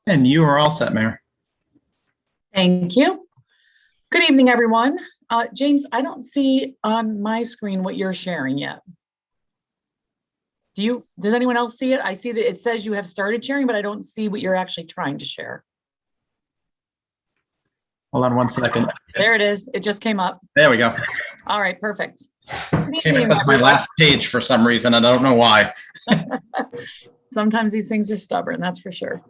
And you are all set, Mayor. Thank you. Good evening, everyone. James, I don't see on my screen what you're sharing yet. Does anyone else see it? I see that it says you have started sharing, but I don't see what you're actually trying to share. Hold on one second. There it is. It just came up. There we go. All right, perfect. Came up as my last page for some reason. I don't know why. Sometimes these things are stubborn, that's for sure.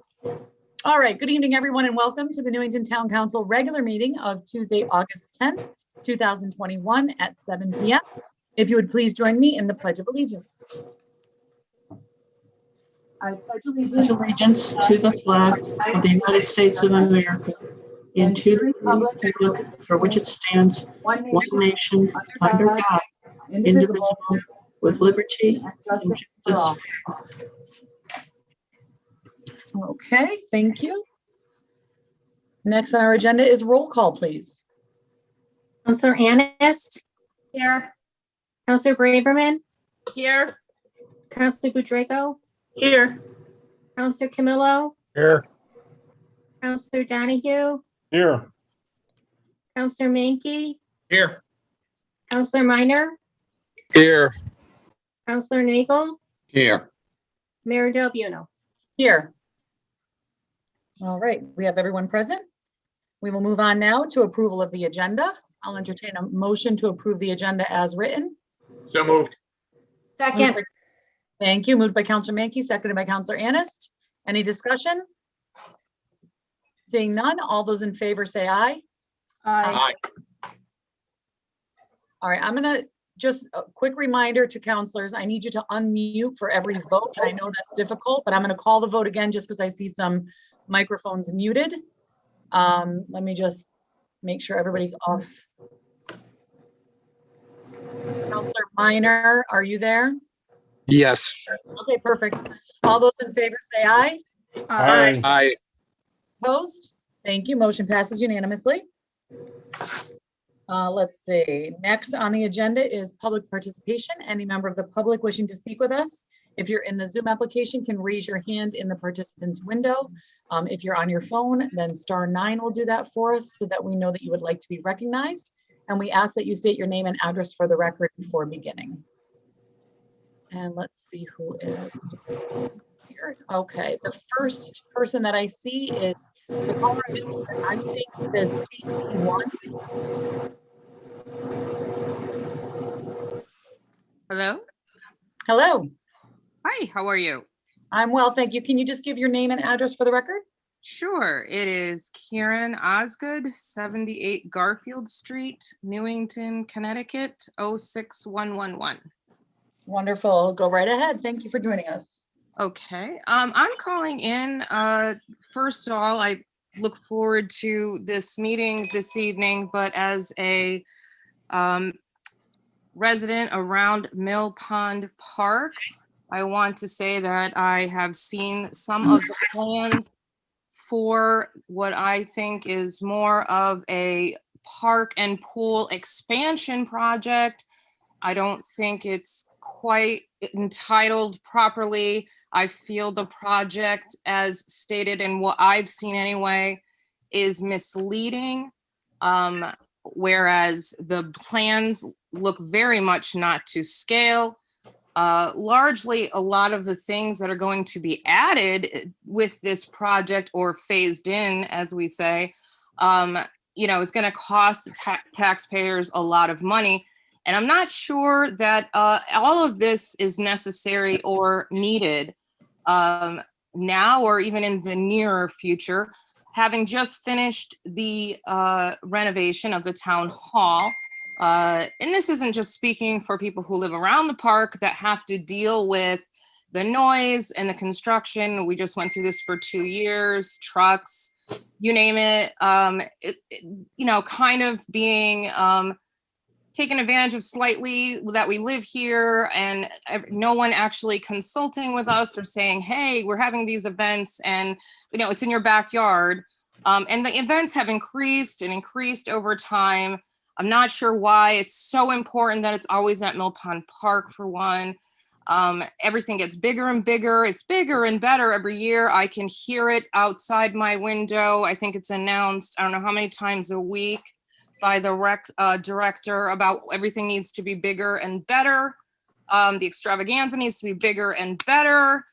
All right, good evening, everyone, and welcome to the Newington Town Council regular meeting of Tuesday, August 10th, 2021 at 7 p.m. If you would please join me in the Pledge of Allegiance. I pledge allegiance to the flag of the United States of America and to the republic for which it stands, one nation, under God, indivisible, with liberty and justice. Okay, thank you. Next on our agenda is roll call, please. Councilor Anist? Here. Councilor Braverman? Here. Councilor Budrago? Here. Councilor Camillo? Here. Councilor Donahue? Here. Councilor Mankey? Here. Councilor Minor? Here. Councilor Nagel? Here. Mayor Del Buono? Here. All right, we have everyone present. We will move on now to approval of the agenda. I'll entertain a motion to approve the agenda as written. So moved. Second. Thank you. Moved by Councilor Mankey, seconded by Councilor Anist. Any discussion? Seeing none, all those in favor say aye. Aye. All right, I'm gonna just a quick reminder to councilors, I need you to unmute for every vote. And I know that's difficult, but I'm gonna call the vote again just because I see some microphones muted. Let me just make sure everybody's off. Councilor Minor, are you there? Yes. Okay, perfect. All those in favor say aye. Aye. Aye. Opposed? Thank you. Motion passes unanimously. Let's see. Next on the agenda is public participation. Any member of the public wishing to speak with us, if you're in the Zoom application, can raise your hand in the participants window. If you're on your phone, then *9 will do that for us so that we know that you would like to be recognized. And we ask that you state your name and address for the record before beginning. And let's see who is here. Okay, the first person that I see is the caller, I think is CC1. Hello. Hello. Hi, how are you? I'm well, thank you. Can you just give your name and address for the record? Sure. It is Karen Osgood, 78 Garfield Street, Newington, Connecticut, 06111. Wonderful. Go right ahead. Thank you for joining us. Okay. I'm calling in. First of all, I look forward to this meeting this evening, but as a resident around Mill Pond Park, I want to say that I have seen some of the plans for what I think is more of a park and pool expansion project. I don't think it's quite entitled properly. I feel the project, as stated in what I've seen anyway, is misleading. Whereas the plans look very much not to scale. Largely, a lot of the things that are going to be added with this project, or phased in, as we say, is going to cost the taxpayers a lot of money. And I'm not sure that all of this is necessary or needed now, or even in the nearer future. Having just finished the renovation of the town hall, and this isn't just speaking for people who live around the park that have to deal with the noise and the construction. We just went through this for 2 years, trucks, you name it, kind of being taken advantage of slightly, that we live here and no one actually consulting with us or saying, hey, we're having these events and it's in your backyard. And the events have increased and increased over time. I'm not sure why it's so important that it's always at Mill Pond Park, for one. Everything gets bigger and bigger. It's bigger and better every year. I can hear it outside my window. I think it's announced, I don't know how many times a week by the director about everything needs to be bigger and better. The extravaganza needs to be bigger and better.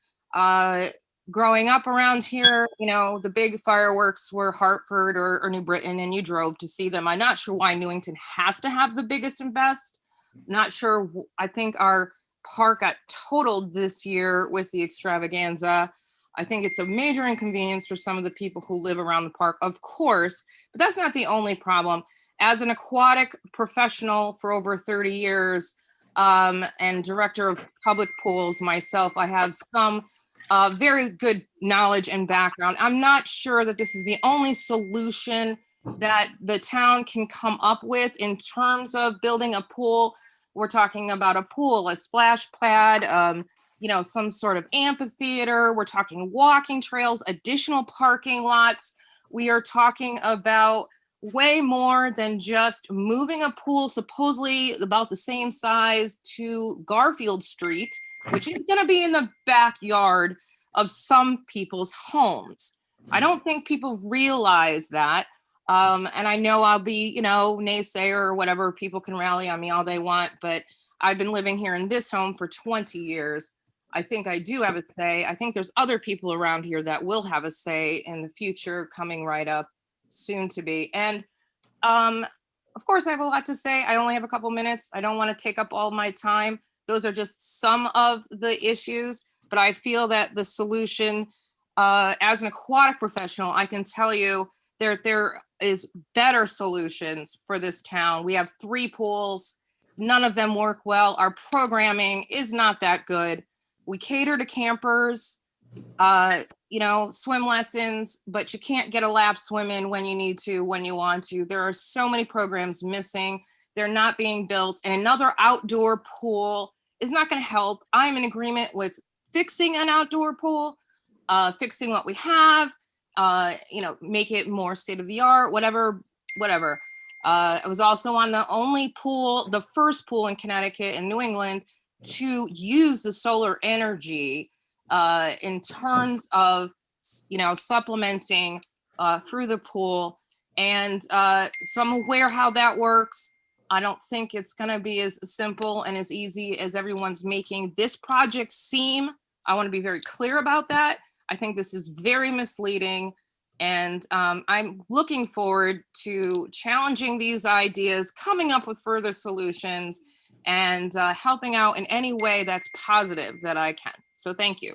Growing up around here, you know, the big fireworks were Hartford or New Britain, and you drove to see them. I'm not sure why Newington has to have the biggest and best. Not sure. I think our park got totaled this year with the extravaganza. I think it's a major inconvenience for some of the people who live around the park, of course, but that's not the only problem. As an aquatic professional for over 30 years and director of public pools myself, I have some very good knowledge and background. I'm not sure that this is the only solution that the town can come up with in terms of building a pool. We're talking about a pool, a splash pad, you know, some sort of amphitheater. We're talking walking trails, additional parking lots. We are talking about way more than just moving a pool supposedly about the same size to Garfield Street, which is going to be in the backyard of some people's homes. I don't think people realize that. And I know I'll be, you know, naysayer or whatever. People can rally on me all they want, but I've been living here in this home for 20 years. I think I do have a say. I think there's other people around here that will have a say in the future coming right up, soon to be. And of course, I have a lot to say. I only have a couple minutes. I don't want to take up all my time. Those are just some of the issues, but I feel that the solution, as an aquatic professional, I can tell you there is better solutions for this town. We have 3 pools. None of them work well. Our programming is not that good. We cater to campers, you know, swim lessons, but you can't get a lap swim in when you need to, when you want to. There are so many programs missing. They're not being built. And another outdoor pool is not going to help. I'm in agreement with fixing an outdoor pool, fixing what we have, you know, make it more state of the art, whatever. I was also on the only pool, the first pool in Connecticut and New England to use the solar energy in terms of, you know, supplementing through the pool. And so I'm aware how that works. I don't think it's going to be as simple and as easy as everyone's making this project seem. I want to be very clear about that. I think this is very misleading. And I'm looking forward to challenging these ideas, coming up with further solutions, and helping out in any way that's positive that I can. So thank you.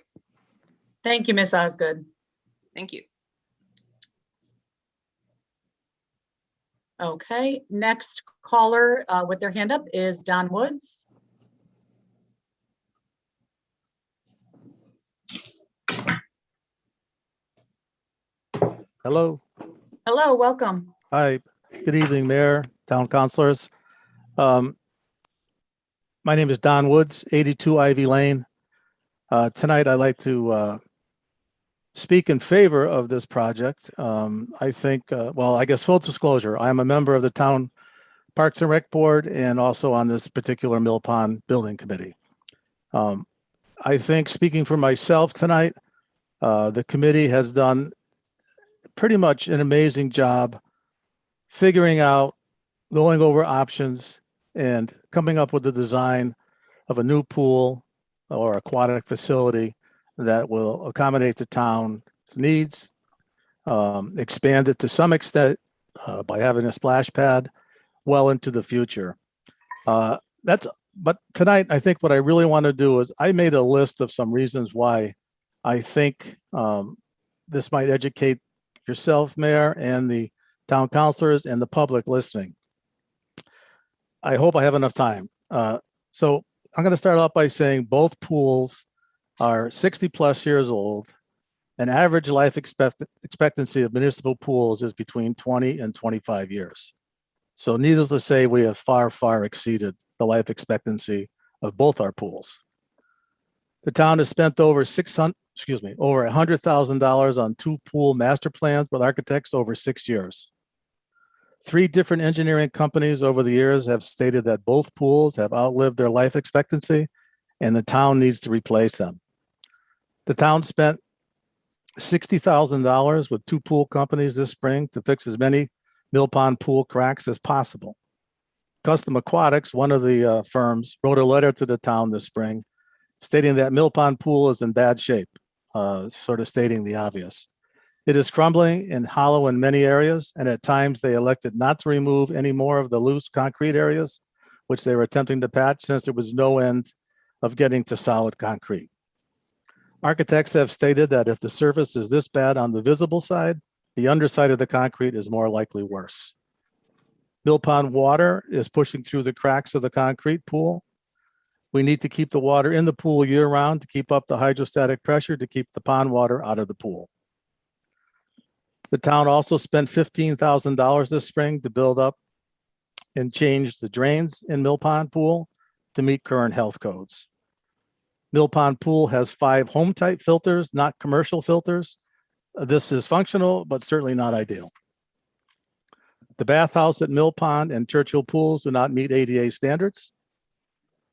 Thank you, Ms. Osgood. Thank you. Okay, next caller with their hand up is Don Woods. Hello. Hello, welcome. Hi. Good evening, Mayor, Town Councilors. My name is Don Woods, 82 Ivy Lane. Tonight, I'd like to speak in favor of this project. I think, well, I guess full disclosure, I'm a member of the Town Parks and Rec Board and also on this particular Mill Pond Building Committee. I think, speaking for myself tonight, the committee has done pretty much an amazing job figuring out, going over options, and coming up with the design of a new pool or aquatic facility that will accommodate the town's needs, expand it to some extent by having a splash pad well into the future. But tonight, I think what I really want to do is I made a list of some reasons why I think this might educate yourself, Mayor, and the town councilors and the public listening. I hope I have enough time. So I'm going to start off by saying both pools are 60 plus years old. An average life expectancy of municipal pools is between 20 and 25 years. So needless to say, we have far, far exceeded the life expectancy of both our pools. The town has spent over $100,000 on 2 pool master plans with architects over 6 years. 3 different engineering companies over the years have stated that both pools have outlived their life expectancy and the town needs to replace them. The town spent $60,000 with 2 pool companies this spring to fix as many mill pond pool cracks as possible. Custom Aquatics, one of the firms, wrote a letter to the town this spring stating that mill pond pool is in bad shape, sort of stating the obvious. It is crumbling and hollow in many areas, and at times they elected not to remove any more of the loose concrete areas, which they were attempting to patch since there was no end of getting to solid concrete. Architects have stated that if the surface is this bad on the visible side, the underside of the concrete is more likely worse. Mill pond water is pushing through the cracks of the concrete pool. We need to keep the water in the pool year round to keep up the hydrostatic pressure to keep the pond water out of the pool. The town also spent $15,000 this spring to build up and change the drains in Mill Pond Pool to meet current health codes. Mill Pond Pool has 5 home type filters, not commercial filters. This is functional, but certainly not ideal. The bathhouse at Mill Pond and Churchill pools do not meet ADA standards.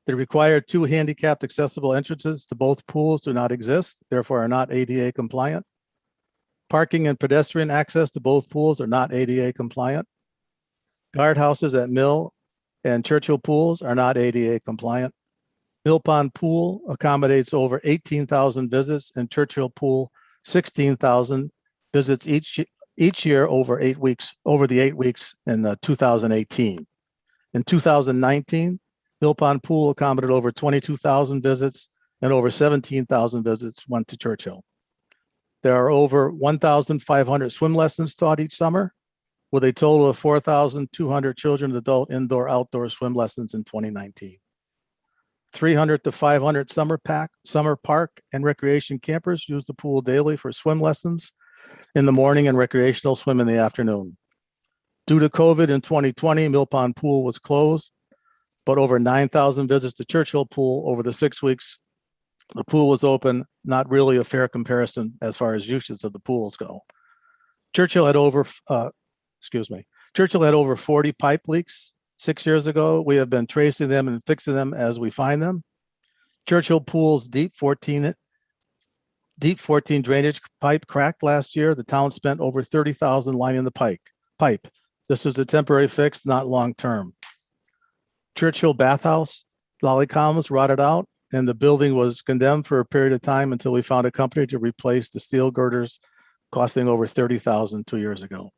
The required 2 handicapped accessible entrances to both pools do not exist, therefore are not ADA compliant. Parking and pedestrian access to both pools are not ADA compliant. Guardhouses at Mill and Churchill pools are not ADA compliant. Mill Pond Pool accommodates over 18,000 visits and Churchill Pool 16,000 visits each year over the 8 weeks in 2018. In 2019, Mill Pond Pool accommodated over 22,000 visits and over 17,000 visits went to Churchill. There are over 1,500 swim lessons taught each summer, with a total of 4,200 children and adult indoor-outdoor swim lessons in 2019. 300 to 500 summer park and recreation campers use the pool daily for swim lessons in the morning and recreational swim in the afternoon. Due to COVID in 2020, Mill Pond Pool was closed, but over 9,000 visits to Churchill Pool over the 6 weeks the pool was open. Not really a fair comparison as far as uses of the pools go. Churchill had over 40 pipe leaks 6 years ago. We have been tracing them and fixing them as we find them. Churchill Pool's deep 14 drainage pipe cracked last year. The town spent over $30,000 lining the pipe. This was a temporary fix, not long-term. Churchill bathhouse lolly columns rotted out, and the building was condemned for a period of time until we found a company to replace the steel girders, costing over $30,000 2 years ago.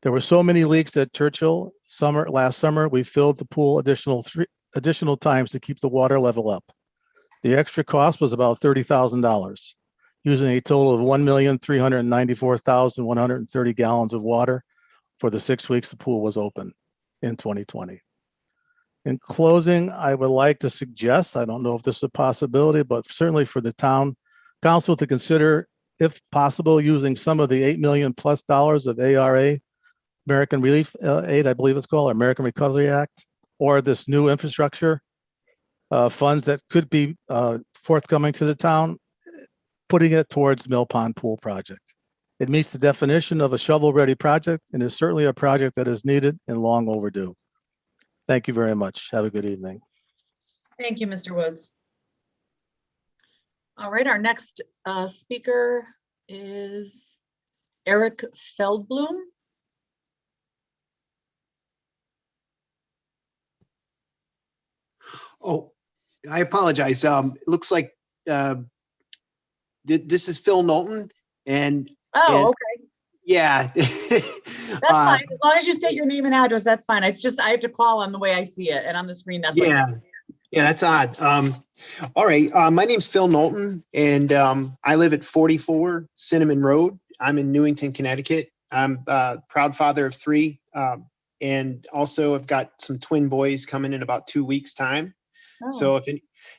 There were so many leaks at Churchill last summer, we filled the pool additional times to keep the water level up. The extra cost was about $30,000, using a total of 1,394,130 gallons of water for the 6 weeks the pool was open in 2020. In closing, I would like to suggest, I don't know if this is a possibility, but certainly for the town council to consider, if possible, using some of the $8 million plus of ARA, American Relief Aid, I believe it's called, or American Recovery Act, or this new infrastructure funds that could be forthcoming to the town, putting it towards Mill Pond Pool project. It meets the definition of a shovel-ready project and is certainly a project that is needed and long overdue. Thank you very much. Have a good evening. Thank you, Mr. Woods. All right, our next speaker is Eric Feldblum. Oh, I apologize. It looks like this is Phil Knowlton, and okay. Yeah. That's fine. As long as you state your name and address, that's fine. It's just I have to call on the way I see it, and on the screen that's yeah. Yeah, that's odd. All right. My name's Phil Knowlton, and I live at 44 Cinnamon Road. I'm in Newington, Connecticut. I'm a proud father of 3, and also I've got some twin boys coming in about 2 weeks' time. Oh. So if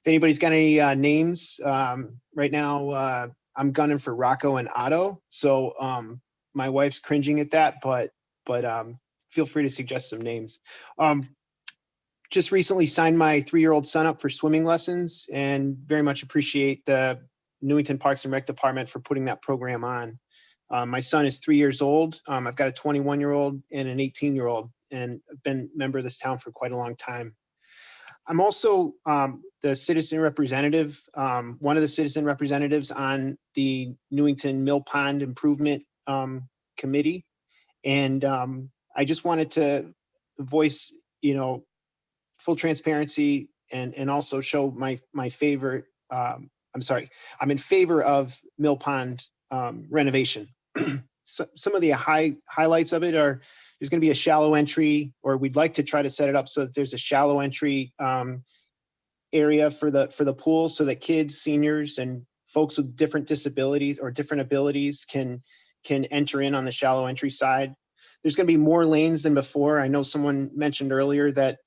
anybody's got any names right now, I'm gunning for Rocco and Otto. So my wife's cringing at that, but feel free to suggest some names. Just recently signed my 3-year-old son up for swimming lessons, and very much appreciate the Newington Parks and Rec Department for putting that program on. My son is 3 years old. I've got a 21-year-old and an 18-year-old, and I've been a member of this town for quite a long time. I'm also the citizen representative, one of the citizen representatives on the Newington Mill Pond Improvement Committee. And I just wanted to voice, full transparency and also show my favorite, I'm in favor of Mill Pond renovation. So, some of the highlights of it are there's going to be a shallow entry, or we'd like to try to set it up so that there's a shallow entry area for the pool, so that kids, seniors, and folks with different disabilities or different abilities can enter in on the shallow entry side. There's going to be more lanes than before. I know someone mentioned earlier that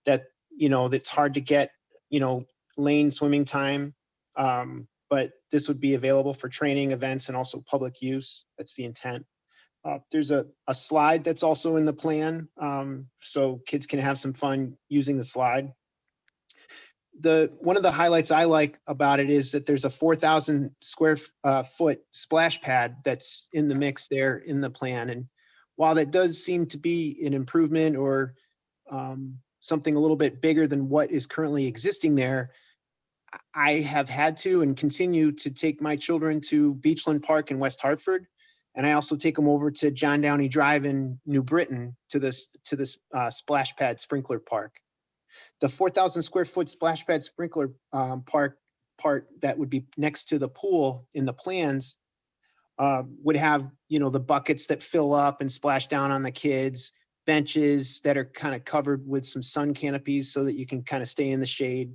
it's hard to get lane swimming time, but this would be available for training events and also public use. That's the intent. There's a slide that's also in the plan, so kids can have some fun using the slide. One of the highlights I like about it is that there's a 4,000 square foot splash pad that's in the mix there in the plan. And while that does seem to be an improvement or something a little bit bigger than what is currently existing there, I have had to and continue to take my children to Beachland Park in West Hartford. And I also take them over to John Downey Drive in New Britain to this splash pad sprinkler park. The 4,000 square foot splash pad sprinkler park part that would be next to the pool in the plans would have, the buckets that fill up and splash down on the kids, benches that are kind of covered with some sun canopies so that you can kind of stay in the shade.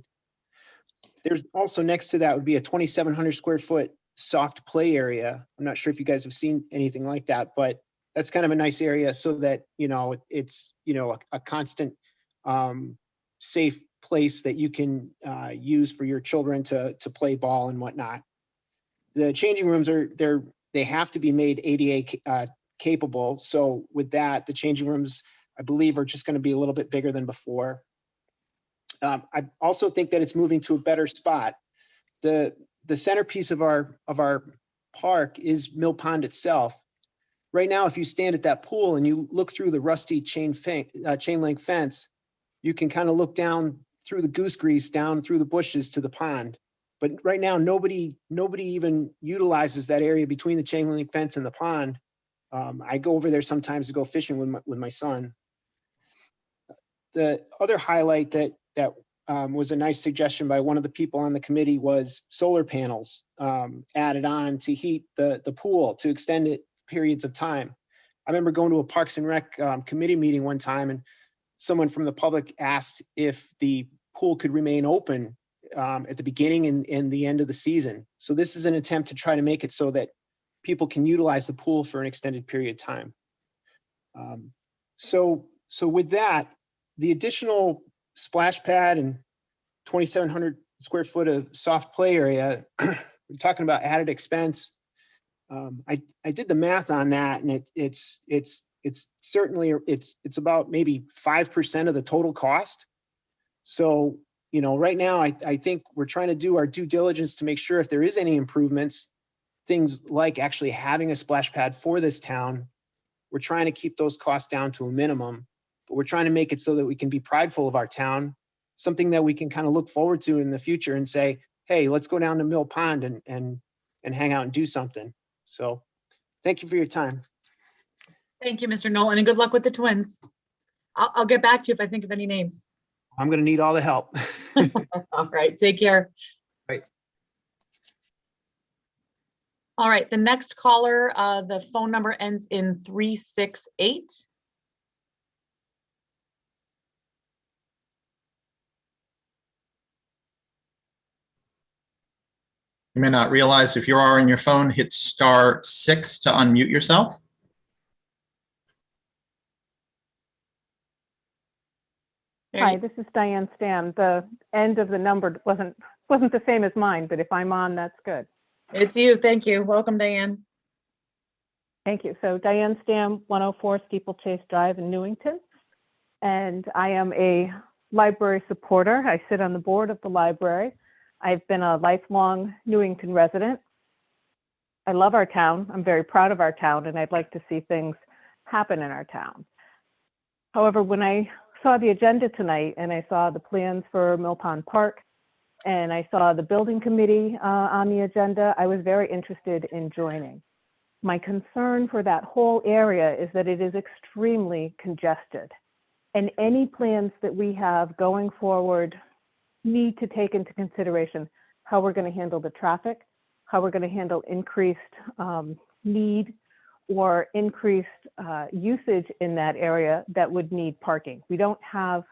There's also next to that would be a 2,700 square foot soft play area. I'm not sure if you guys have seen anything like that, but that's kind of a nice area so that, it's, a constant safe place that you can use for your children to play ball and whatnot. The changing rooms they have to be made ADA capable. So with that, the changing rooms, I believe, are just going to be a little bit bigger than before. I also think that it's moving to a better spot. The centerpiece of our park is Mill Pond itself. Right now, if you stand at that pool and you look through the rusty chain link fence, you can kind of look down through the goose grease, down through the bushes to the pond. But right now, nobody even utilizes that area between the chain link fence and the pond. I go over there sometimes to go fishing with my son. The other highlight that was a nice suggestion by one of the people on the committee was solar panels added on to heat the pool to extend it periods of time. I remember going to a Parks and Rec committee meeting one time, and someone from the public asked if the pool could remain open at the beginning and the end of the season. So this is an attempt to try to make it so that people can utilize the pool for an extended period of time. So with that, the additional splash pad and 2,700 square foot of soft play area, we're talking about added expense. I did the math on that, and it's certainly it's about maybe 5% of the total cost. So, right now I think we're trying to do our due diligence to make sure if there is any improvements, things like actually having a splash pad for this town, we're trying to keep those costs down to a minimum, but we're trying to make it so that we can be prideful of our town, something that we can kind of look forward to in the future and say, hey, let's go down to Mill Pond and hang out and do something. So thank you for your time. Thank you, Mr. Nolan, and good luck with the twins. I'll get back to you if I think of any names. I'm going to need all the help. All right, take care. Right. All right, the next caller, the phone number ends in 368. You may not realize if you are on your phone, hit *6 to unmute yourself. Hi, this is Diane Stam. The end of the number wasn't the same as mine, but if I'm on, that's good. It's you. Thank you. Welcome, Diane. Thank you. So Diane Stam, 104 Steeplechase Drive in Newington. And I am a library supporter. I sit on the board of the library. I've been a lifelong Newington resident. I love our town. I'm very proud of our town, and I'd like to see things happen in our town. However, when I saw the agenda tonight and I saw the plans for Mill Pond Park and I saw the building committee on the agenda, I was very interested in joining. My concern for that whole area is that it is extremely congested. And any plans that we have going forward need to take into consideration how we're going to handle the traffic, how we're going to handle increased need or increased usage in that area that would need parking. We don't have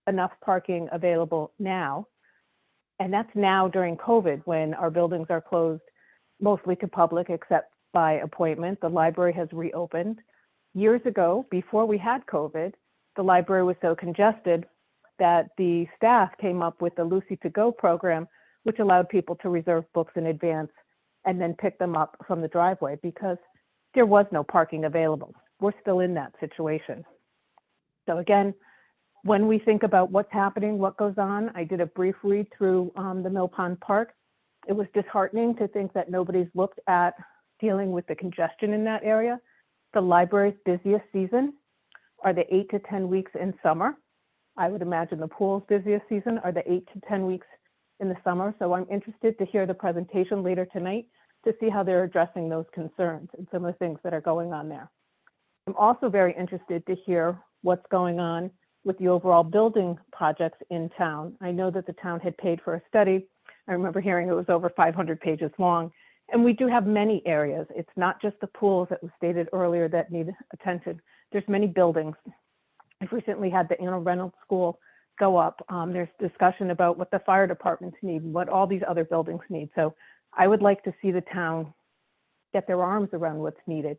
enough parking available now. And that's now during COVID when our buildings are closed mostly to public except by appointment. The library has reopened. Years ago, before we had COVID, the library was so congested that the staff came up with the Lucy to Go program, which allowed people to reserve books in advance and then pick them up from the driveway because there was no parking available. We're still in that situation. So again, when we think about what's happening, what goes on, I did a brief read through the Mill Pond Park. It was disheartening to think that nobody's looked at dealing with the congestion in that area. The library's busiest season are the 8 to 10 weeks in summer. I would imagine the pool's busiest season are the 8 to 10 weeks in the summer. So I'm interested to hear the presentation later tonight to see how they're addressing those concerns and some of the things that are going on there. I'm also very interested to hear what's going on with the overall building projects in town. I know that the town had paid for a study. I remember hearing it was over 500 pages long. And we do have many areas. It's not just the pools that was stated earlier that need attention. There's many buildings. I've recently had the Anna Reynolds School go up. There's discussion about what the fire departments need, what all these other buildings need. So I would like to see the town get their arms around what's needed.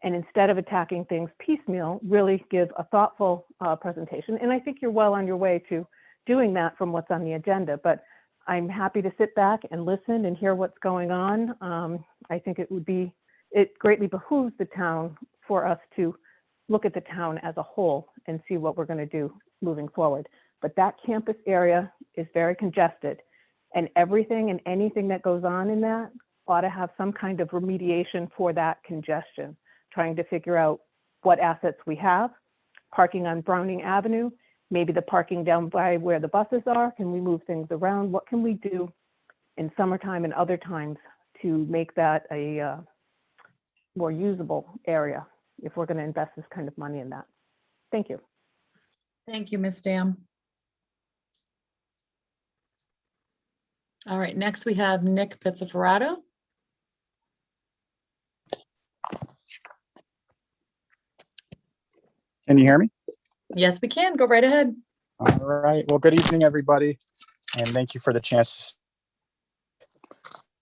And instead of attacking things piecemeal, really give a thoughtful presentation. And I think you're well on your way to doing that from what's on the agenda. But I'm happy to sit back and listen and hear what's going on. I think it greatly behooves the town for us to look at the town as a whole and see what we're going to do moving forward. But that campus area is very congested, and everything and anything that goes on in that ought to have some kind of remediation for that congestion, trying to figure out what assets we have, parking on Browning Avenue, maybe the parking down by where the buses are. Can we move things around? What can we do in summertime and other times to make that a more usable area if we're going to invest this kind of money in that? Thank you. Thank you, Ms. Dam. All right, next we have Nick Pizzaferrato. Can you hear me? Yes, we can. Go right ahead. All right. Well, good evening, everybody, and thank you for the chance.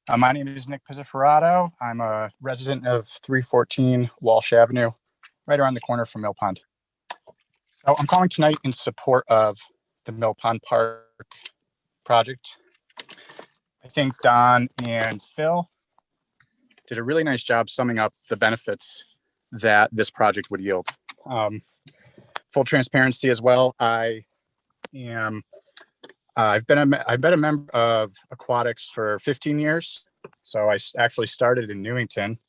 My name is Nick Pizzaferrato. I'm a resident of 314 Walsh Avenue, right around the corner from Mill Pond. So I'm calling tonight in support of the Mill Pond Park project. I think Don and Phil did a really nice job summing up the benefits that this project would yield. Full transparency as well. I've been a member of aquatics for 15 years. So I actually started in Newington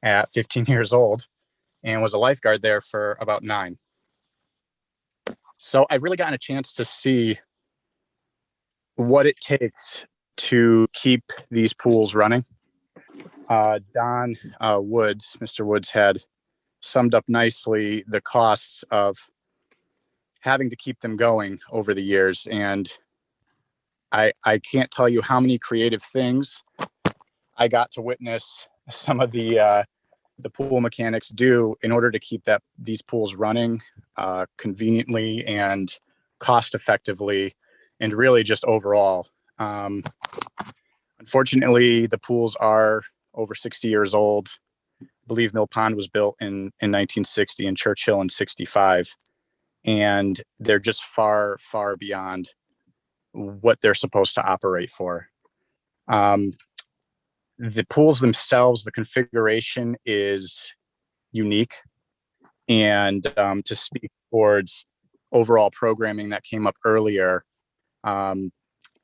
at 15 years old and was a lifeguard there for about 9. So I've really gotten a chance to see what it takes to keep these pools running. Don Woods, Mr. Woods, had summed up nicely the costs of having to keep them going over the years. And I can't tell you how many creative things I got to witness some of the pool mechanics do in order to keep these pools running conveniently and cost effectively, and really just overall. Unfortunately, the pools are over 60 years old. I believe Mill Pond was built in 1960 and Churchill in 65. And they're just far, far beyond what they're supposed to operate for. The pools themselves, the configuration is unique. And to speak towards overall programming that came up earlier,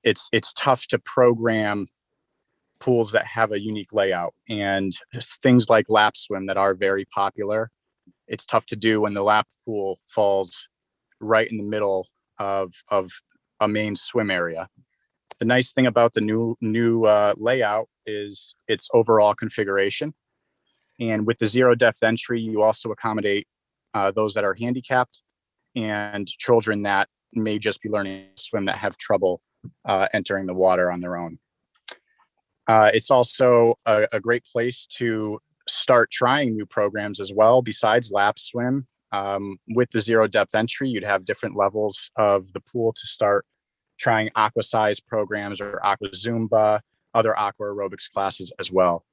it's tough to program pools that have a unique layout, and things like lap swim that are very popular. It's tough to do when the lap pool falls right in the middle of a main swim area. The nice thing about the new layout is its overall configuration. And with the zero depth entry, you also accommodate those that are handicapped and children that may just be learning to swim that have trouble entering the water on their own. It's also a great place to start trying new programs as well, besides lap swim. With the zero depth entry, you'd have different levels of the pool to start trying aqua size programs or aqua Zumba, other aqua aerobics classes as well.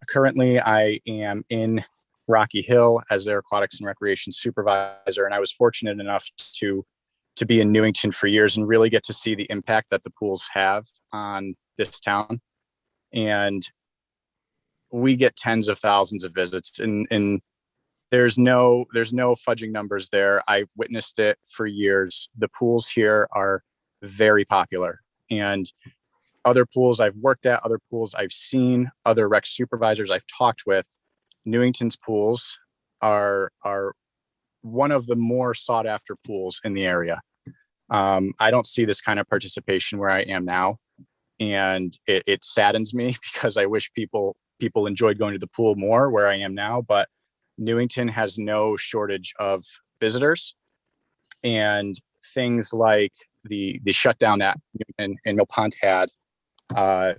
Currently, I am in Rocky Hill as their aquatics and recreation supervisor, and I was fortunate enough to be in Newington for years and really get to see the impact that the pools have on this town. And we get tens of thousands of visits, and there's no fudging numbers there. I've witnessed it for years. The pools here are very popular, and other pools I've worked at, other pools I've seen, other rec supervisors I've talked with, Newington's pools are one of the more sought after pools in the area. I don't see this kind of participation where I am now, and it saddens me because I wish people enjoyed going to the pool more where I am now. But Newington has no shortage of visitors, and things like the shutdown that Newington and Mill Pond had I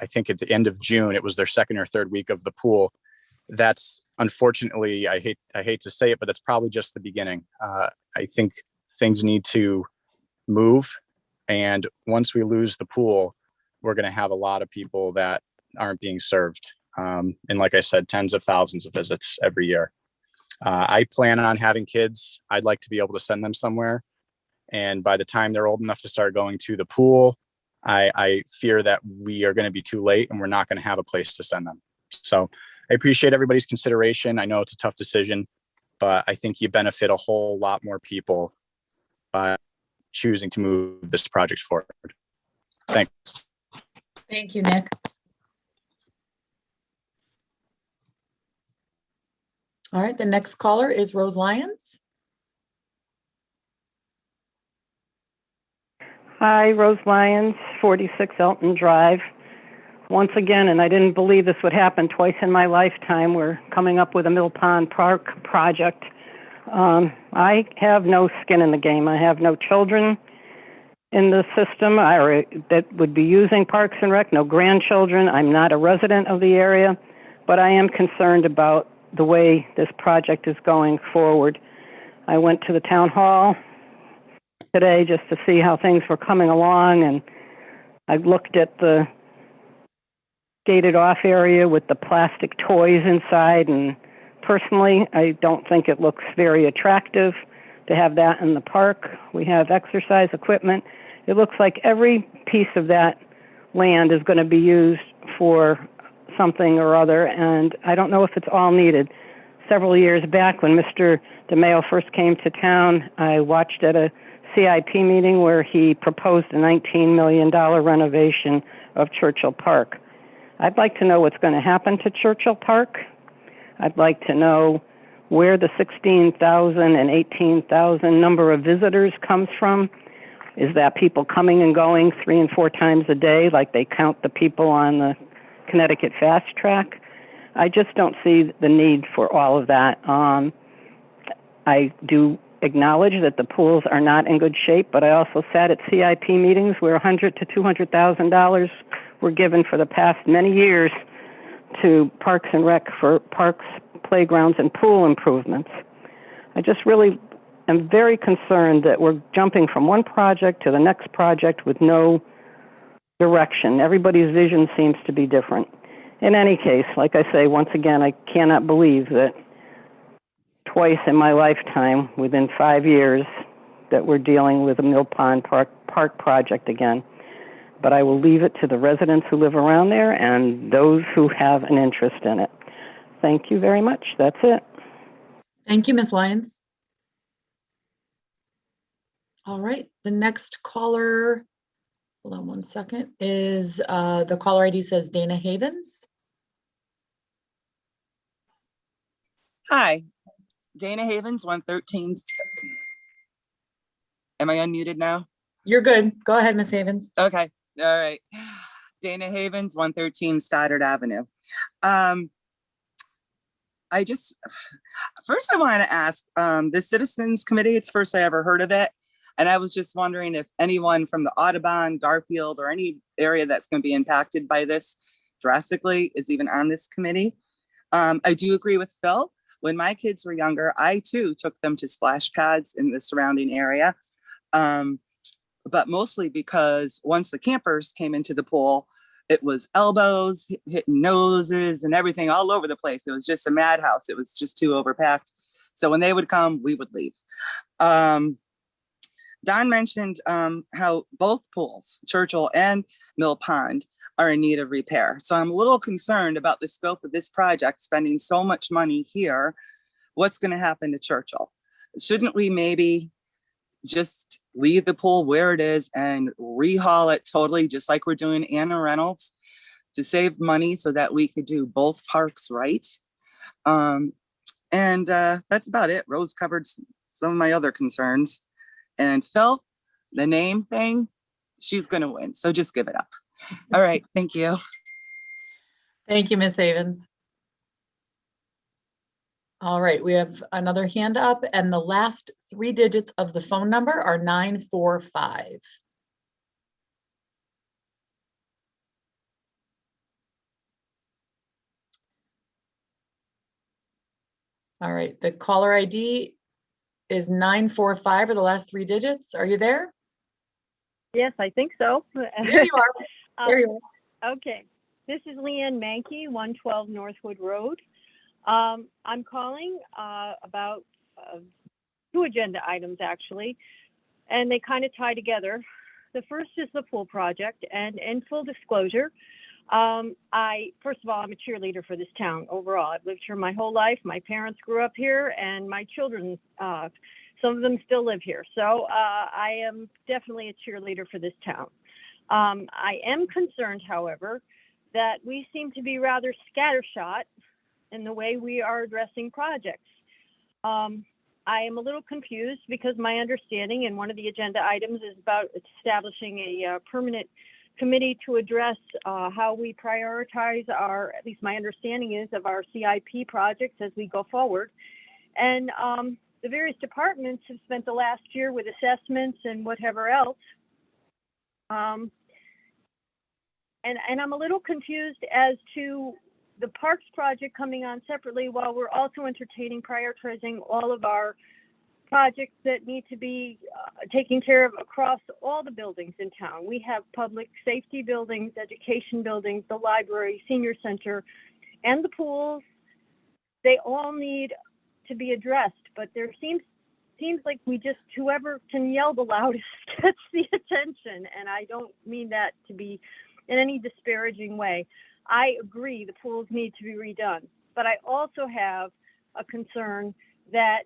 think at the end of June. It was their second or third week of the pool. That's unfortunately, I hate to say it, but that's probably just the beginning. I think things need to move, and once we lose the pool, we're going to have a lot of people that aren't being served. And like I said, tens of thousands of visits every year. I plan on having kids. I'd like to be able to send them somewhere. And by the time they're old enough to start going to the pool, I fear that we are going to be too late and we're not going to have a place to send them. So I appreciate everybody's consideration. I know it's a tough decision, but I think you benefit a whole lot more people by choosing to move this project forward. Thanks. Thank you, Nick. All right, the next caller is Rose Lyons. Hi, Rose Lyons, 46 Elton Drive. Once again, and I didn't believe this would happen twice in my lifetime, we're coming up with a Mill Pond Park project. I have no skin in the game. I have no children in the system that would be using Parks and Rec, no grandchildren. I'm not a resident of the area, but I am concerned about the way this project is going forward. I went to the town hall today just to see how things were coming along, and I looked at the gated off area with the plastic toys inside, and personally, I don't think it looks very attractive to have that in the park. We have exercise equipment. It looks like every piece of that land is going to be used for something or other, and I don't know if it's all needed. Several years back when Mr. DeMeo first came to town, I watched at a CIP meeting where he proposed a $19 million renovation of Churchill Park. I'd like to know what's going to happen to Churchill Park. I'd like to know where the 16,000 and 18,000 number of visitors comes from. Is that people coming and going 3 and 4 times a day like they count the people on the Connecticut Fast Track? I just don't see the need for all of that. I do acknowledge that the pools are not in good shape, but I also sat at CIP meetings where $100,000 to $200,000 were given for the past many years to Parks and Rec for parks, playgrounds, and pool improvements. I just really am very concerned that we're jumping from one project to the next project with no direction. Everybody's vision seems to be different. In any case, like I say, once again, I cannot believe that twice in my lifetime, within 5 years, that we're dealing with a Mill Pond Park project again. But I will leave it to the residents who live around there and those who have an interest in it. Thank you very much. That's it. Thank you, Ms. Lyons. All right, the next caller, hold on one second, is the caller ID says Dana Havens. Hi, Dana Havens, 113 Am I unmuted now? You're good. Go ahead, Ms. Havens. Okay. All right. Dana Havens, 113 Stoddard Avenue. I want to ask, the Citizens Committee, it's first I ever heard of it. And I was just wondering if anyone from the Audubon, Garfield, or any area that's going to be impacted by this drastically is even on this committee. I do agree with Phil. When my kids were younger, I too took them to splash pads in the surrounding area. But mostly because once the campers came into the pool, it was elbows, hitting noses and everything all over the place. It was just a madhouse. It was just too overpacked. So when they would come, we would leave. Don mentioned how both pools, Churchill and Mill Pond, are in need of repair. So I'm a little concerned about the scope of this project, spending so much money here. What's going to happen to Churchill? Shouldn't we maybe just leave the pool where it is and rehaul it totally, just like we're doing Anna Reynolds, to save money so that we could do both parks right? And that's about it. Rose covered some of my other concerns. And Phil, the name thing, she's going to win. So just give it up. All right. Thank you. Thank you, Ms. Havens. All right, we have another hand up, and the last 3 digits of the phone number are 945. All right, the caller ID is 945, or the last 3 digits. Are you there? Yes, I think so. There you are. There you are. Okay, this is Leanne Mankey, 112 Northwood Road. I'm calling about 2 agenda items, actually, and they kind of tie together. The first is the pool project, and in full disclosure, first of all, I'm a cheerleader for this town overall. I've lived here my whole life. My parents grew up here, and my children, some of them still live here. So I am definitely a cheerleader for this town. I am concerned, however, that we seem to be rather scattershot in the way we are addressing projects. I am a little confused because my understanding in one of the agenda items is about establishing a permanent committee to address how we prioritize at least my understanding is, of our CIP projects as we go forward. And the various departments have spent the last year with assessments and whatever else. And I'm a little confused as to the Parks project coming on separately, while we're also entertaining prioritizing all of our projects that need to be taken care of across all the buildings in town. We have public safety buildings, education buildings, the library, senior center, and the pools. They all need to be addressed, but there seems like whoever can yell the loudest gets the attention, and I don't mean that to be in any disparaging way. I agree the pools need to be redone, but I also have a concern that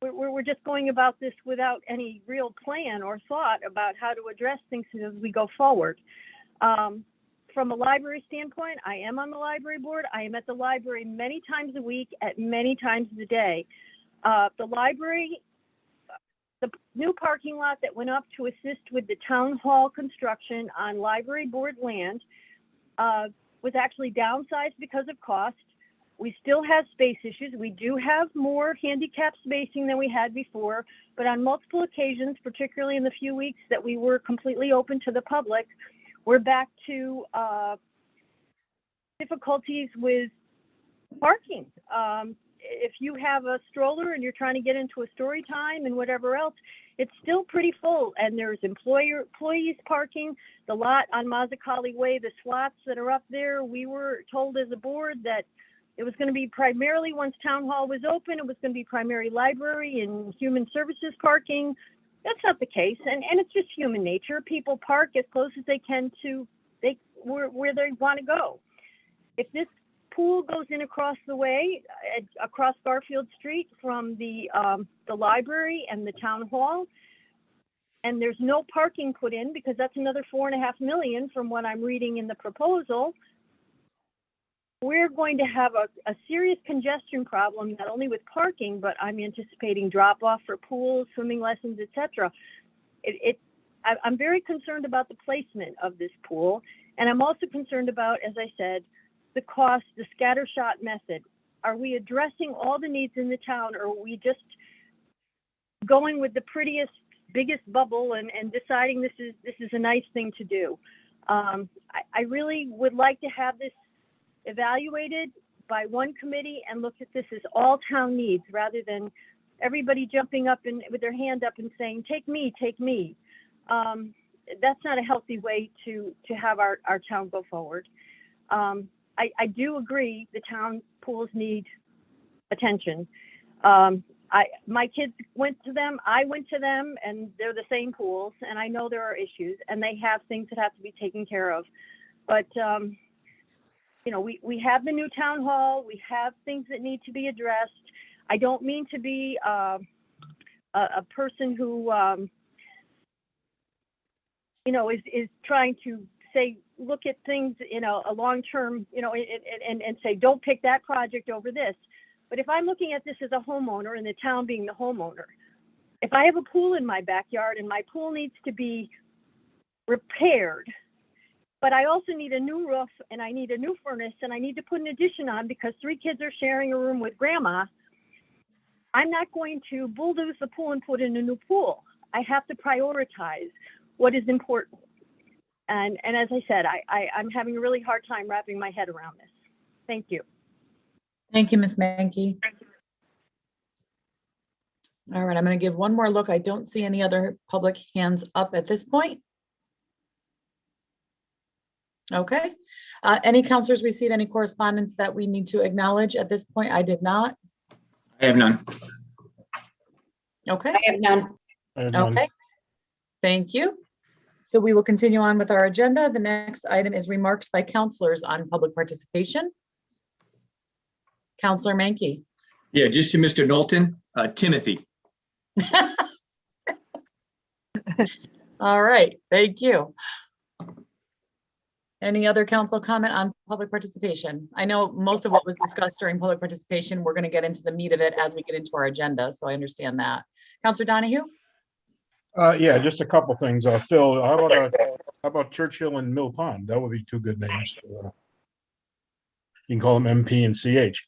we're just going about this without any real plan or thought about how to address things as we go forward. From a library standpoint, I am on the library board. I am at the library many times a week at many times a day. The library, the new parking lot that went up to assist with the town hall construction on library board land was actually downsized because of cost. We still have space issues. We do have more handicap spacing than we had before, but on multiple occasions, particularly in the few weeks that we were completely open to the public, we're back to difficulties with parking. If you have a stroller and you're trying to get into a story time and whatever else, it's still pretty full. And there's employees parking. The lot on Mazzucchelli Way, the slots that are up there, we were told as a board that it was going to be primarily, once town hall was open, it was going to be primary library and human services parking. That's not the case. And it's just human nature. People park as close as they can to where they want to go. If this pool goes in across the way, across Garfield Street from the library and the town hall, and there's no parking put in, because that's another $4.5 million from what I'm reading in the proposal, we're going to have a serious congestion problem, not only with parking, but I'm anticipating drop off for pools, swimming lessons, etc. I'm very concerned about the placement of this pool. And I'm also concerned about, as I said, the cost, the scattershot method. Are we addressing all the needs in the town, or are we just going with the prettiest, biggest bubble and deciding this is a nice thing to do? I really would like to have this evaluated by one committee and look at this as all town needs, rather than everybody jumping up and with their hand up and saying, take me, take me. That's not a healthy way to have our town go forward. I do agree the town pools need attention. My kids went to them, I went to them, and they're the same pools, and I know there are issues, and they have things that have to be taken care of. But you know, we have the new town hall, we have things that need to be addressed. I don't mean to be a person who you know, is trying to say, look at things, you know, a long-term, you know, and say, don't pick that project over this. But if I'm looking at this as a homeowner and the town being the homeowner, if I have a pool in my backyard and my pool needs to be repaired, but I also need a new roof and I need a new furnace and I need to put an addition on because 3 kids are sharing a room with grandma, I'm not going to bulldoze the pool and put in a new pool. I have to prioritize what is important. And as I said, I'm having a really hard time wrapping my head around this. Thank you. Thank you, Ms. Mankey. All right, I'm going to give one more look. I don't see any other public hands up at this point. Okay. Any counselors receive any correspondence that we need to acknowledge at this point? I did not. I have none. Okay. I have none. Okay. Thank you. So we will continue on with our agenda. The next item is remarks by counselors on public participation. Counselor Mankey. Yeah, just to Mr. Knowlton, Timothy. All right, thank you. Any other council comment on public participation? I know most of what was discussed during public participation, we're going to get into the meat of it as we get into our agenda, so I understand that. Counselor Donahue? Yeah, just a couple things. Phil, how about Churchill and Mill Pond? That would be 2 good names. You can call them MP and CH.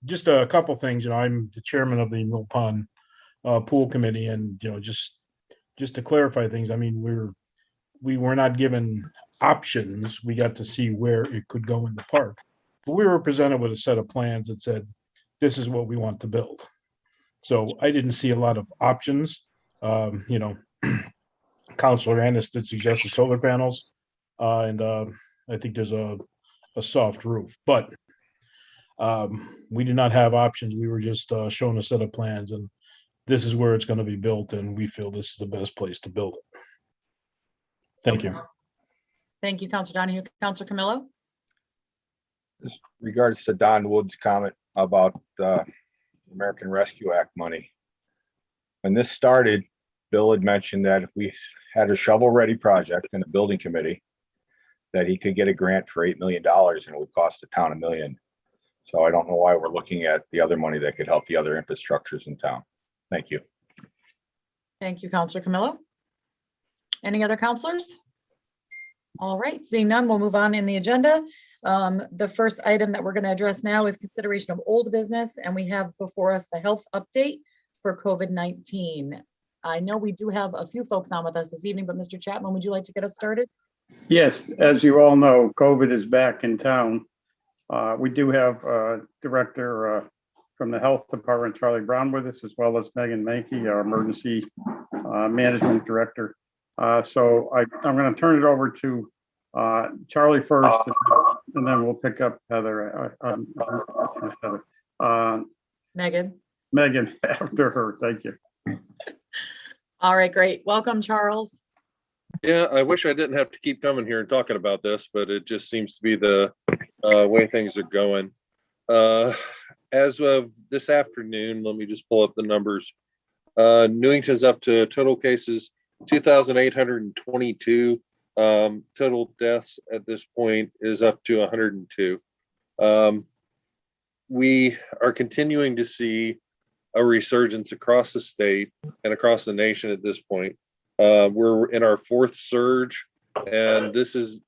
Just a couple things. You know, I'm the chairman of the Mill Pond pool committee, and you know, just to clarify things. I mean, we were not given options. We got to see where it could go in the park, but we were presented with a set of plans that said, "This is what we want to build." So I didn't see a lot of options. You know, Councilor Ennis did suggest the solar panels, and I think there's a soft roof, but we did not have options. We were just shown a set of plans, and this is where it's going to be built, and we feel this is the best place to build it. Thank you. Thank you, Counselor Donahue. Counselor Camillo? This regards to Don Wood's comment about the American Rescue Act money. When this started, Bill had mentioned that if we had a shovel-ready project in the building committee, that he could get a grant for $8 million and it would cost the town $1 million. So I don't know why we're looking at the other money that could help the other infrastructures in town. Thank you. Thank you, Counselor Camillo. Any other counselors? All right, seeing none, we'll move on in the agenda. The first item that we're going to address now is consideration of old business, and we have before us the health update for COVID-19. I know we do have a few folks on with us this evening, but Mr. Chapman, would you like to get us started? Yes, as you all know, COVID is back in town. We do have Director from the Health Department, Charlie Brown, with us, as well as Megan Mankey, our Emergency Management Director. So I'm going to turn it over to Charlie first, and then we'll pick up Heather. Megan after her. Thank you. All right, great. Welcome, Charles. Yeah, I wish I didn't have to keep coming here and talking about this, but it just seems to be the way things are going. As of this afternoon, let me just pull up the numbers. Newington's up to total cases 2,822. Total deaths at this point is up to 102. We are continuing to see a resurgence across the state and across the nation at this point. We're in our fourth surge, and this is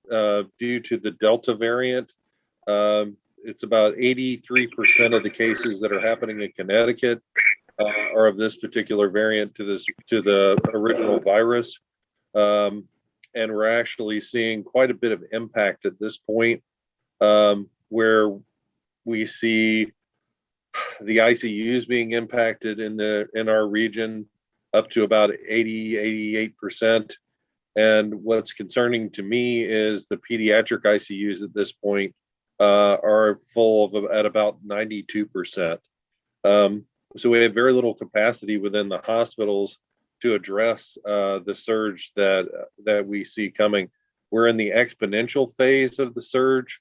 due to the Delta variant. It's about 83% of the cases that are happening in Connecticut are of this particular variant to the original virus. And we're actually seeing quite a bit of impact at this point, where we see the ICUs being impacted in our region up to about 88%. And what's concerning to me is the pediatric ICUs at this point are full of at about 92%. So we have very little capacity within the hospitals to address the surge that we see coming. We're in the exponential phase of the surge,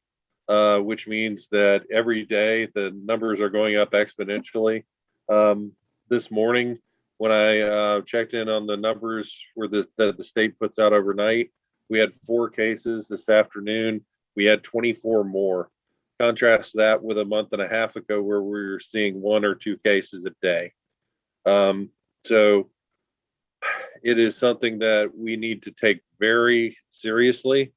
which means that every day the numbers are going up exponentially. This morning, when I checked in on the numbers that the state puts out overnight, we had 4 cases. This afternoon, we had 24 more. Contrast that with a month and a half ago where we were seeing 1 or 2 cases a day. So it is something that we need to take very seriously.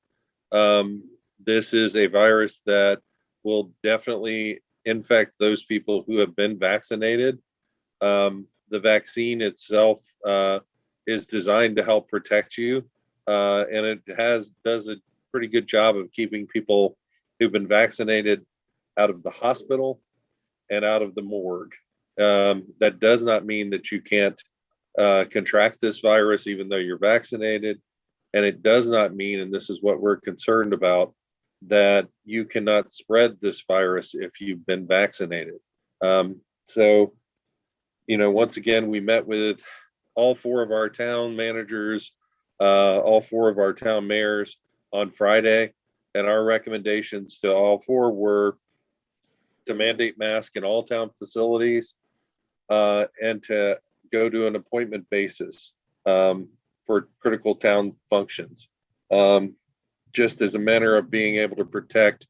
This is a virus that will definitely infect those people who have been vaccinated. The vaccine itself is designed to help protect you, and it does a pretty good job of keeping people who've been vaccinated out of the hospital and out of the morgue. That does not mean that you can't contract this virus even though you're vaccinated. And it does not mean, and this is what we're concerned about, that you cannot spread this virus if you've been vaccinated. So, once again, we met with all 4 of our town managers, all 4 of our town mayors on Friday. And our recommendations to all 4 were to mandate masks in all town facilities and to go to an appointment basis for critical town functions, just as a manner of being able to protect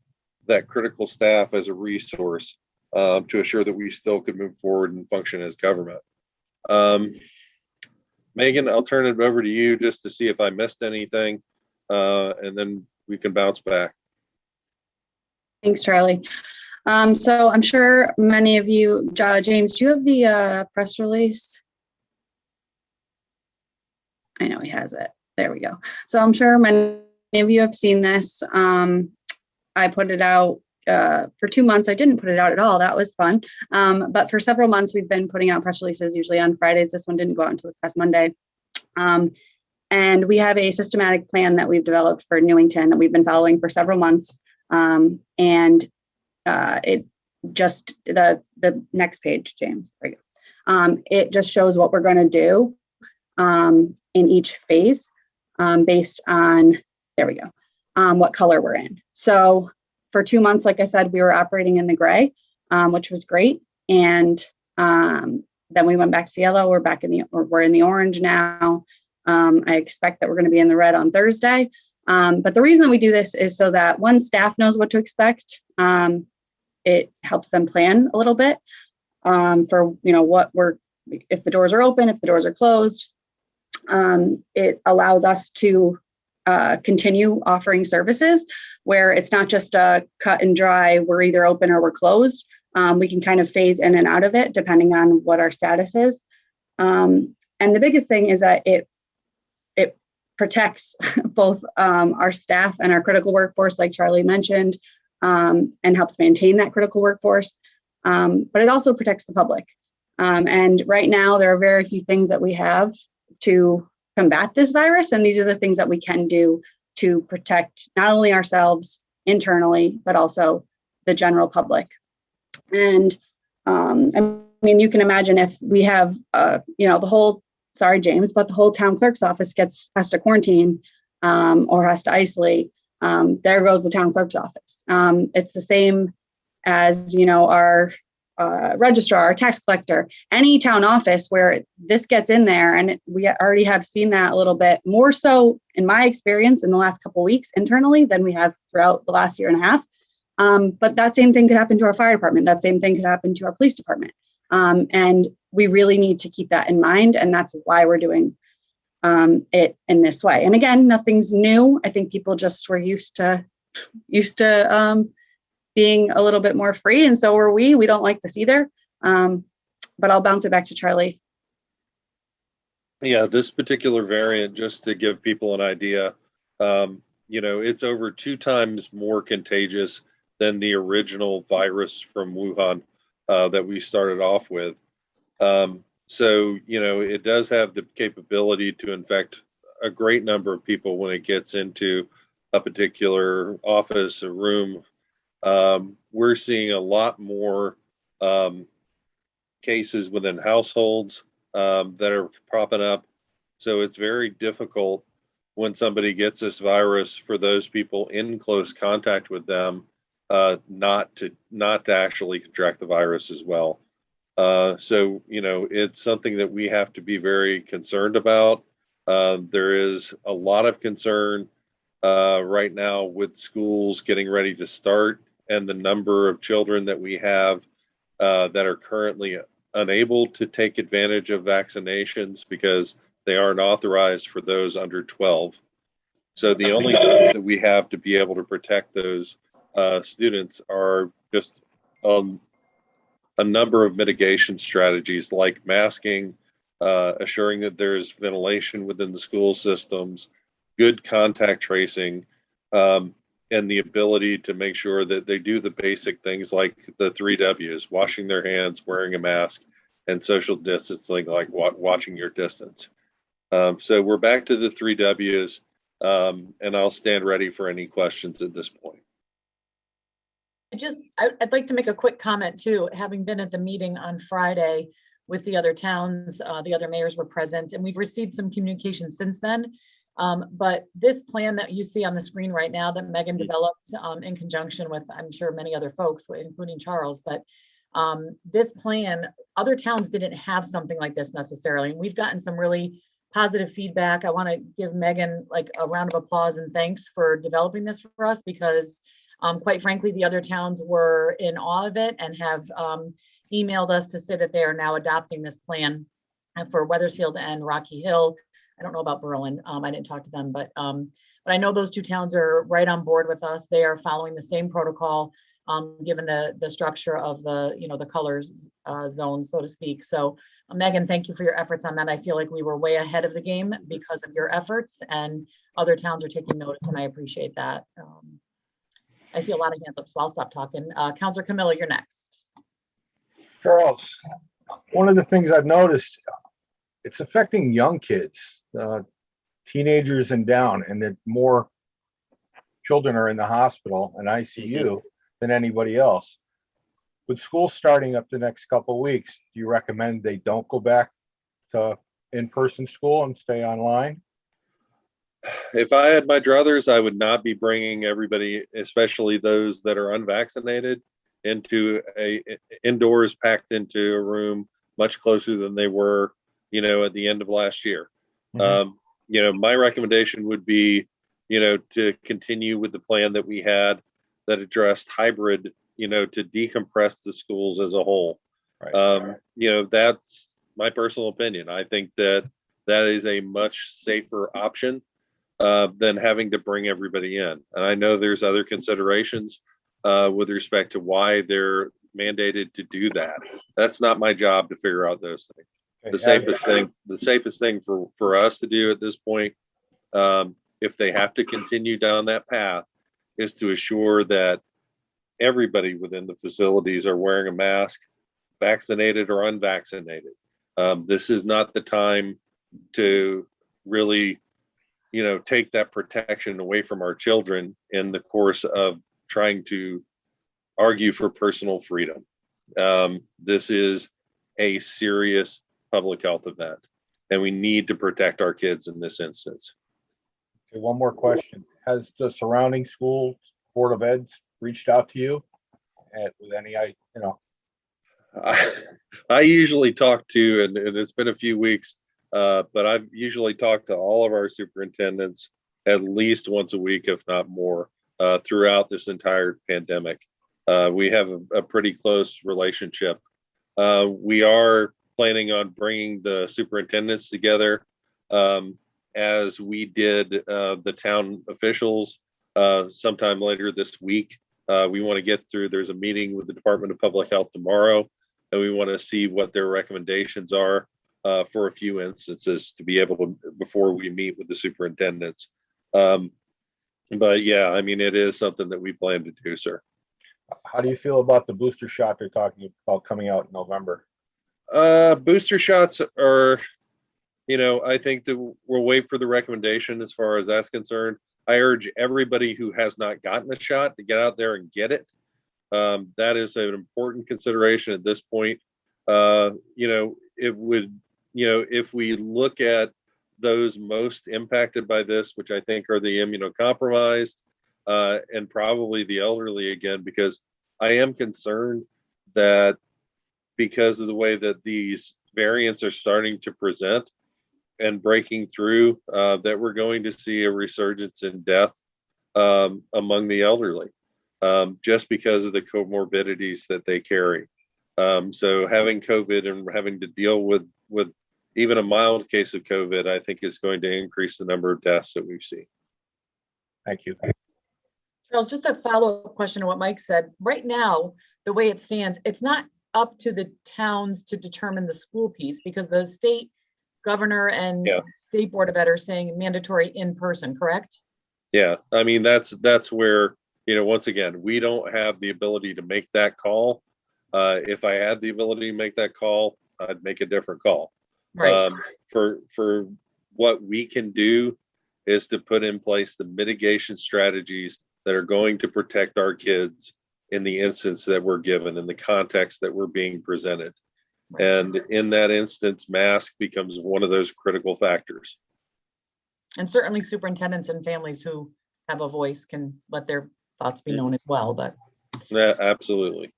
that critical staff as a resource to assure that we still could move forward and function as government. Megan, I'll turn it over to you just to see if I missed anything, and then we can bounce back. Thanks, Charlie. So I'm sure many of you, James, do you have the press release? I know he has it. There we go. So I'm sure many of you have seen this. I put it out for 2 months. I didn't put it out at all. That was fun. But for several months, we've been putting out press releases, usually on Fridays. This one didn't go out until this past Monday. And we have a systematic plan that we've developed for Newington that we've been following for several months. And it just, the next page, James, there you go. It just shows what we're going to do in each phase based on, there we go, what color we're in. So for 2 months, like I said, we were operating in the gray, which was great. And then we went back to the yellow. We're in the orange now. I expect that we're going to be in the red on Thursday. But the reason that we do this is so that one, staff knows what to expect. It helps them plan a little bit for, if the doors are open, if the doors are closed. It allows us to continue offering services where it's not just a cut and dry, we're either open or we're closed. We can kind of phase in and out of it depending on what our status is. And the biggest thing is that it protects both our staff and our critical workforce, like Charlie mentioned, and helps maintain that critical workforce. But it also protects the public. And right now, there are very few things that we have to combat this virus. And these are the things that we can do to protect not only ourselves internally, but also the general public. And I mean, you can imagine if we have, the whole, sorry, James, but the whole town clerk's office has to quarantine or has to isolate, there goes the town clerk's office. It's the same as, our registrar, our tax collector, any town office where this gets in there. And we already have seen that a little bit more so in my experience in the last couple of weeks internally than we have throughout the last year and a half. But that same thing could happen to our fire department. That same thing could happen to our police department. And we really need to keep that in mind. And that's why we're doing it in this way. And again, nothing's new. I think people just were used to being a little bit more free. And so are we. We don't like this either. But I'll bounce it back to Charlie. Yeah, this particular variant, just to give people an idea, it's over 2 times more contagious than the original virus from Wuhan that we started off with. So, it does have the capability to infect a great number of people when it gets into a particular office, a room. We're seeing a lot more cases within households that are popping up. So it's very difficult when somebody gets this virus for those people in close contact with them not to actually contract the virus as well. So it's something that we have to be very concerned about. There is a lot of concern right now with schools getting ready to start and the number of children that we have that are currently unable to take advantage of vaccinations because they aren't authorized for those under 12. So the only things that we have to be able to protect those students are just a number of mitigation strategies like masking, assuring that there's ventilation within the school systems, good contact tracing, and the ability to make sure that they do the basic things like the 3 W's, washing their hands, wearing a mask, and social distancing, like watching your distance. So we're back to the 3 W's, and I'll stand ready for any questions at this point. I'd like to make a quick comment too, having been at the meeting on Friday with the other towns, the other mayors were present, and we've received some communication since then. But this plan that you see on the screen right now that Megan developed in conjunction with, I'm sure, many other folks, including Charles, but this plan, other towns didn't have something like this necessarily. And we've gotten some really positive feedback. I want to give Megan like a round of applause and thanks for developing this for us, because quite frankly, the other towns were in awe of it and have emailed us to say that they are now adopting this plan for Wethersfield and Rocky Hill. I don't know about Berlin. I didn't talk to them, but I know those 2 towns are right on board with us. They are following the same protocol, given the structure of the colors zone, so to speak. So Megan, thank you for your efforts on that. I feel like we were way ahead of the game because of your efforts, and other towns are taking notice, and I appreciate that. I see a lot of hands up, so I'll stop talking. Councilor Camillo, you're next. Charles, one of the things I've noticed, it's affecting young kids, teenagers and down, and that more children are in the hospital and ICU than anybody else. With school starting up the next couple of weeks, do you recommend they don't go back to in-person school and stay online? If I had my druthers, I would not be bringing everybody, especially those that are unvaccinated, into indoors, packed into a room much closer than they were, at the end of last year. My recommendation would be, to continue with the plan that we had that addressed hybrid, to decompress the schools as a whole. Right. That's my personal opinion. I think that is a much safer option than having to bring everybody in. And I know there's other considerations with respect to why they're mandated to do that. That's not my job to figure out those things. The safest thing for us to do at this point, if they have to continue down that path, is to assure that everybody within the facilities are wearing a mask, vaccinated or unvaccinated. This is not the time to really, take that protection away from our children in the course of trying to argue for personal freedom. This is a serious public health event, and we need to protect our kids in this instance. Okay, one more question. Has the surrounding schools, Board of Eds, reached out to you with any, I usually talk to, and it's been a few weeks, but I've usually talked to all of our superintendents at least once a week, if not more, throughout this entire pandemic. We have a pretty close relationship. We are planning on bringing the superintendents together as we did the town officials sometime later this week. We want to get through, there's a meeting with the Department of Public Health tomorrow, and we want to see what their recommendations are for a few instances to be able to, before we meet with the superintendents. But yeah, I mean, it is something that we plan to do, sir. How do you feel about the booster shot they're talking about coming out in November? Booster shots are, I think that we'll wait for the recommendation as far as that's concerned. I urge everybody who has not gotten a shot to get out there and get it. That is an important consideration at this point. It would, if we look at those most impacted by this, which I think are the immunocompromised and probably the elderly again, because I am concerned that because of the way that these variants are starting to present and breaking through, that we're going to see a resurgence in death among the elderly, just because of the comorbidities that they carry. So having COVID and having to deal with even a mild case of COVID, I think is going to increase the number of deaths that we've seen. Thank you. Charles, just a follow-up question to what Mike said. Right now, the way it stands, it's not up to the towns to determine the school piece because the state governor and state board of ed are saying mandatory in person, correct? Yeah, I mean, that's where, once again, we don't have the ability to make that call. If I had the ability to make that call, I'd make a different call. Right. For what we can do is to put in place the mitigation strategies that are going to protect our kids in the instance that we're given, in the context that we're being presented. Right. And in that instance, mask becomes one of those critical factors. And certainly superintendents and families who have a voice can let their thoughts be known as well, but. Yeah, absolutely.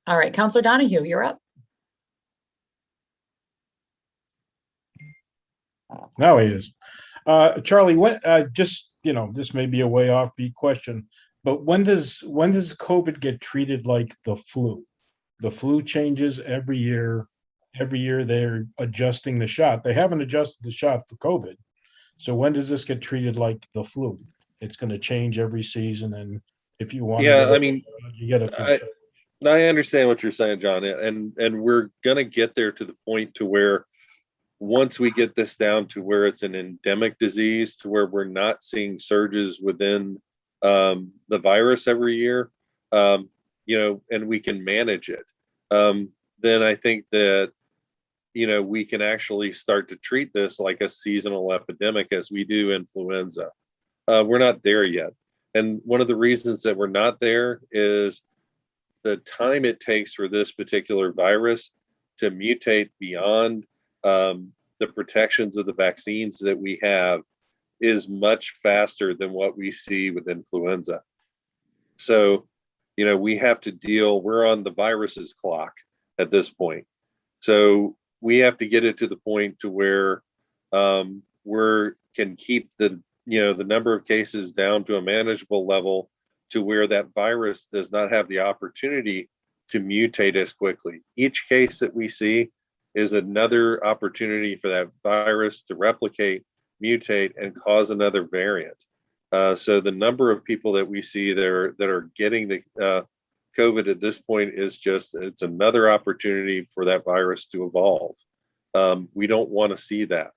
All right, Councilor Donahue, you're up. Now he is. Charlie, what, just, this may be a way offbeat question, but when does COVID get treated like the flu? The flu changes every year. Every year they're adjusting the shot. They haven't adjusted the shot for COVID. So when does this get treated like the flu? It's going to change every season. And if you want, you get a flu shot. I understand what you're saying, John. And we're going to get there to the point to where once we get this down to where it's an endemic disease, to where we're not seeing surges within the virus every year, and we can manage it, then I think that, we can actually start to treat this like a seasonal epidemic as we do influenza. We're not there yet. And one of the reasons that we're not there is the time it takes for this particular virus to mutate beyond the protections of the vaccines that we have is much faster than what we see with influenza. So, we have to we're on the virus's clock at this point. So we have to get it to the point to where we can keep the number of cases down to a manageable level to where that virus does not have the opportunity to mutate as quickly. Each case that we see is another opportunity for that virus to replicate, mutate, and cause another variant. So the number of people that we see that are getting the COVID at this point is it's another opportunity for that virus to evolve. We don't want to see that.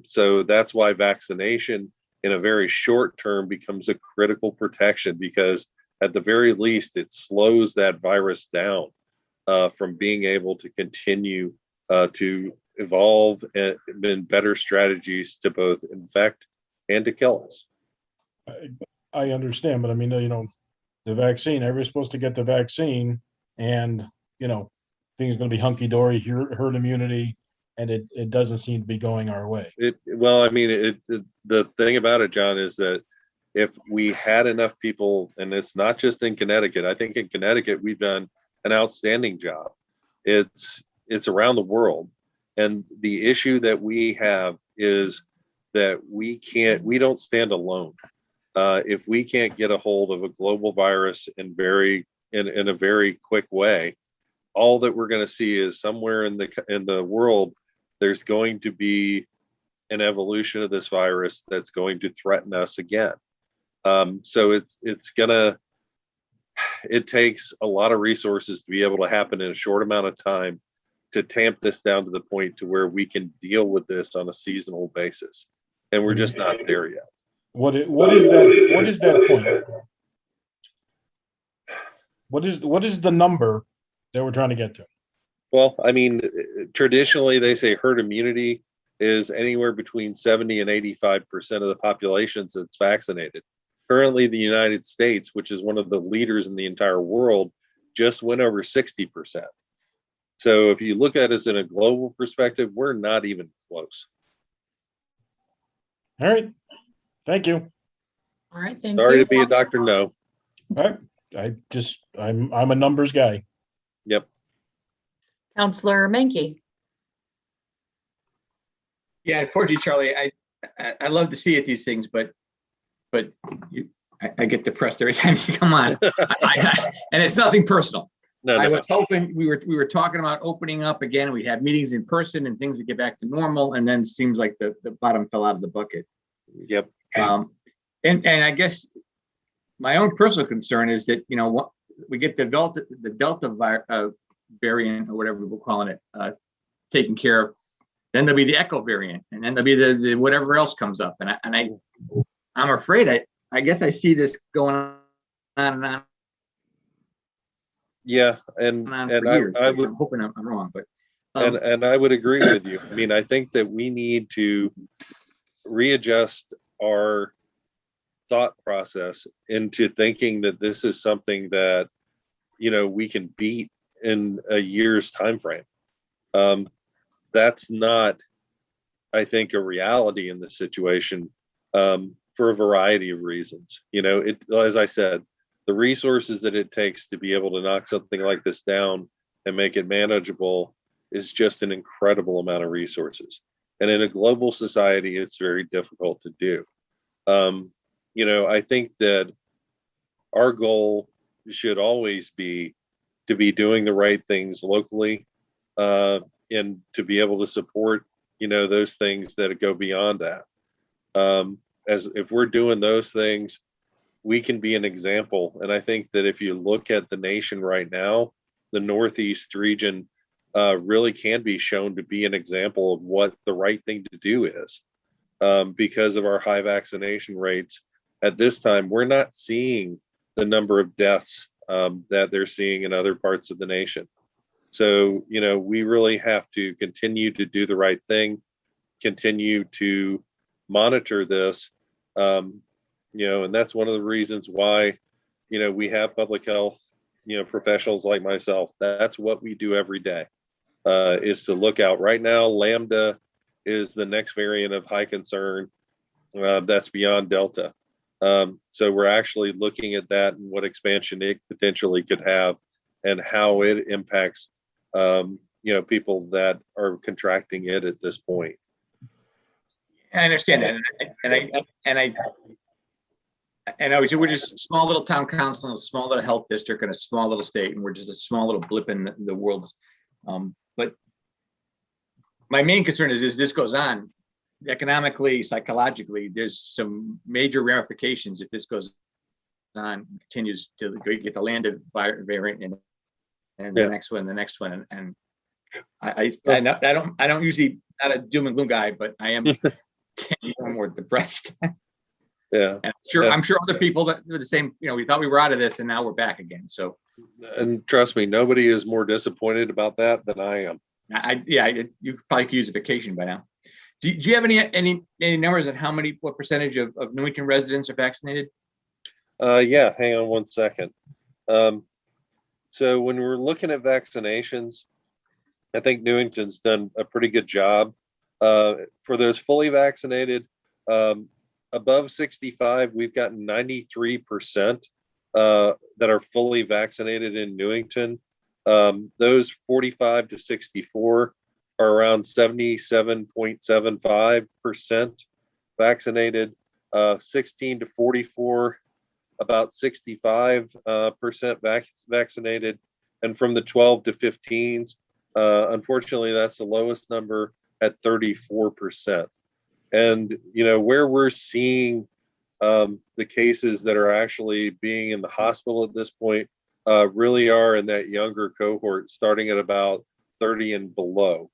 So that's why vaccination in a very short term becomes a critical protection, because at the very least, it slows that virus down from being able to continue to evolve in better strategies to both infect and to kill us. I understand, but I mean, the vaccine, everybody's supposed to get the vaccine, and, things are going to be hunky-dory, herd immunity, and it doesn't seem to be going our way. The thing about it, John, is that if we had enough people, and it's not just in Connecticut, I think in Connecticut, we've done an outstanding job. It's around the world. And the issue that we have is that we don't stand alone. If we can't get a hold of a global virus in a very quick way, all that we're going to see is somewhere in the world, there's going to be an evolution of this virus that's going to threaten us again. So it takes a lot of resources to be able to happen in a short amount of time to tamp this down to the point to where we can deal with this on a seasonal basis. And we're just not there yet. What is that point? What is the number that we're trying to get to? Well, I mean, traditionally they say herd immunity is anywhere between 70 and 85% of the population that's vaccinated. Currently, the United States, which is one of the leaders in the entire world, just went over 60%. So if you look at us in a global perspective, we're not even close. All right. Thank you. All right, thank you. Sorry to be a Dr. No. All right. I'm a numbers guy. Yep. Counselor Menke. Yeah, unfortunately, Charlie, I love to see it these things, but I get depressed every time you come on. And it's nothing personal. No. I was hoping we were talking about opening up again. We had meetings in person and things would get back to normal, and then it seems like the bottom fell out of the bucket. Yep. And I guess my own personal concern is that we get the Delta variant or whatever we're calling it taken care of. Then there'll be the Echo variant, and then there'll be the whatever else comes up. And I'm afraid I guess I see this going on and on. Yeah, and I would, I'm hoping I'm wrong, but and I would agree with you. I mean, I think that we need to readjust our thought process into thinking that this is something that we can beat in a year's time frame. That's not, I think, a reality in this situation for a variety of reasons. As I said, the resources that it takes to be able to knock something like this down and make it manageable is just an incredible amount of resources. And in a global society, it's very difficult to do. I think that our goal should always be to be doing the right things locally and to be able to support, those things that go beyond that. As if we're doing those things, we can be an example. And I think that if you look at the nation right now, the Northeast region really can be shown to be an example of what the right thing to do is. Because of our high vaccination rates, at this time, we're not seeing the number of deaths that they're seeing in other parts of the nation. So, we really have to continue to do the right thing, continue to monitor this, and that's one of the reasons why, we have public health, professionals like myself. That's what we do every day, is to look out. Right now, Lambda is the next variant of high concern that's beyond Delta. So we're actually looking at that and what expansion it potentially could have and how it impacts, people that are contracting it at this point. I understand that, and we're just a small little town council, a small little health district, and a small little state, and we're just a small little blip in the world. But my main concern is, as this goes on, economically, psychologically, there's some major ramifications if this goes on, continues to get the Lambda variant and the next one, and I don't usually, not a doom and gloom guy, but I am getting more and more depressed. Yeah. And I'm sure other people that are the same, we thought we were out of this and now we're back again. So, and trust me, nobody is more disappointed about that than I am. You probably could use a vacation by now. Do you have any numbers on what percentage of Newington residents are vaccinated? Yeah, hang on one second. So when we're looking at vaccinations, I think Newington's done a pretty good job. For those fully vaccinated, above 65, we've got 93% that are fully vaccinated in Newington. Those 45 to 64 are around 77.75% vaccinated. 16 to 44, about 65% vaccinated. And from the 12 to 15s, unfortunately, that's the lowest number at 34%. And, where we're seeing the cases that are actually being in the hospital at this point really are in that younger cohort, starting at about 30 and below.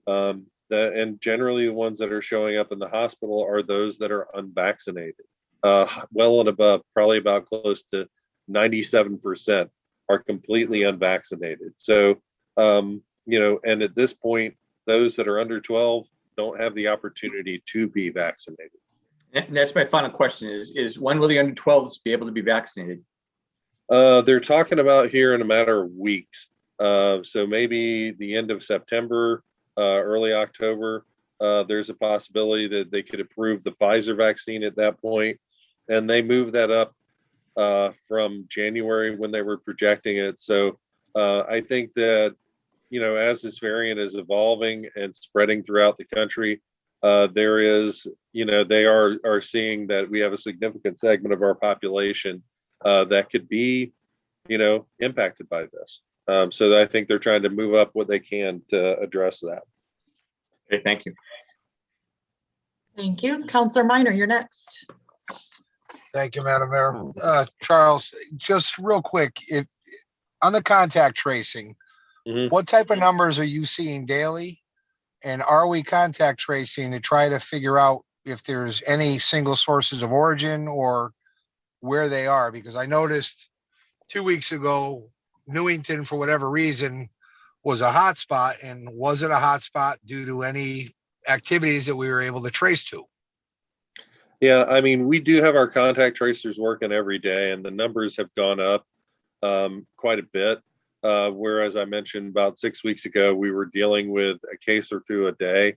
And generally the ones that are showing up in the hospital are those that are unvaccinated. Well and above, probably about close to 97% are completely unvaccinated. So, and at this point, those that are under 12 don't have the opportunity to be vaccinated. And that's my final question is when will the under 12s be able to be vaccinated? They're talking about here in a matter of weeks. So maybe the end of September, early October, there's a possibility that they could approve the Pfizer vaccine at that point. And they moved that up from January when they were projecting it. So I think that, as this variant is evolving and spreading throughout the country, there is, they are seeing that we have a significant segment of our population that could be, impacted by this. So I think they're trying to move up what they can to address that. Okay, thank you. Thank you. Counselor Minor, you're next. Thank you, Madam Mayor. Charles, just real quick, if on the contact tracing, what type of numbers are you seeing daily? And are we contact tracing to try to figure out if there's any single sources of origin or where they are? Because I noticed 2 weeks ago, Newington, for whatever reason, was a hot spot. And was it a hot spot due to any activities that we were able to trace to? Yeah, I mean, we do have our contact tracers working every day, and the numbers have gone up quite a bit. Whereas I mentioned about 6 weeks ago, we were dealing with a case or two a day,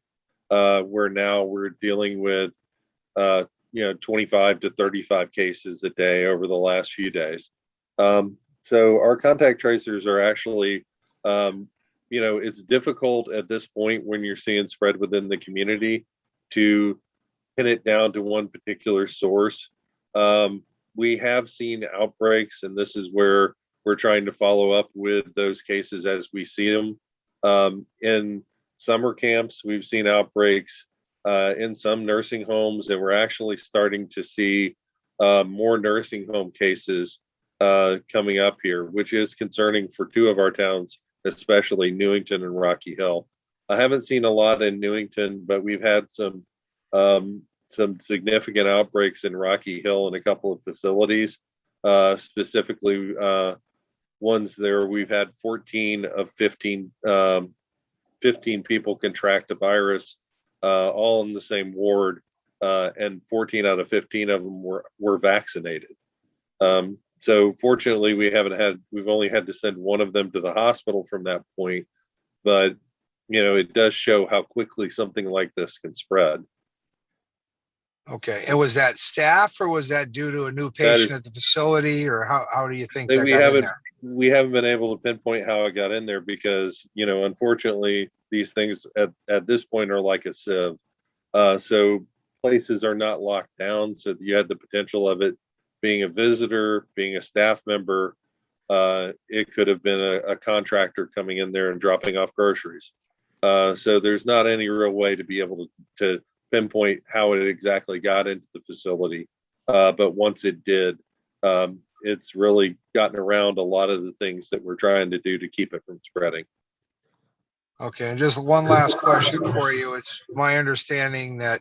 where now we're dealing with, 25 to 35 cases a day over the last few days. So our contact tracers are actually, it's difficult at this point when you're seeing spread within the community to pin it down to one particular source. We have seen outbreaks, and this is where we're trying to follow up with those cases as we see them. In summer camps, we've seen outbreaks in some nursing homes, and we're actually starting to see more nursing home cases coming up here, which is concerning for two of our towns, especially Newington and Rocky Hill. I haven't seen a lot in Newington, but we've had some significant outbreaks in Rocky Hill in a couple of facilities, specifically ones there. We've had 14 of 15 people contract a virus, all in the same ward, and 14 out of 15 of them were vaccinated. So fortunately, we've only had to send one of them to the hospital from that point, but it does show how quickly something like this can spread. Okay, and was that staff or was that due to a new patient at the facility, or how do you think that got in there? We haven't been able to pinpoint how it got in there because, unfortunately, these things at this point are like a sieve. So places are not locked down. So you had the potential of it being a visitor, being a staff member. It could have been a contractor coming in there and dropping off groceries. So there's not any real way to be able to pinpoint how it exactly got into the facility. But once it did, it's really gotten around a lot of the things that we're trying to do to keep it from spreading. Okay, and just one last question for you. It's my understanding that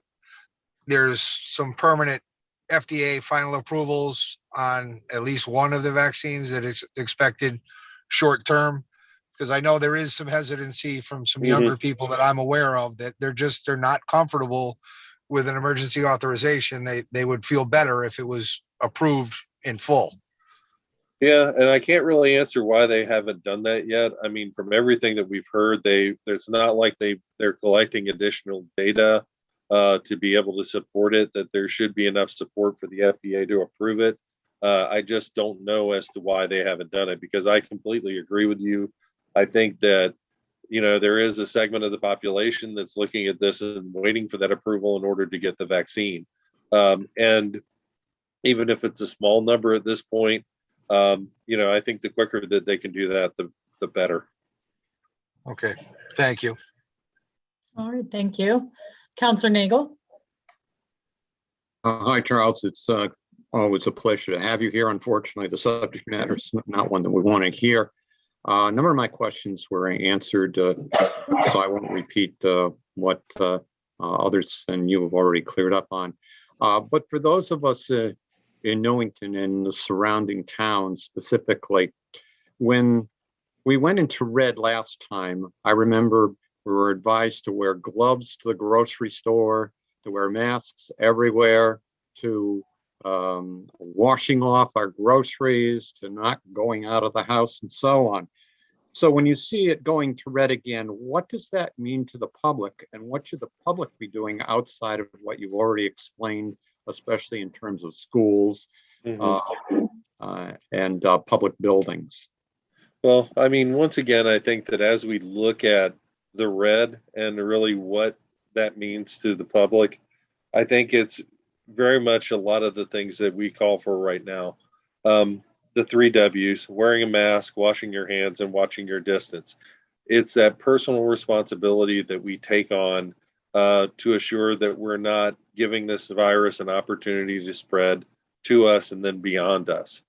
there's some permanent FDA final approvals on at least one of the vaccines that is expected short term, because I know there is some hesitancy from some younger people that I'm aware of that they're not comfortable with an emergency authorization. They would feel better if it was approved in full. Yeah, and I can't really answer why they haven't done that yet. I mean, from everything that we've heard, it's not like they're collecting additional data to be able to support it, that there should be enough support for the FDA to approve it. I just don't know as to why they haven't done it, because I completely agree with you. I think that, there is a segment of the population that's looking at this and waiting for that approval in order to get the vaccine. And even if it's a small number at this point, I think the quicker that they can do that, the better. Okay, thank you. All right, thank you. Counselor Nagel? Hi, Charles. It's always a pleasure to have you here. Unfortunately, the subject matter is not one that we want to hear. A number of my questions were answered, so I won't repeat what others than you have already cleared up on. But for those of us in Newington and the surrounding towns specifically, when we went into red last time, I remember we were advised to wear gloves to the grocery store, to wear masks everywhere, to washing off our groceries, to not going out of the house, and so on. So when you see it going to red again, what does that mean to the public? And what should the public be doing outside of what you've already explained, especially in terms of schools and public buildings? Well, I mean, once again, I think that as we look at the red and really what that means to the public, I think it's very much a lot of the things that we call for right now. The 3 W's: wearing a mask, washing your hands, and watching your distance. It's that personal responsibility that we take on to assure that we're not giving this virus an opportunity to spread to us and then beyond us.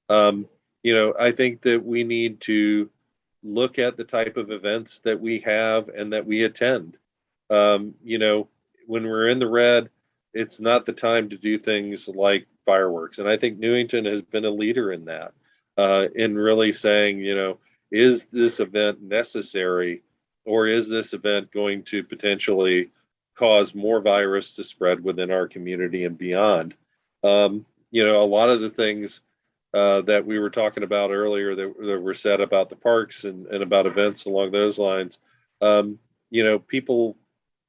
I think that we need to look at the type of events that we have and that we attend. When we're in the red, it's not the time to do things like fireworks. And I think Newington has been a leader in that, in really saying, is this event necessary, or is this event going to potentially cause more virus to spread within our community and beyond? A lot of the things that we were talking about earlier that were said about the parks and about events along those lines, people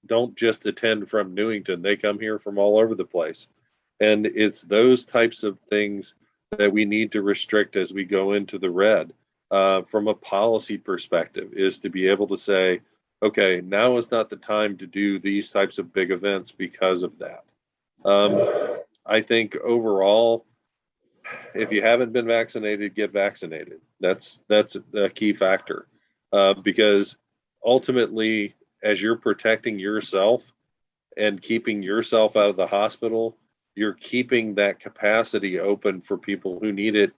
don't just attend from Newington, they come here from all over the place. And it's those types of things that we need to restrict as we go into the red from a policy perspective, is to be able to say, okay, now is not the time to do these types of big events because of that. I think overall, if you haven't been vaccinated, get vaccinated. That's a key factor, because ultimately, as you're protecting yourself and keeping yourself out of the hospital, you're keeping that capacity open for people who need it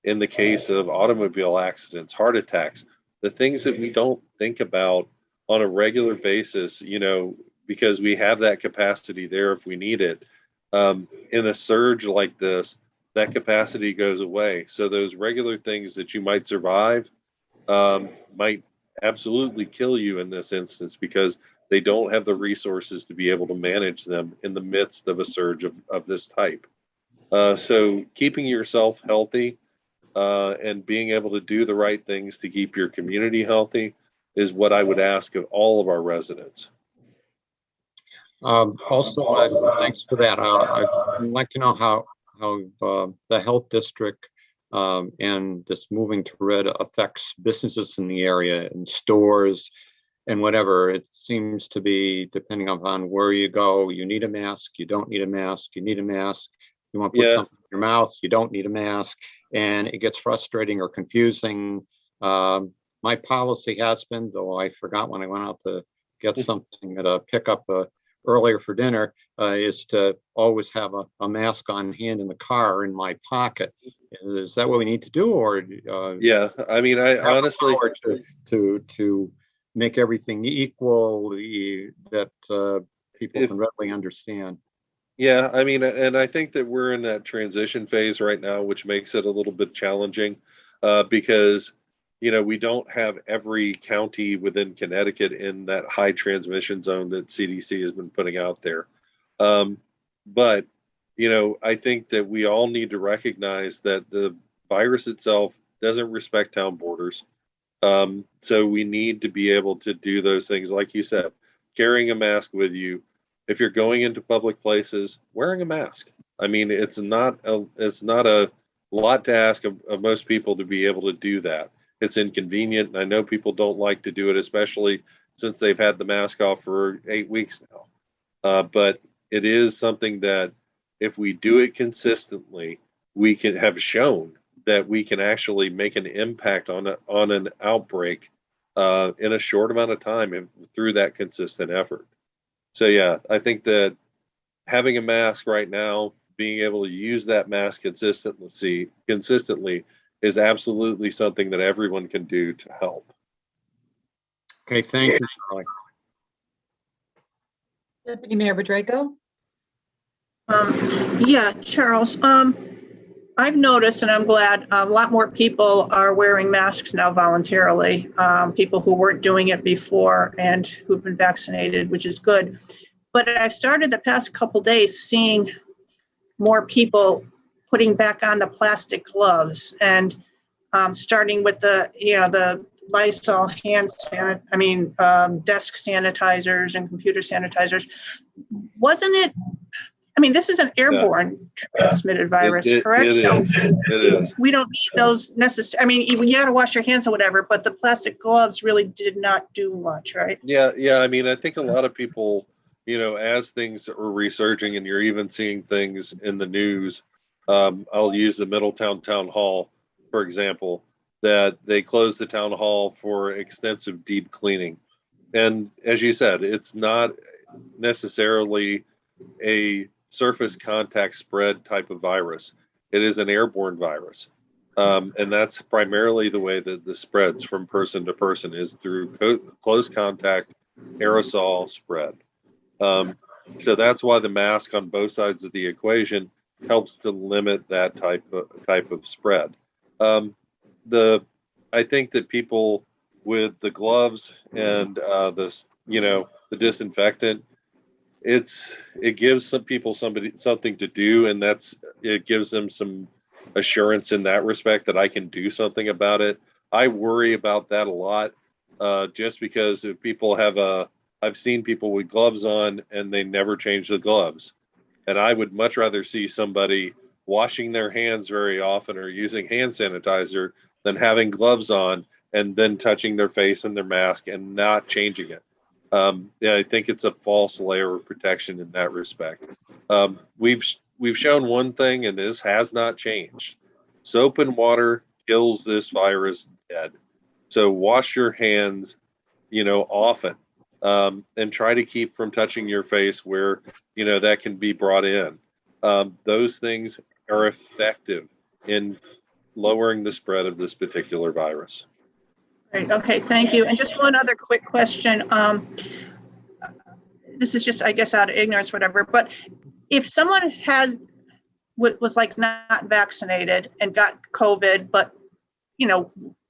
in the case of automobile accidents, heart attacks, the things that we don't think about on a regular basis, because we have that capacity there if we need it. In a surge like this, that capacity goes away. So those regular things that you might survive might absolutely kill you in this instance, because they don't have the resources to be able to manage them in the midst of a surge of this type. So keeping yourself healthy and being able to do the right things to keep your community healthy is what I would ask of all of our residents. Also, thanks for that. I'd like to know how the health district and this moving to red affects businesses in the area and stores and whatever. It seems to be, depending upon where you go, you need a mask, you don't need a mask, you need a mask, you want to put something in your mouth, you don't need a mask, and it gets frustrating or confusing. My policy has been, though I forgot when I went out to get something at a pickup earlier for dinner, is to always have a mask on hand in the car in my pocket. Is that what we need to do, or yeah? I mean, I honestly to make everything equal, that people can readily understand. Yeah, I mean, and I think that we're in that transition phase right now, which makes it a little bit challenging because we don't have every county within Connecticut in that high transmission zone that CDC has been putting out there. But, I think that we all need to recognize that the virus itself doesn't respect town borders. So we need to be able to do those things, like you said, carrying a mask with you. If you're going into public places, wearing a mask. I mean, it's not a lot to ask of most people to be able to do that. It's inconvenient, and I know people don't like to do it, especially since they've had the mask off for 8 weeks now. But it is something that if we do it consistently, we can have shown that we can actually make an impact on an outbreak in a short amount of time through that consistent effort. So yeah, I think that having a mask right now, being able to use that mask consistently is absolutely something that everyone can do to help. Okay, thank you, Charlie. Deputy Mayor Bedrejko? Yeah, Charles, I've noticed, and I'm glad, a lot more people are wearing masks now voluntarily, people who weren't doing it before and who've been vaccinated, which is good. But I've started the past couple days seeing more people putting back on the plastic gloves, and starting with the Lysol desk sanitizers and computer sanitizers. Wasn't it? I mean, this is an airborne transmitted virus, correct? It is. We don't need those necessary. I mean, you got to wash your hands or whatever, but the plastic gloves really did not do much, right? Yeah. I mean, I think a lot of people, as things are resurging and you're even seeing things in the news, I'll use the Middletown Town Hall, for example, that they closed the town hall for extensive deep cleaning. And as you said, it's not necessarily a surface contact spread type of virus. It is an airborne virus. And that's primarily the way that this spreads from person to person, is through close contact aerosol spread. So that's why the mask on both sides of the equation helps to limit that type of spread. I think that people with the gloves and the disinfectant, it gives some people something to do, and it gives them some assurance in that respect that I can do something about it. I worry about that a lot, just because if people I've seen people with gloves on and they never change the gloves, and I would much rather see somebody washing their hands very often or using hand sanitizer than having gloves on and then touching their face and their mask and not changing it. Yeah, I think it's a false layer of protection in that respect. We've shown one thing, and this has not changed. Soap and water kills this virus dead. So wash your hands, often, and try to keep from touching your face where, that can be brought in. Those things are effective in lowering the spread of this particular virus. Great. Okay, thank you. And just one other quick question. This is just, I guess, out of ignorance, whatever, but if someone was like not vaccinated and got COVID, but,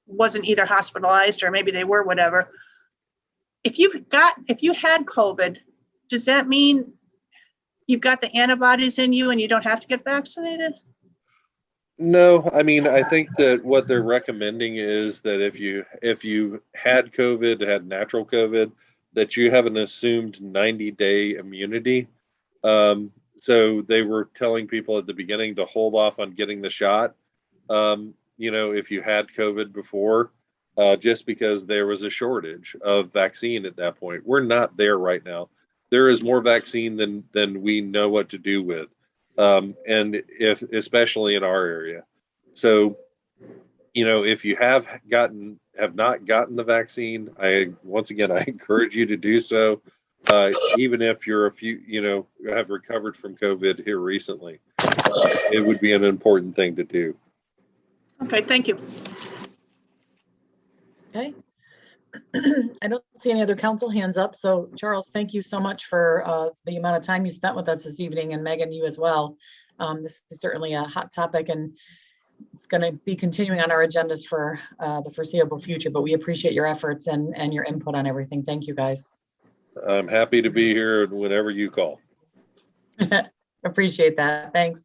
wasn't either hospitalized or maybe they were, whatever, if you had COVID, does that mean you've got the antibodies in you and you don't have to get vaccinated? No, I mean, I think that what they're recommending is that if you had COVID, had natural COVID, that you have an assumed 90-day immunity. So they were telling people at the beginning to hold off on getting the shot, if you had COVID before, just because there was a shortage of vaccine at that point. We're not there right now. There is more vaccine than we know what to do with. And especially in our area. So, if you have not gotten the vaccine, I encourage you to do so. Even if you're have recovered from COVID here recently, it would be an important thing to do. Okay, thank you. Okay. I don't see any other council hands up. So Charles, thank you so much for the amount of time you spent with us this evening, and Megan, you as well. This is certainly a hot topic, and it's going to be continuing on our agendas for the foreseeable future, but we appreciate your efforts and your input on everything. Thank you, guys. I'm happy to be here whenever you call. Appreciate that. Thanks.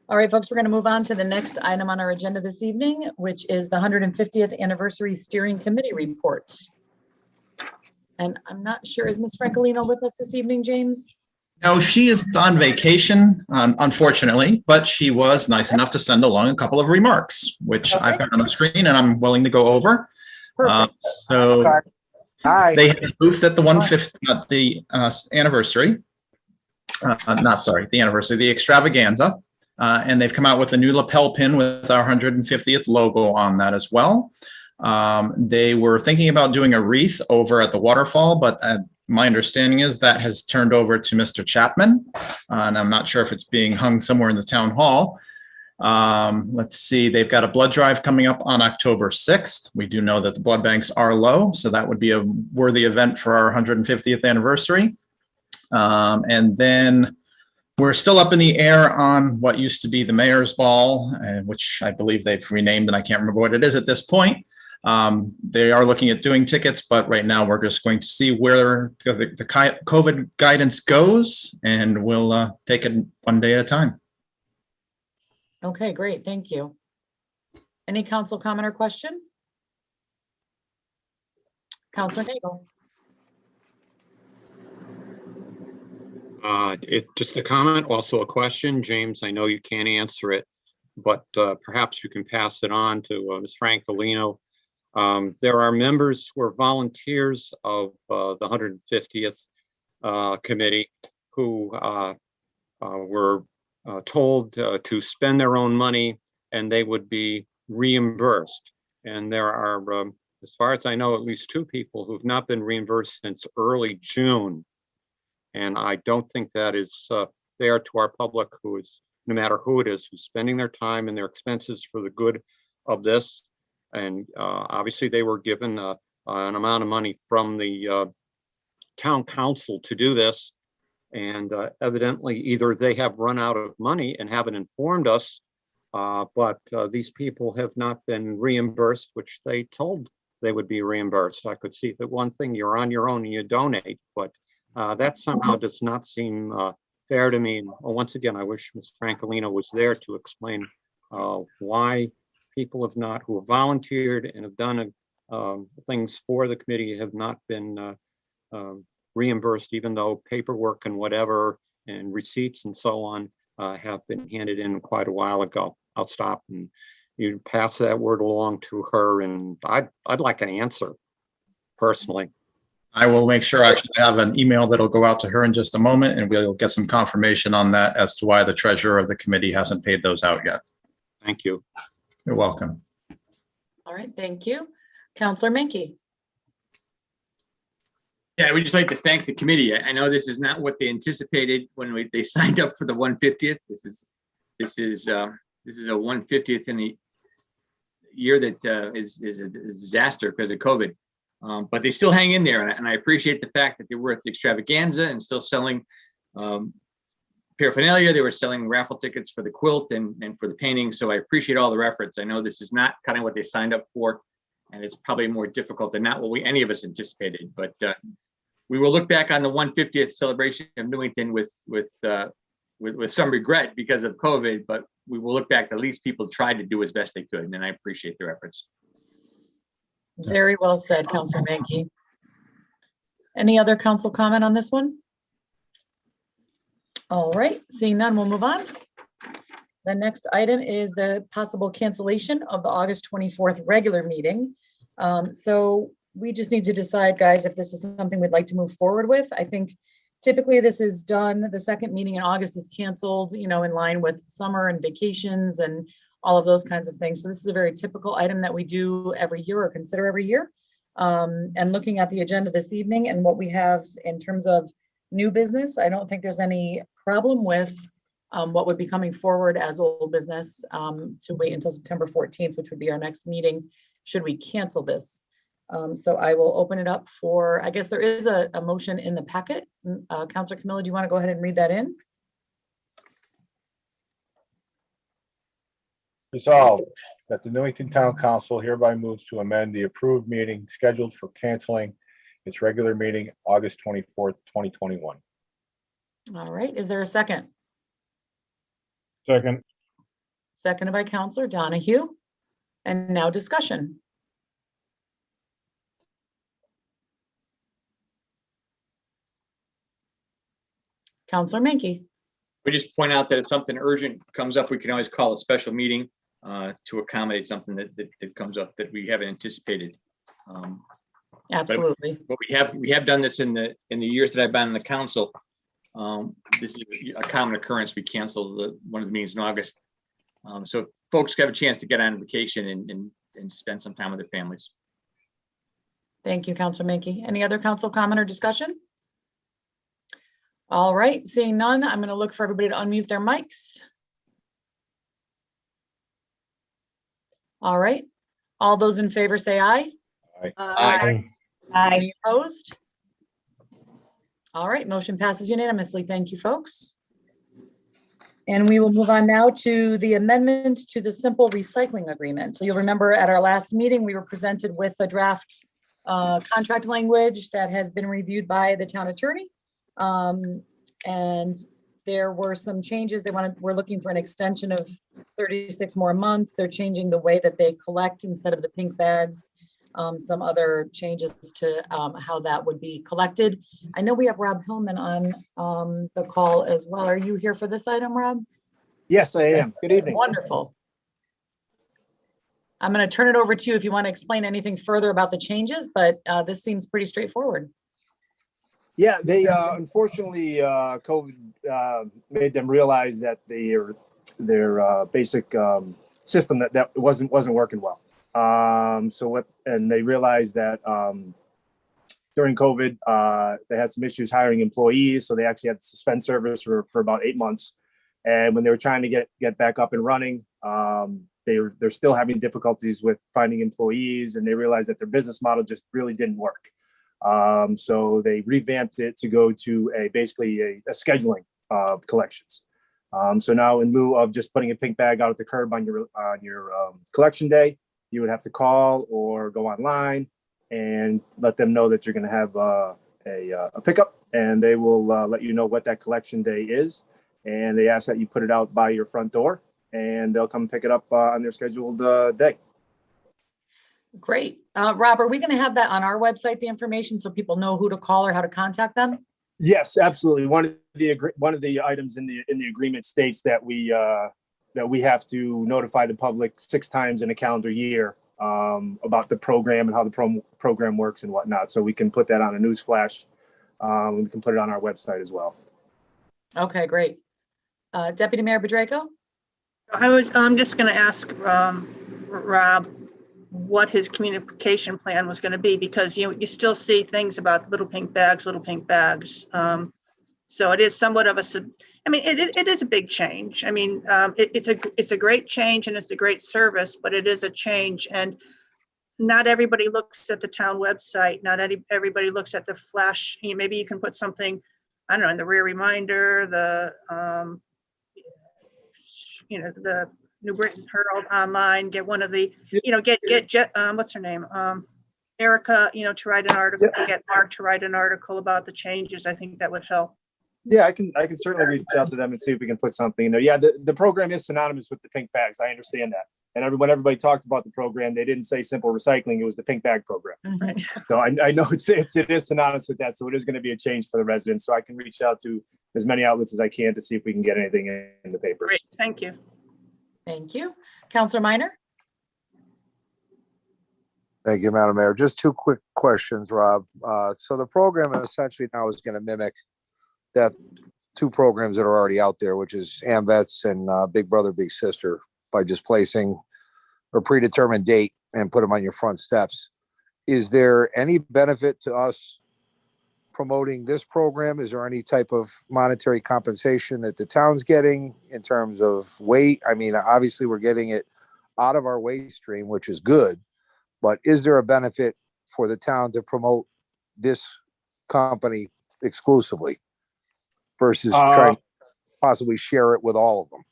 All right, folks, we're going to move on to the next item on our agenda this evening, which is the 150th Anniversary Steering Committee report. And I'm not sure, is Ms. Francolino with us this evening, James? No, she is on vacation, unfortunately, but she was nice enough to send along a couple of remarks, which I've got on the screen and I'm willing to go over. They had a booth at the 150th anniversary. the anniversary, the extravaganza. And they've come out with a new lapel pin with our 150th logo on that as well. They were thinking about doing a wreath over at the waterfall, but my understanding is that has turned over to Mr. Chapman. And I'm not sure if it's being hung somewhere in the town hall. Let's see, they've got a blood drive coming up on October 6th. We do know that the blood banks are low, so that would be a worthy event for our 150th anniversary. And then we're still up in the air on what used to be the Mayor's Ball, which I believe they've renamed, and I can't remember what it is at this point. They are looking at doing tickets, but right now we're just going to see where the COVID guidance goes, and we'll take it one day at a time. Okay, great. Thank you. Any council comment or question? Councilor Nagel. Just a comment, also a question. James, I know you can't answer it, but perhaps you can pass it on to Ms. Francolino. There are members who are volunteers of the 150th committee who were told to spend their own money and they would be reimbursed. And there are, as far as I know, at least 2 people who have not been reimbursed since early June. And I don't think that is fair to our public, who is, no matter who it is, who's spending their time and their expenses for the good of this. And obviously they were given an amount of money from the town council to do this. And evidently either they have run out of money and haven't informed us, but these people have not been reimbursed, which they told they would be reimbursed. I could see that one thing, you're on your own and you donate, but that somehow does not seem fair to me. Once again, I wish Ms. Francolino was there to explain why people have not, who have volunteered and have done things for the committee, have not been reimbursed, even though paperwork and whatever and receipts and so on have been handed in quite a while ago. I'll stop and you pass that word along to her, and I'd like an answer personally. I will make sure I actually have an email that'll go out to her in just a moment, and we'll get some confirmation on that as to why the treasurer of the committee hasn't paid those out yet. Thank you. You're welcome. All right, thank you. Councilor Menke. Yeah, I would just like to thank the committee. I know this is not what they anticipated when they signed up for the 150th. This is a 150th in the year that is a disaster because of COVID. But they still hang in there, and I appreciate the fact that they were at the extravaganza and still selling paraphernalia. They were selling raffle tickets for the quilt and for the painting. So I appreciate all their efforts. I know this is not kind of what they signed up for, and it's probably more difficult than not what any of us anticipated. But we will look back on the 150th celebration of Newington with some regret because of COVID. But we will look back. At least people tried to do as best they could, and I appreciate their efforts. Very well said, Councilor Menke. Any other council comment on this one? All right, seeing none, we'll move on. The next item is the possible cancellation of the August 24th regular meeting. So we just need to decide, guys, if this is something we'd like to move forward with. I think typically this is done, the second meeting in August is canceled, in line with summer and vacations and all of those kinds of things. So this is a very typical item that we do every year or consider every year. And looking at the agenda this evening and what we have in terms of new business, I don't think there's any problem with what would be coming forward as old business to wait until September 14th, which would be our next meeting, should we cancel this. So I will open it up for, I guess there is a motion in the packet. Councilor Camilla, do you want to go ahead and read that in? Resolved that the Newington Town Council hereby moves to amend the approved meeting scheduled for canceling its regular meeting August 24th, 2021. All right, is there a second? Second. Seconded by Councilor Donahue. And now discussion. Councilor Menke. We just point out that if something urgent comes up, we can always call a special meeting to accommodate something that comes up that we haven't anticipated. Absolutely. But we have done this in the years that I've been on the council. This is a common occurrence. We canceled one of the meetings in August. So folks have a chance to get on vacation and spend some time with their families. Thank you, Councilor Menke. Any other council comment or discussion? All right, seeing none, I'm going to look for everybody to unmute their mics. All right, all those in favor say aye. Aye. Any opposed? All right, motion passes unanimously. Thank you, folks. And we will move on now to the amendment to the simple recycling agreement. So you'll remember at our last meeting, we were presented with a draft contract language that has been reviewed by the town attorney. And there were some changes. We're looking for an extension of 36 more months. They're changing the way that they collect instead of the pink bags. Some other changes to how that would be collected. I know we have Rob Hillman on the call as well. Are you here for this item, Rob? Yes, I am. Good evening. Wonderful. I'm going to turn it over to you if you want to explain anything further about the changes, but this seems pretty straightforward. Yeah, they unfortunately COVID made them realize that their basic system that wasn't working well. And they realized that during COVID they had some issues hiring employees, so they actually had to suspend service for about 8 months. And when they were trying to get back up and running, they're still having difficulties with finding employees, and they realized that their business model just really didn't work. So they revamped it to go to basically a scheduling of collections. So now, in lieu of just putting a pink bag out at the curb on your collection day, you would have to call or go online and let them know that you're going to have a pickup, and they will let you know what that collection day is. And they ask that you put it out by your front door, and they'll come pick it up on their scheduled day. Great. Rob, are we going to have that on our website, the information, so people know who to call or how to contact them? Yes, absolutely. One of the items in the agreement states that we have to notify the public 6 times in a calendar year about the program and how the program works and whatnot. So we can put that on a news flash. We can put it on our website as well. Okay, great. Deputy Mayor Bedrejko? I'm just going to ask Rob what his communication plan was going to be, because you still see things about little pink bags. So it is somewhat of it is a big change. I mean, it's a great change and it's a great service, but it is a change, and not everybody looks at the town website. Not everybody looks at the flash. Maybe you can put something, I don't know, in the rear reminder, the New Britain Herald online, get one of the, get what's her name? Erica, to write an article, get Mark to write an article about the changes. I think that would help. Yeah, I can certainly reach out to them and see if we can put something in there. Yeah, the program is synonymous with the pink bags. I understand that. And when everybody talked about the program, they didn't say simple recycling. It was the pink bag program. So I know it is synonymous with that. So it is going to be a change for the residents. So I can reach out to as many outlets as I can to see if we can get anything in the papers. Great, thank you. Thank you. Councilor Minor? Thank you, Madam Mayor. Just 2 quick questions, Rob. So the program essentially now is going to mimic that 2 programs that are already out there, which is AMVETS and Big Brother, Big Sister, by just placing a predetermined date and put them on your front steps. Is there any benefit to us promoting this program? Is there any type of monetary compensation that the town's getting in terms of weight? I mean, obviously we're getting it out of our waste stream, which is good, but is there a benefit for the town to promote this company exclusively versus trying to possibly share it with all of them?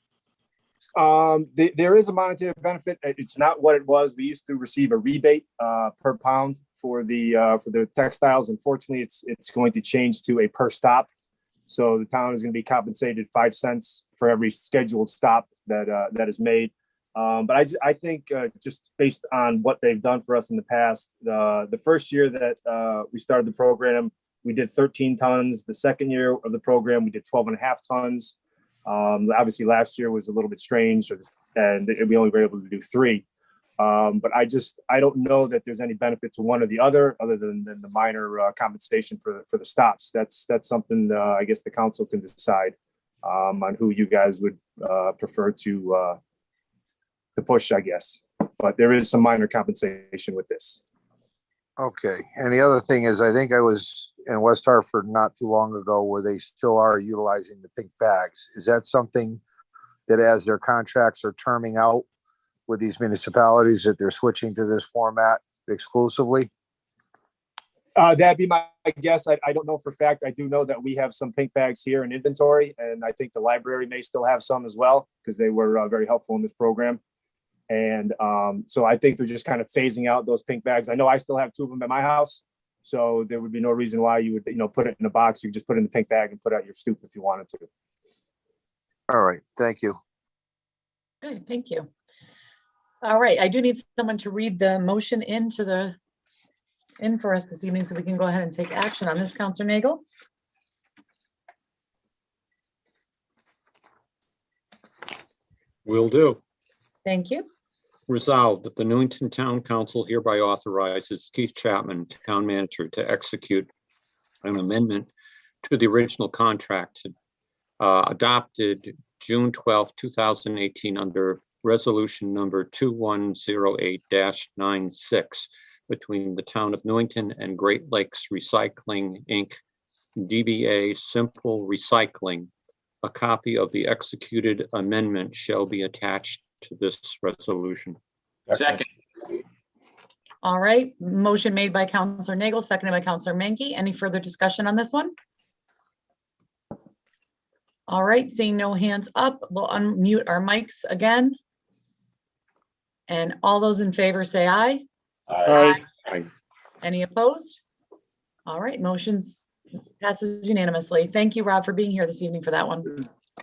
There is a monetary benefit. It's not what it was. We used to receive a rebate per pound for the textiles. Unfortunately, it's going to change to a per stop. So the town is going to be compensated 5 cents for every scheduled stop that is made. But I think just based on what they've done for us in the past, the first year that we started the program, we did 13 tons. The second year of the program, we did 12.5 tons. Obviously last year was a little bit strange, and we only were able to do 3. But I don't know that there's any benefit to one or the other than the minor compensation for the stops. That's something I guess the council can decide on who you guys would prefer to push, I guess. But there is some minor compensation with this. Okay, and the other thing is, I think I was in West Hartford not too long ago where they still are utilizing the pink bags. Is that something that as their contracts are terming out with these municipalities that they're switching to this format exclusively? That'd be my guess. I don't know for a fact. I do know that we have some pink bags here in inventory, and I think the library may still have some as well because they were very helpful in this program. And so I think they're just kind of phasing out those pink bags. I know I still have 2 of them at my house, so there would be no reason why you would, put it in a box. You could just put it in the pink bag and put it out your stoop if you wanted to. All right, thank you. Okay, thank you. All right, I do need someone to read the motion in for us this evening so we can go ahead and take action on this. Counselor Nagel? Will do. Thank you. Resolved that the Newington Town Council hereby authorizes Keith Chapman, Town Manager, to execute an amendment to the original contract adopted June 12, 2018 under Resolution number 2108-96 between the Town of Newington and Great Lakes Recycling, Inc., DBA Simple Recycling. A copy of the executed amendment shall be attached to this resolution. Second. All right, motion made by Counselor Nagel, seconded by Counselor Menke. Any further discussion on this one? All right, seeing no hands up, we'll unmute our mics again. And all those in favor say aye. Aye. Aye. Any opposed? All right, motions passes unanimously. Thank you, Rob, for being here this evening for that one.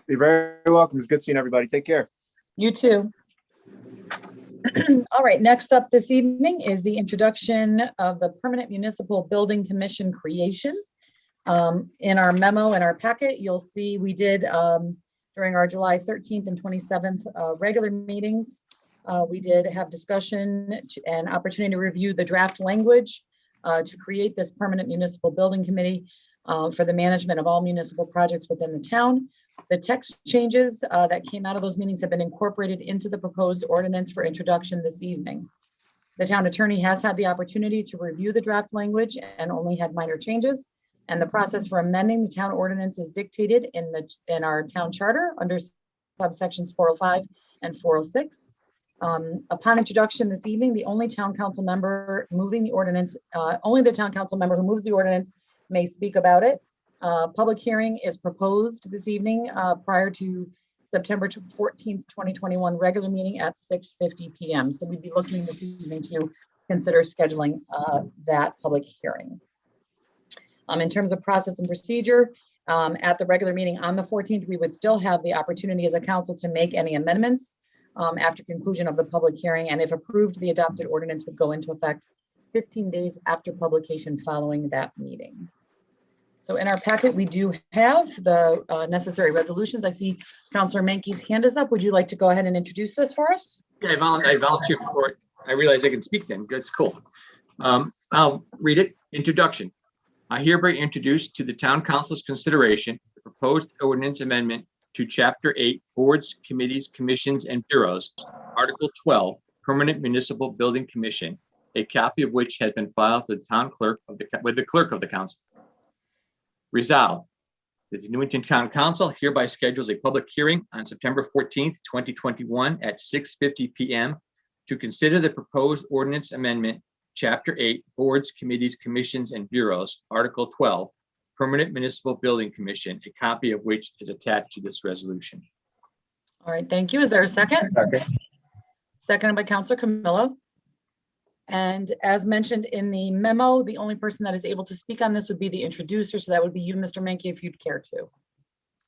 You're very welcome. It's good seeing everybody. Take care. You too. All right, next up this evening is the introduction of the Permanent Municipal Building Commission creation. In our memo, in our packet, you'll see we did during our July 13th and 27th regular meetings, we did have discussion and opportunity to review the draft language to create this Permanent Municipal Building Committee for the management of all municipal projects within the town. The text changes that came out of those meetings have been incorporated into the proposed ordinance for introduction this evening. The town attorney has had the opportunity to review the draft language and only had minor changes. And the process for amending the town ordinance is dictated in our town charter under subsections 405 and 406. Upon introduction this evening, the only town council member moving the ordinance, only the town council member who moves the ordinance may speak about it. Public hearing is proposed this evening prior to September 14th, 2021 regular meeting at 6:50 p.m. So we'd be looking this evening to consider scheduling that public hearing. In terms of process and procedure, at the regular meeting on the 14th, we would still have the opportunity as a council to make any amendments after conclusion of the public hearing. And if approved, the adopted ordinance would go into effect 15 days after publication following that meeting. So in our packet, we do have the necessary resolutions. I see Councilor Menke's hand is up. Would you like to go ahead and introduce this for us? Yeah, I volunteered for it. I realize I can speak then. That's cool. I'll read it. Introduction. I hereby introduce to the town council's consideration the proposed ordinance amendment to Chapter 8, Boards, Committees, Commissions, and Bureaus, Article 12, Permanent Municipal Building Commission, a copy of which has been filed with the town clerk with the clerk of the council. Resolved that the Newington Town Council hereby schedules a public hearing on September 14th, 2021 at 6:50 p.m. to consider the proposed ordinance amendment, Chapter 8, Boards, Committees, Commissions, and Bureaus, Article 12, Permanent Municipal Building Commission, a copy of which is attached to this resolution. All right, thank you. Is there a second? Second. Seconded by Councilor Camillo. And as mentioned in the memo, the only person that is able to speak on this would be the introducer. So that would be you, Mr. Menke, if you'd care to.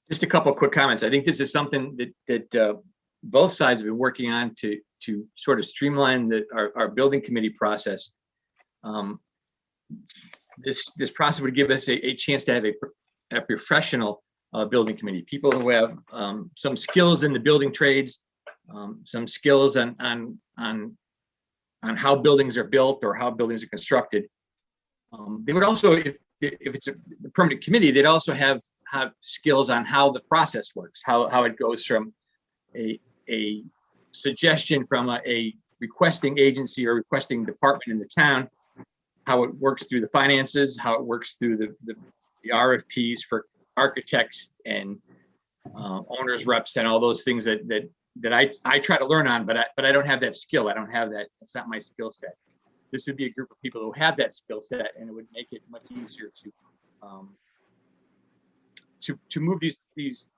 Just a couple of quick comments. I think this is something that both sides have been working on to sort of streamline our building committee process. This process would give us a chance to have a professional building committee, people who have some skills in the building trades, some skills on how buildings are built or how buildings are constructed. They would also, if it's a permanent committee, they'd also have skills on how the process works, how it goes from a suggestion from a requesting agency or requesting department in the town, how it works through the finances, how it works through the RFPs for architects and owners reps and all those things that I try to learn on, but I don't have that skill. I don't have that. It's not my skill set. This would be a group of people who have that skill set, and it would make it much easier to move these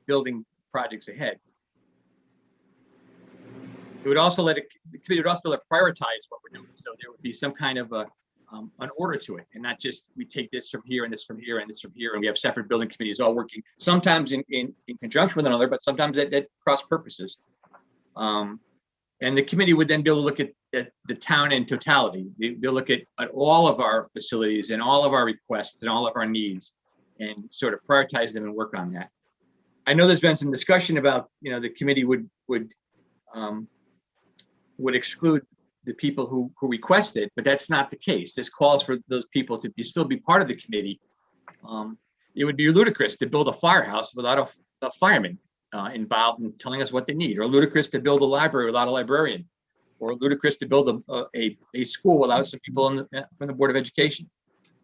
building projects ahead. It would also the committee would also be able to prioritize what we're doing. So there would be some kind of an order to it, and not just we take this from here and this from here and this from here, and we have separate building committees all working sometimes in conjunction with another, but sometimes at cross purposes. And the committee would then be able to look at the town in totality. They'll look at all of our facilities and all of our requests and all of our needs, and sort of prioritize them and work on that. I know there's been some discussion about, the committee would exclude the people who requested, but that's not the case. This calls for those people to still be part of the committee. It would be ludicrous to build a firehouse without a fireman involved in telling us what they need, or ludicrous to build a library without a librarian, or ludicrous to build a school without some people from the Board of Education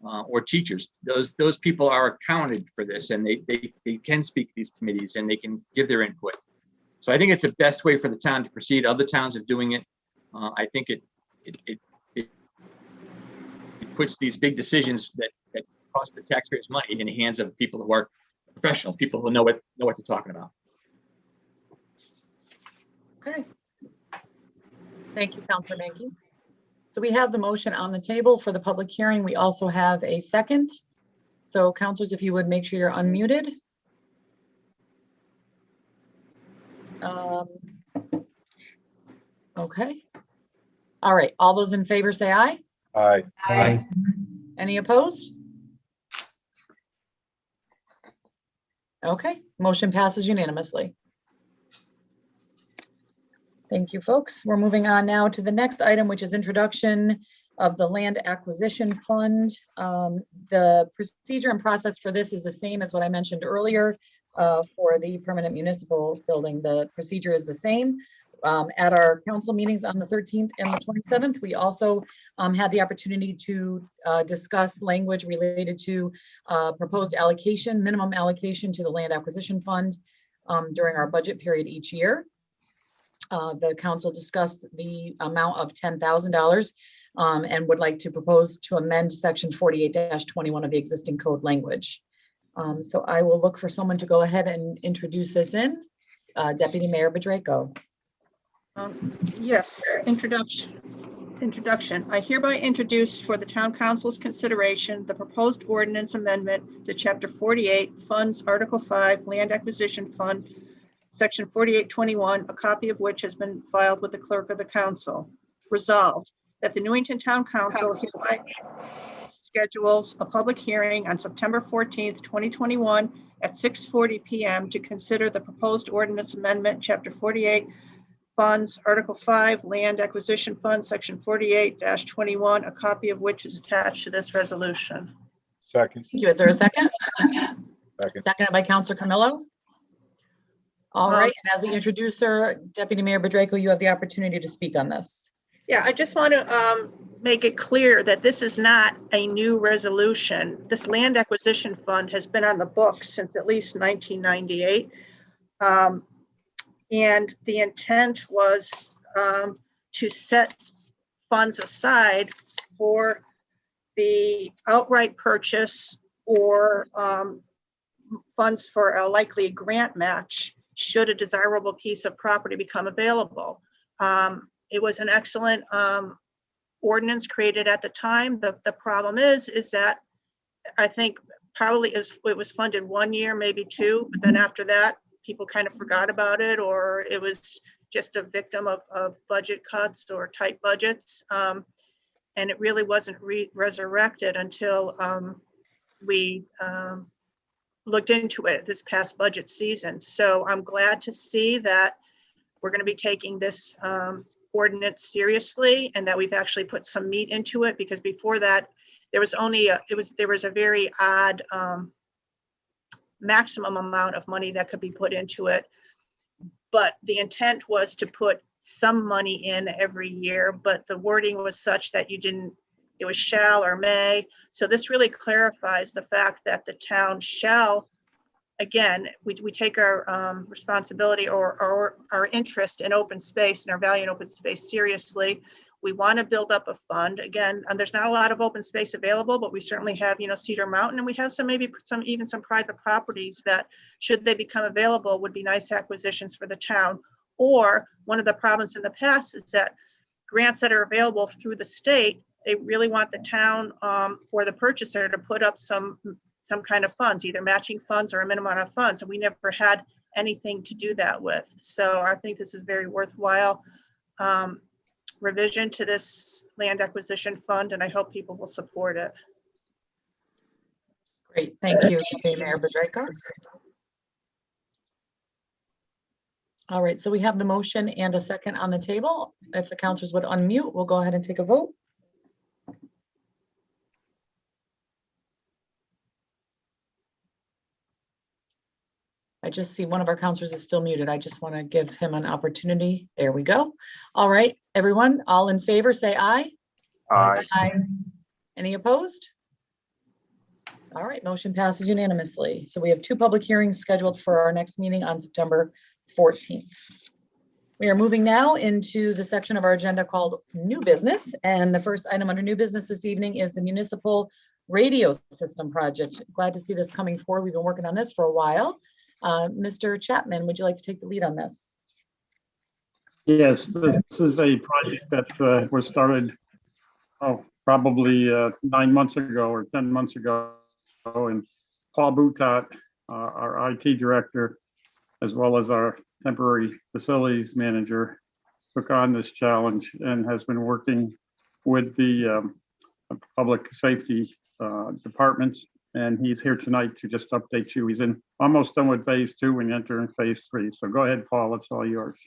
or teachers. Those people are accounted for this, and they can speak to these committees and they can give their input. So I think it's the best way for the town to proceed. Other towns are doing it. I think it puts these big decisions that cost the taxpayers money in the hands of people who are professionals, people who know what they're talking about. Okay. Thank you, Councilor Mankey. So we have the motion on the table for the public hearing. We also have a second. So councilors, if you would make sure you're unmuted. Okay. All right. All those in favor say aye. Aye. Aye. Any opposed? Okay. Motion passes unanimously. Thank you, folks. We're moving on now to the next item, which is introduction of the Land Acquisition Fund. The procedure and process for this is the same as what I mentioned earlier for the permanent municipal building. The procedure is the same. At our council meetings on the 13th and the 27th, we also had the opportunity to discuss language related to proposed allocation, minimum allocation to the Land Acquisition Fund during our budget period each year. The council discussed the amount of $10,000 and would like to propose to amend section 48-21 of the existing code language. So I will look for someone to go ahead and introduce this in. Deputy Mayor Bedrejko. Yes, introduction. I hereby introduce for the town council's consideration the proposed ordinance amendment to chapter 48 funds, article 5 land acquisition fund, section 4821, a copy of which has been filed with the clerk of the council. Resolved that the Newington Town Council hereby schedules a public hearing on September 14th, 2021 at 6:40 p.m. to consider the proposed ordinance amendment, chapter 48 funds, article 5 land acquisition fund, section 48-21, a copy of which is attached to this resolution. Second. Thank you. Is there a second? Second. Seconded by Councilor Camillo. All right, and as the introducer, Deputy Mayor Bedrejko, you have the opportunity to speak on this. Yeah, I just want to make it clear that this is not a new resolution. This land acquisition fund has been on the books since at least 1998. And the intent was to set funds aside for the outright purchase or funds for a likely grant match should a desirable piece of property become available. It was an excellent ordinance created at the time. The problem is that I think probably it was funded 1 year, maybe 2, but then after that, people kind of forgot about it, or it was just a victim of budget cuts or tight budgets. And it really wasn't resurrected until we looked into it this past budget season. So I'm glad to see that we're going to be taking this ordinance seriously and that we've actually put some meat into it, because before that, there was only there was a very odd maximum amount of money that could be put into it. But the intent was to put some money in every year, but the wording was such that it was shall or may. So this really clarifies the fact that the town shall, again, we take our responsibility or our interest in open space and our value in open space seriously. We want to build up a fund. Again, and there's not a lot of open space available, but we certainly have, Cedar Mountain, and we have even some private properties that, should they become available, would be nice acquisitions for the town. Or one of the problems in the past is that grants that are available through the state, they really want the town or the purchaser to put up some kind of funds, either matching funds or a minimum amount of funds. And we never had anything to do that with. So I think this is very worthwhile revision to this land acquisition fund, and I hope people will support it. Great, thank you, Deputy Mayor Bedrejko. All right, so we have the motion and a second on the table. If the councilors would unmute, we'll go ahead and take a vote. I just see one of our counselors is still muted. I just want to give him an opportunity. There we go. All right, everyone, all in favor, say aye. Aye. Aye. Any opposed? All right, motion passes unanimously. So we have 2 public hearings scheduled for our next meeting on September 14th. We are moving now into the section of our agenda called New Business. And the first item under New Business this evening is the Municipal Radio System Project. Glad to see this coming forward. We've been working on this for a while. Mr. Chapman, would you like to take the lead on this? Yes, this is a project that was started, probably 9 months ago or 10 months ago. And Paul Boutot, our IT director, as well as our temporary facilities manager, took on this challenge and has been working with the public safety departments. And he's here tonight to just update you. He's almost done with phase 2 and entering phase 3. So go ahead, Paul, it's all yours.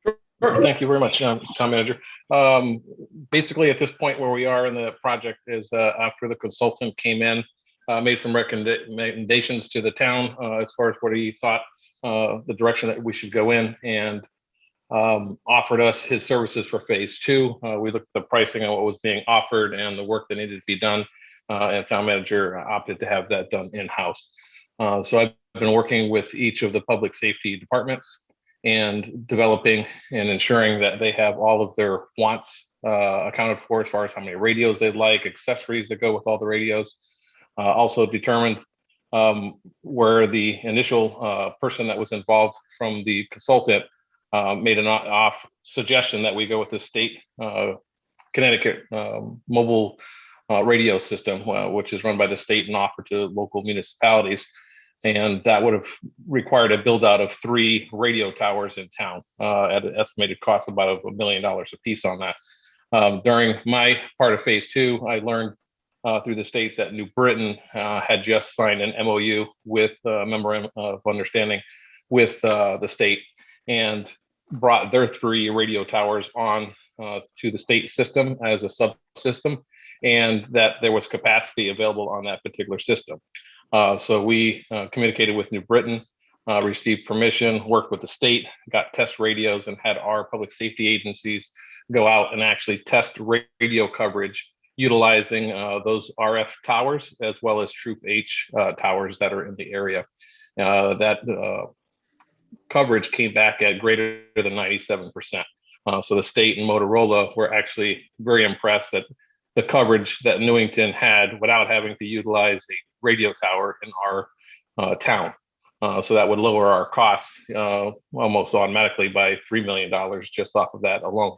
Sure. Thank you very much, Town Manager. Basically, at this point where we are in the project is after the consultant came in, made some recommendations to the town as far as what he thought the direction that we should go in, and offered us his services for phase 2. We looked at the pricing on what was being offered and the work that needed to be done, and Town Manager opted to have that done in-house. So I've been working with each of the public safety departments and developing and ensuring that they have all of their wants accounted for as far as how many radios they'd like, accessories that go with all the radios. Also determined where the initial person that was involved from the consultant made an off suggestion that we go with the state Connecticut mobile radio system, which is run by the state and offered to local municipalities. And that would have required a build out of 3 radio towers in town at an estimated cost of about $1 million a piece on that. During my part of phase 2, I learned through the state that New Britain had just signed an MOU with a memorandum of understanding with the state and brought their 3 radio towers on to the state system as a subsystem, and that there was capacity available on that particular system. So we communicated with New Britain, received permission, worked with the state, got test radios, and had our public safety agencies go out and actually test radio coverage utilizing those RF towers as well as Troop H towers that are in the area. That coverage came back at greater than 97%. So the state and Motorola were actually very impressed that the coverage that Newington had without having to utilize a radio tower in our town. So that would lower our costs almost automatically by $3 million just off of that alone.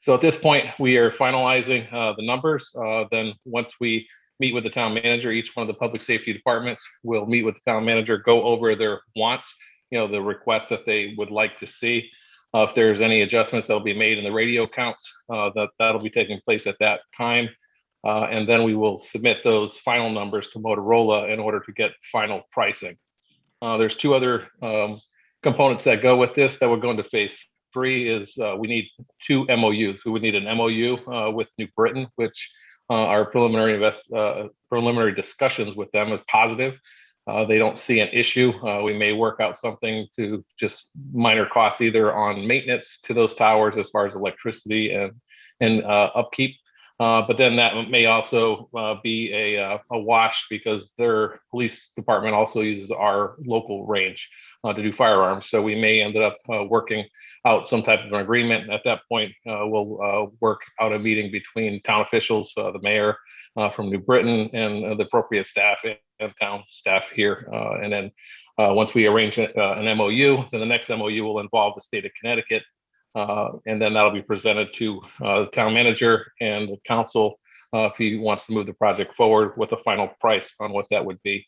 So at this point, we are finalizing the numbers. Then once we meet with the town manager, each one of the public safety departments will meet with the town manager, go over their wants, the requests that they would like to see. If there's any adjustments that will be made in the radio counts, that'll be taking place at that time. And then we will submit those final numbers to Motorola in order to get final pricing. There's 2 other components that go with this that would go into phase three is we need two MOUs. We would need an MOU with New Britain, which our preliminary discussions with them is positive. They don't see an issue. We may work out something to just minor costs either on maintenance to those towers as far as electricity and upkeep. But then that may also be a wash because their police department also uses our local range to do firearms. So we may end up working out some type of an agreement. At that point, we'll work out a meeting between town officials, the mayor from New Britain, and the appropriate staff and town staff here. And then once we arrange an MOU, then the next MOU will involve the state of Connecticut. And then that'll be presented to the town manager and the council if he wants to move the project forward with a final price on what that would be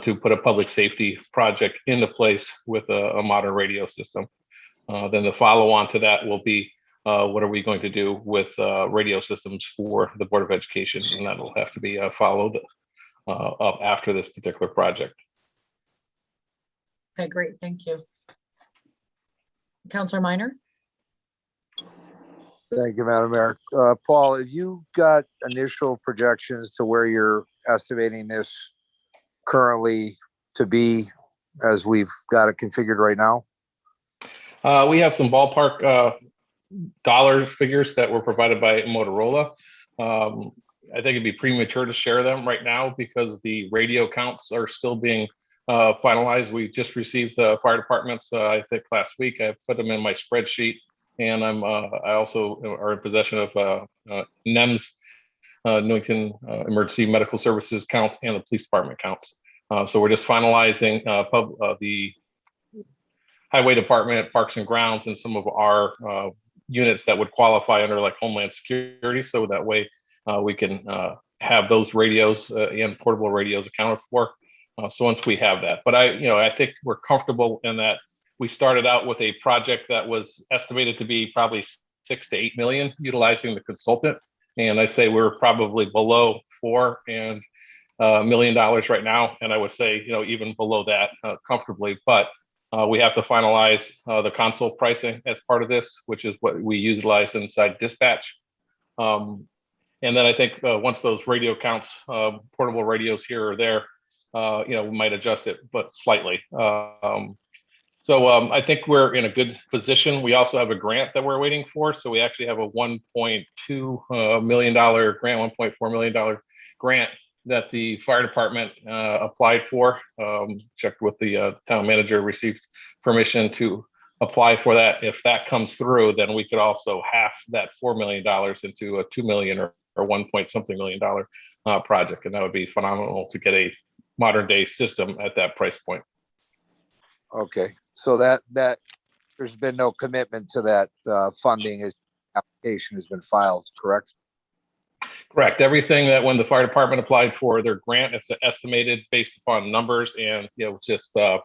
to put a public safety project into place with a modern radio system. Then the follow on to that will be what are we going to do with radio systems for the Board of Education, and that will have to be followed up after this particular project. Okay, great, thank you. Councilor Minor? Thank you, Madam Mayor. Paul, have you got initial projections to where you're estimating this currently to be as we've got it configured right now? We have some ballpark dollar figures that were provided by Motorola. I think it'd be premature to share them right now because the radio counts are still being finalized. We just received the fire departments, I think last week. I put them in my spreadsheet, and I also are in possession of NEMS, Newington Emergency Medical Services counts, and the police department counts. So we're just finalizing the highway department, parks and grounds, and some of our units that would qualify under like Homeland Security. So that way we can have those radios and portable radios accounted for. So once we have that, but I think we're comfortable in that we started out with a project that was estimated to be probably 6 to 8 million utilizing the consultant. And I say we're probably below $4 million right now. And I would say, even below that comfortably, but we have to finalize the console pricing as part of this, which is what we utilize inside dispatch. And then I think once those radio counts, portable radios here or there, we might adjust it, but slightly. So I think we're in a good position. We also have a grant that we're waiting for. So we actually have a $1.2 million grant, $1.4 million grant that the fire department applied for. Checked with the town manager, received permission to apply for that. If that comes through, then we could also half that $4 million into a $2 million or 1 point something million dollar project. And that would be phenomenal to get a modern day system at that price point. Okay, so that there's been no commitment to that funding as application has been filed, correct? Correct. Everything that when the fire department applied for their grant, it's estimated based upon numbers and just I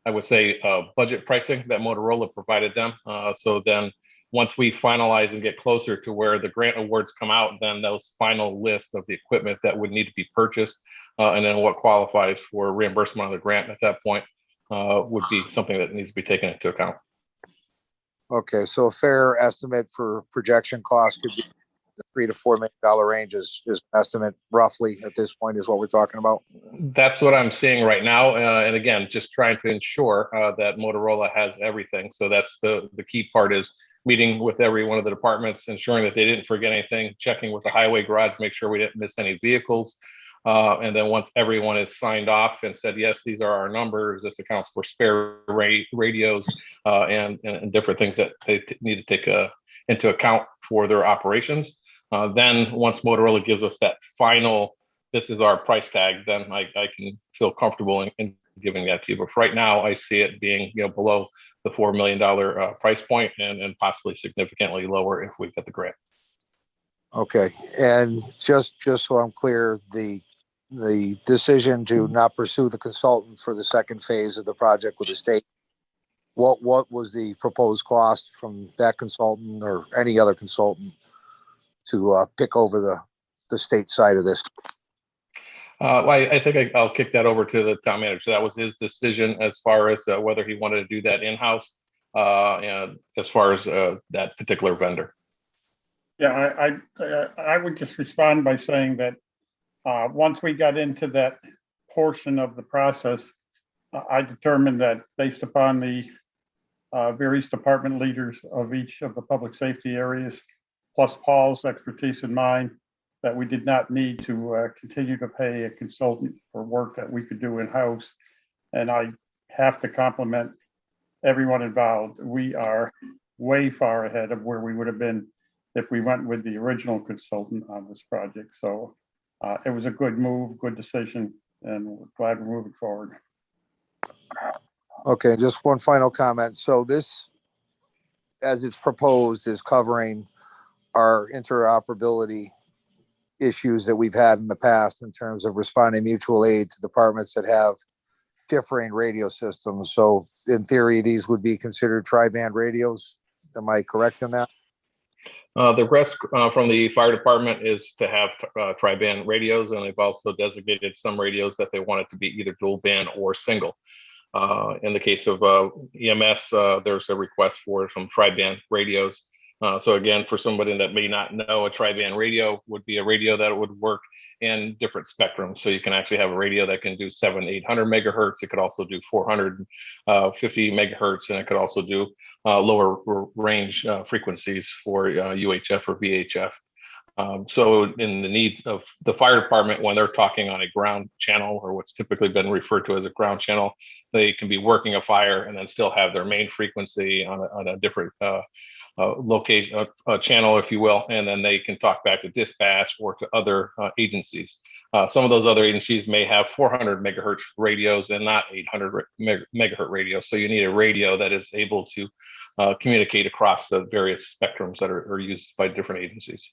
would say budget pricing that Motorola provided them. So then once we finalize and get closer to where the grant awards come out, then those final list of the equipment that would need to be purchased and then what qualifies for reimbursement of the grant at that point would be something that needs to be taken into account. Okay, so a fair estimate for projection cost could be the $3 to $4 million range is estimate roughly at this point is what we're talking about. That's what I'm seeing right now. And again, just trying to ensure that Motorola has everything. So that's the key part is meeting with every one of the departments, ensuring that they didn't forget anything, checking with the highway garage, make sure we didn't miss any vehicles. And then once everyone is signed off and said, yes, these are our numbers, this accounts for spare radios and different things that they need to take into account for their operations. Then once Motorola gives us that final, this is our price tag, then I can feel comfortable in giving that to you. But for right now, I see it being below the $4 million price point and possibly significantly lower if we get the grant. Okay, and just so I'm clear, the decision to not pursue the consultant for the second phase of the project with the state, what was the proposed cost from that consultant or any other consultant to pick over the state side of this? I think I'll kick that over to the town manager. That was his decision as far as whether he wanted to do that in-house and as far as that particular vendor. Yeah, I would just respond by saying that once we got into that portion of the process, I determined that based upon the various department leaders of each of the public safety areas, plus Paul's expertise and mine, that we did not need to continue to pay a consultant for work that we could do in-house. And I have to compliment everyone involved. We are way far ahead of where we would have been if we went with the original consultant on this project. So it was a good move, good decision, and we're glad we're moving forward. Okay, just one final comment. So this, as it's proposed, is covering our interoperability issues that we've had in the past in terms of responding mutual aid to departments that have differing radio systems. So in theory, these would be considered tri-band radios. Am I correct in that? The rest from the fire department is to have tri-band radios, and they've also designated some radios that they want it to be either dual band or single. In the case of EMS, there's a request for some tri-band radios. So again, for somebody that may not know, a tri-band radio would be a radio that would work in different spectrums. So you can actually have a radio that can do 700-800 megahertz. It could also do 450 megahertz, and it could also do lower range frequencies for UHF or VHF. So in the needs of the fire department, when they're talking on a ground channel, or what's typically been referred to as a ground channel, they can be working a fire and then still have their main frequency on a different location, channel, if you will, and then they can talk back to dispatch or to other agencies. Some of those other agencies may have 400 megahertz radios and not 800 megahertz radios. So you need a radio that is able to communicate across the various spectrums that are used by different agencies.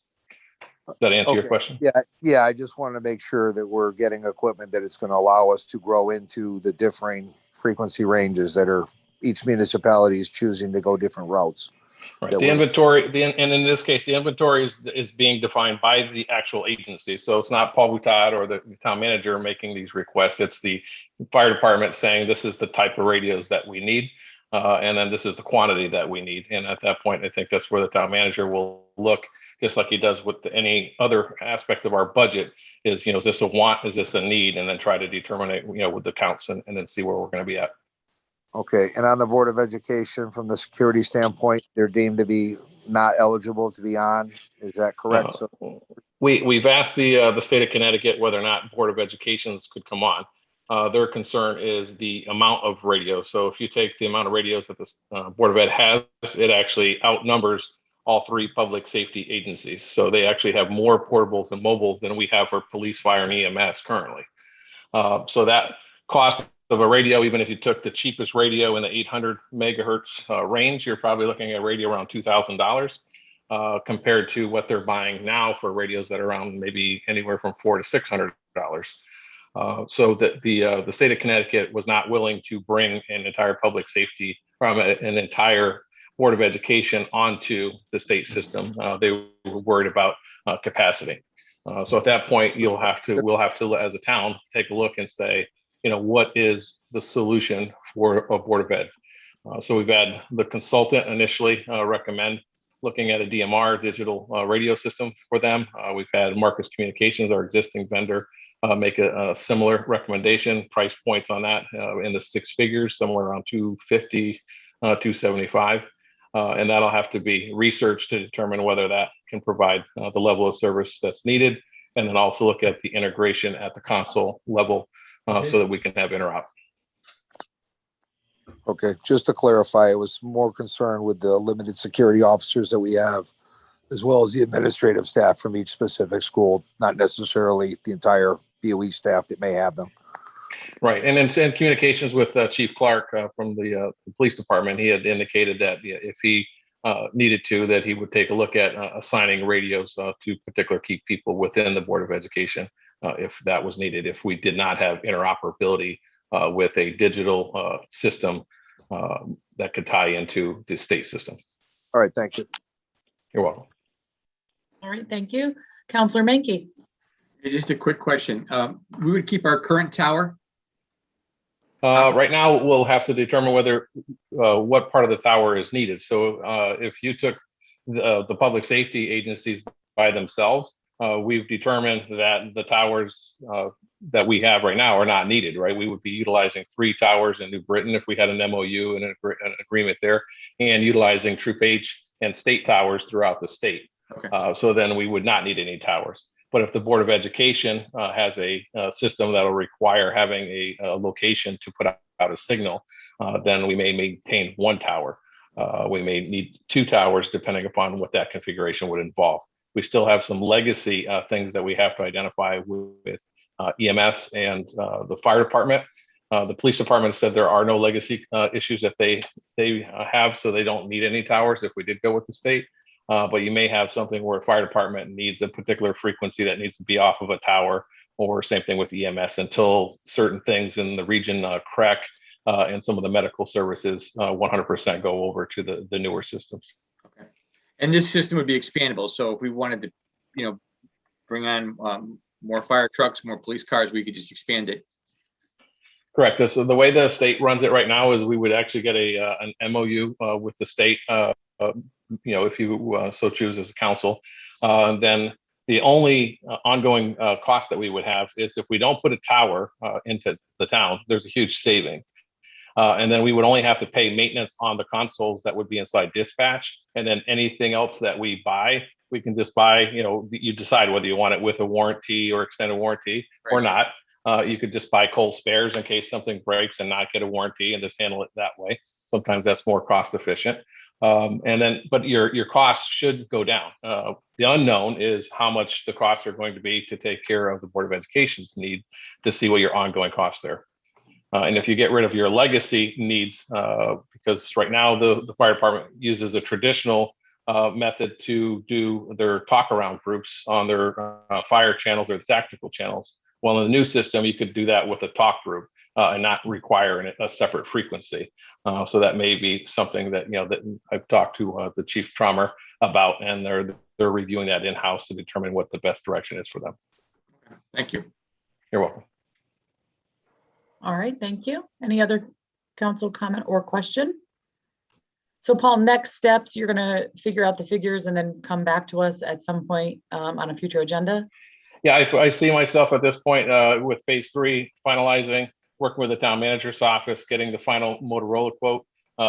Does that answer your question? Yeah. I just want to make sure that we're getting equipment that it's going to allow us to grow into the differing frequency ranges that are each municipality is choosing to go different routes. Right. The inventory, and in this case, the inventory is being defined by the actual agency. So it's not Paul Boutade or the town manager making these requests. It's the fire department saying this is the type of radios that we need, and then this is the quantity that we need. And at that point, I think that's where the town manager will look, just like he does with any other aspect of our budget, is, is this a want, is this a need, and then try to determine it, with the counts and then see where we're going to be at. Okay, and on the Board of Education, from the security standpoint, they're deemed to be not eligible to be on. Is that correct? We've asked the state of Connecticut whether or not Board of Educations could come on. Their concern is the amount of radios. So if you take the amount of radios that the Board of Ed has, it actually outnumbers all three public safety agencies. So they actually have more portables and mobiles than we have for police, fire, and EMS currently. So that cost of a radio, even if you took the cheapest radio in the 800 megahertz range, you're probably looking at a radio around $2,000 compared to what they're buying now for radios that are around maybe anywhere from $400 to $600. So that the state of Connecticut was not willing to bring an entire public safety from an entire Board of Education onto the state system. They were worried about capacity. So at that point, we'll have to, as a town, take a look and say, what is the solution for a Board of Ed? So we've had the consultant initially recommend looking at a DMR, digital radio system for them. We've had Marcus Communications, our existing vendor, make a similar recommendation. Price points on that in the six figures, somewhere around 250, 275. And that'll have to be researched to determine whether that can provide the level of service that's needed. And then also look at the integration at the console level so that we can have interop. Okay, just to clarify, I was more concerned with the limited security officers that we have, as well as the administrative staff from each specific school, not necessarily the entire BOE staff that may have them. Right, and in communications with Chief Clark from the police department, he had indicated that if he needed to, that he would take a look at assigning radios to particular key people within the Board of Education if that was needed, if we did not have interoperability with a digital system that could tie into the state system. All right, thank you. You're welcome. All right, thank you. Counselor Menke. Just a quick question. We would keep our current tower? Right now, we'll have to determine whether what part of the tower is needed. So if you took the public safety agencies by themselves, we've determined that the towers that we have right now are not needed, right? We would be utilizing 3 towers in New Britain if we had an MOU and an agreement there, and utilizing Troop H and state towers throughout the state. Okay. So then we would not need any towers. But if the Board of Education has a system that will require having a location to put out a signal, then we may maintain 1 tower. We may need 2 towers depending upon what that configuration would involve. We still have some legacy things that we have to identify with EMS and the fire department. The police department said there are no legacy issues that they have, so they don't need any towers if we did go with the state. But you may have something where a fire department needs a particular frequency that needs to be off of a tower, or same thing with EMS until certain things in the region correct and some of the medical services 100% go over to the newer systems. Okay. And this system would be expandable. So if we wanted to, bring on more fire trucks, more police cars, we could just expand it. Correct. So the way the state runs it right now is we would actually get an MOU with the state, if you so choose as a council. Then the only ongoing cost that we would have is if we don't put a tower into the town, there's a huge saving. And then we would only have to pay maintenance on the consoles that would be inside dispatch. And then anything else that we buy, we can just buy, you decide whether you want it with a warranty or extended warranty or not. You could just buy cold spares in case something breaks and not get a warranty and just handle it that way. Sometimes that's more cost efficient. But your costs should go down. The unknown is how much the costs are going to be to take care of the Board of Education's need to see what your ongoing costs are. And if you get rid of your legacy needs, because right now the fire department uses a traditional method to do their talk around groups on their fire channels or the tactical channels. Well, in the new system, you could do that with a talk group and not require a separate frequency. So that may be something that that I've talked to the chief traumer about, and they're reviewing that in-house to determine what the best direction is for them. Thank you. You're welcome. All right, thank you. Any other council comment or question? So Paul, next steps, you're gonna figure out the figures and then come back to us at some point on a future agenda? Yeah, I see myself at this point with phase 3 finalizing, working with the town manager's office, getting the final Motorola quote,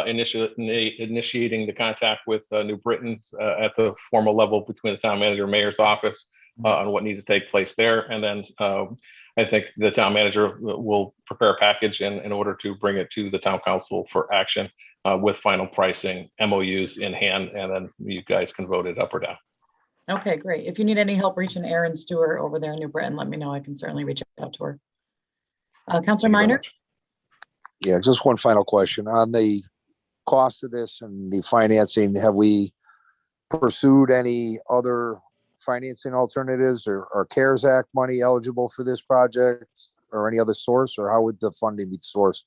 initiating the contact with New Britain at the formal level between the town manager and mayor's office on what needs to take place there. And then I think the town manager will prepare a package in order to bring it to the town council for action with final pricing, MOUs in hand, and then you guys can vote it up or down. Okay, great. If you need any help reaching Erin Stewart over there in New Britain, let me know. I can certainly reach out to her. Councilor Minor? Yeah, just one final question on the cost of this and the financing. Have we pursued any other financing alternatives or CARES Act money eligible for this project or any other source, or how would the funding be sourced?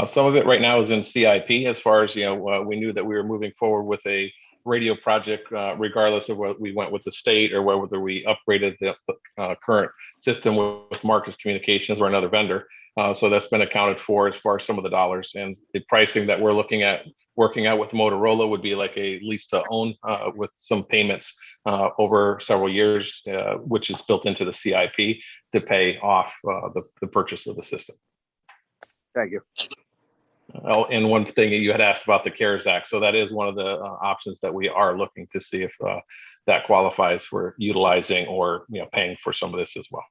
Some of it right now is in CIP as far as, we knew that we were moving forward with a radio project, regardless of whether we went with the state or whether we upgraded the current system with Marcus Communications or another vendor. So that's been accounted for as far as some of the dollars, and the pricing that we're looking at working out with Motorola would be like a lease to own with some payments over several years, which is built into the CIP to pay off the purchase of the system. Thank you. Oh, and one thing you had asked about the CARES Act. So that is one of the options that we are looking to see if that qualifies for utilizing or paying for some of this as well.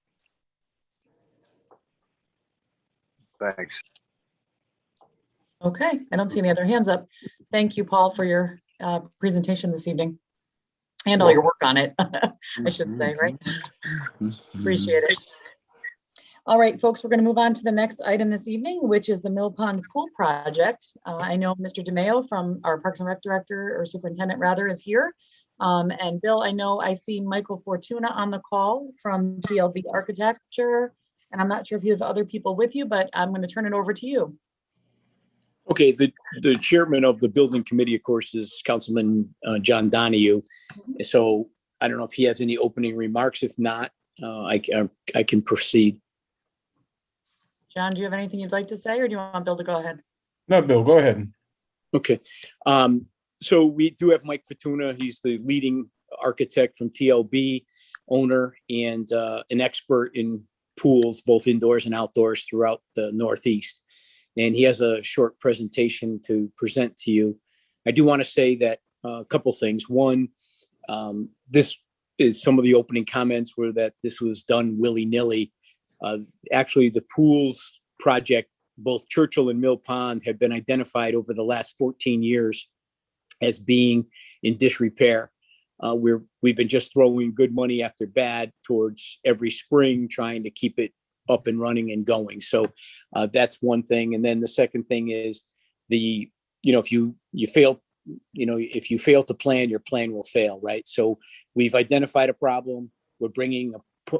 Thanks. Okay, I don't see any other hands up. Thank you, Paul, for your presentation this evening and all your work on it, I should say, right? Appreciate it. All right, folks, we're going to move on to the next item this evening, which is the Mill Pond Pool Project. I know Mr. DeMeo from our Parks and Rec Director, or Superintendent rather, is here. And Bill, I see Michael Fortuna on the call from TLB Architecture, and I'm not sure if you have other people with you, but I'm going to turn it over to you. Okay, the chairman of the building committee, of course, is Councilman John Donahue. So I don't know if he has any opening remarks. If not, I can proceed. John, do you have anything you'd like to say, or do you want Bill to go ahead? No, Bill, go ahead. Okay. So we do have Mike Fortuna. He's the leading architect from TLB, owner and an expert in pools, both indoors and outdoors throughout the Northeast. And he has a short presentation to present to you. I do want to say that a couple things. One, this is some of the opening comments were that this was done willy-nilly. Actually, the pools project, both Churchill and Mill Pond, have been identified over the last 14 years as being in disrepair. We've been just throwing good money after bad towards every spring, trying to keep it up and running and going. So that's one thing. And then the second thing is if you fail, if you fail to plan, your plan will fail, right? So we've identified a problem. We're bringing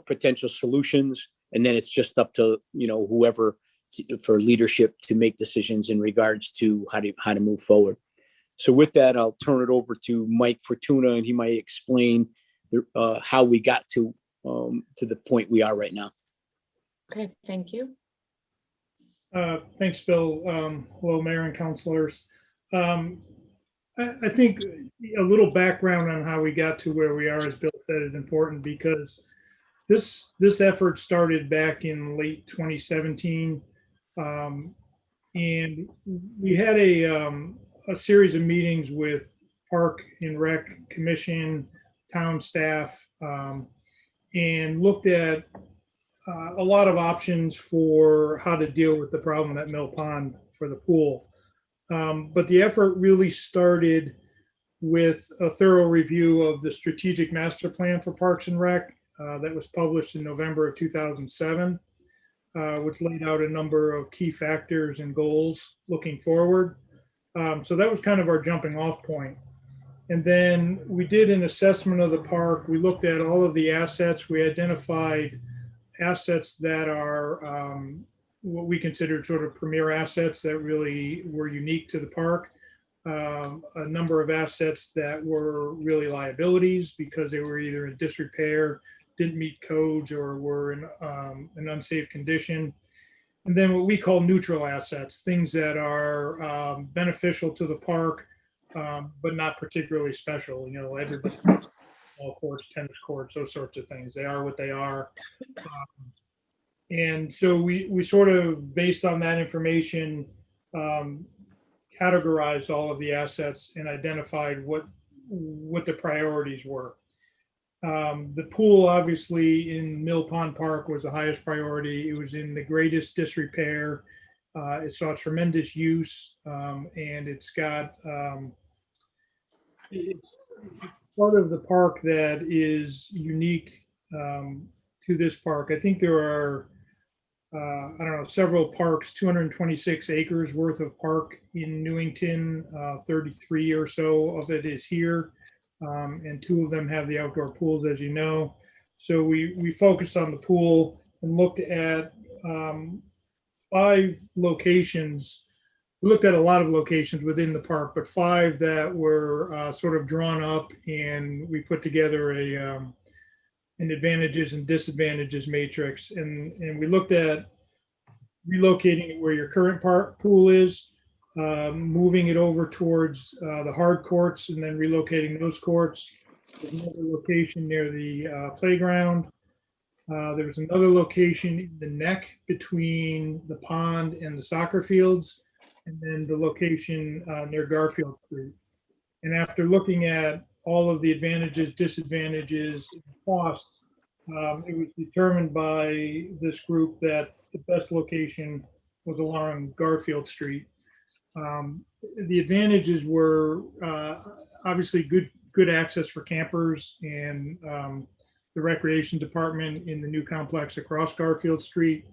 potential solutions, and then it's just up to whoever for leadership to make decisions in regards to how to move forward. So with that, I'll turn it over to Mike Fortuna, and he might explain how we got to the point we are right now. Okay, thank you. Thanks, Bill. Hello, Mayor and councilors. I think a little background on how we got to where we are, as Bill said, is important because this effort started back in late 2017. And we had a series of meetings with Park and Rec Commission, town staff, and looked at a lot of options for how to deal with the problem at Mill Pond for the pool. But the effort really started with a thorough review of the strategic master plan for Parks and Rec that was published in November of 2007. Which laid out a number of key factors and goals looking forward. So that was kind of our jumping off point. And then we did an assessment of the park. We looked at all of the assets. We identified assets that are what we considered sort of premier assets that really were unique to the park. A number of assets that were really liabilities because they were either in disrepair, didn't meet codes, or were in an unsafe condition. And then what we call neutral assets, things that are beneficial to the park, but not particularly special. Everybody, ball courts, tennis courts, those sorts of things. They are what they are. And so we sort of, based on that information, categorized all of the assets and identified what the priorities were. The pool, obviously, in Mill Pond Park was the highest priority. It was in the greatest disrepair. It saw tremendous use, and it's got it's part of the park that is unique to this park. I think there are, I don't know, several parks, 226 acres worth of park in Newington, 33 or so of it is here. And 2 of them have the outdoor pools, as you know. So we focused on the pool and looked at 5 locations. We looked at a lot of locations within the park, but 5 that were sort of drawn up, and we put together an advantages and disadvantages matrix. And we looked at relocating it where your current pool is, moving it over towards the hard courts, and then relocating those courts. There's another location near the playground. There was another location in the neck between the pond and the soccer fields, and then the location near Garfield Street. And after looking at all of the advantages, disadvantages, and costs, it was determined by this group that the best location was along Garfield Street. The advantages were obviously good access for campers and the recreation department in the new complex across Garfield Street.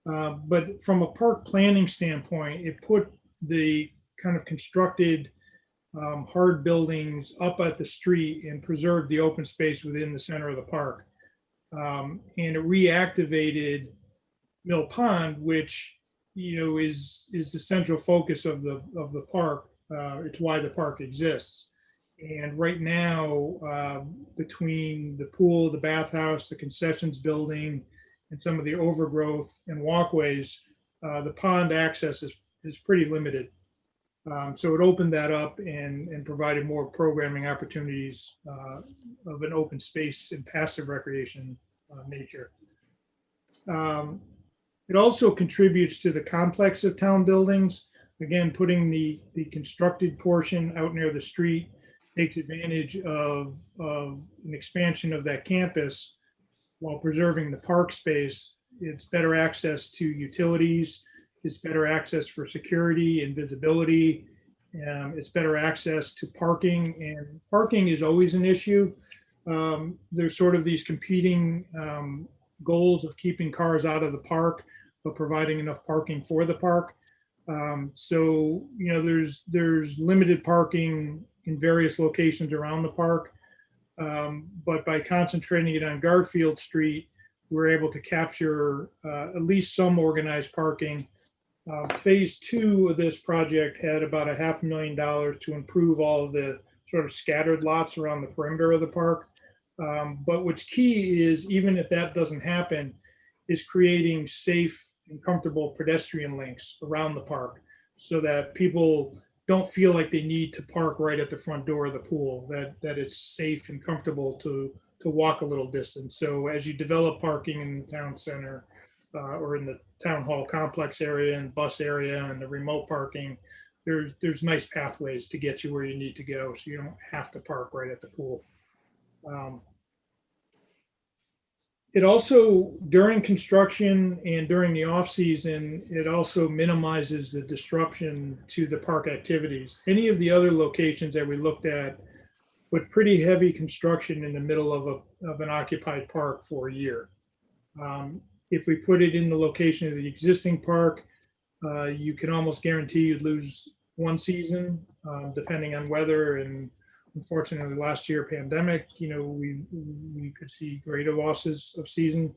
But from a park planning standpoint, it put the kind of constructed hard buildings up at the street and preserved the open space within the center of the park. And it reactivated Mill Pond, which is the central focus of the park. It's why the park exists. And right now, between the pool, the bathhouse, the concessions building, and some of the overgrowth and walkways, the pond access is pretty limited. So it opened that up and provided more programming opportunities of an open space and passive recreation nature. It also contributes to the complex of town buildings. Again, putting the constructed portion out near the street takes advantage of an expansion of that campus while preserving the park space. It's better access to utilities. It's better access for security and visibility. It's better access to parking, and parking is always an issue. There's sort of these competing goals of keeping cars out of the park, but providing enough parking for the park. So, you know, there's limited parking in various locations around the park. But by concentrating it on Garfield Street, we're able to capture at least some organized parking. Phase 2 of this project had about $500,000 to improve all of the sort of scattered lots around the perimeter of the park. But what's key is, even if that doesn't happen, is creating safe and comfortable pedestrian links around the park so that people don't feel like they need to park right at the front door of the pool, that it's safe and comfortable to walk a little distance. So as you develop parking in the town center or in the town hall complex area and bus area and the remote parking, there's nice pathways to get you where you need to go, so you don't have to park right at the pool. It also, during construction and during the off season, it also minimizes the disruption to the park activities. Any of the other locations that we looked at put pretty heavy construction in the middle of an occupied park for a year. If we put it in the location of the existing park, you can almost guarantee you'd lose one season, depending on weather. And unfortunately, last year, pandemic, you know, we could see greater losses of season.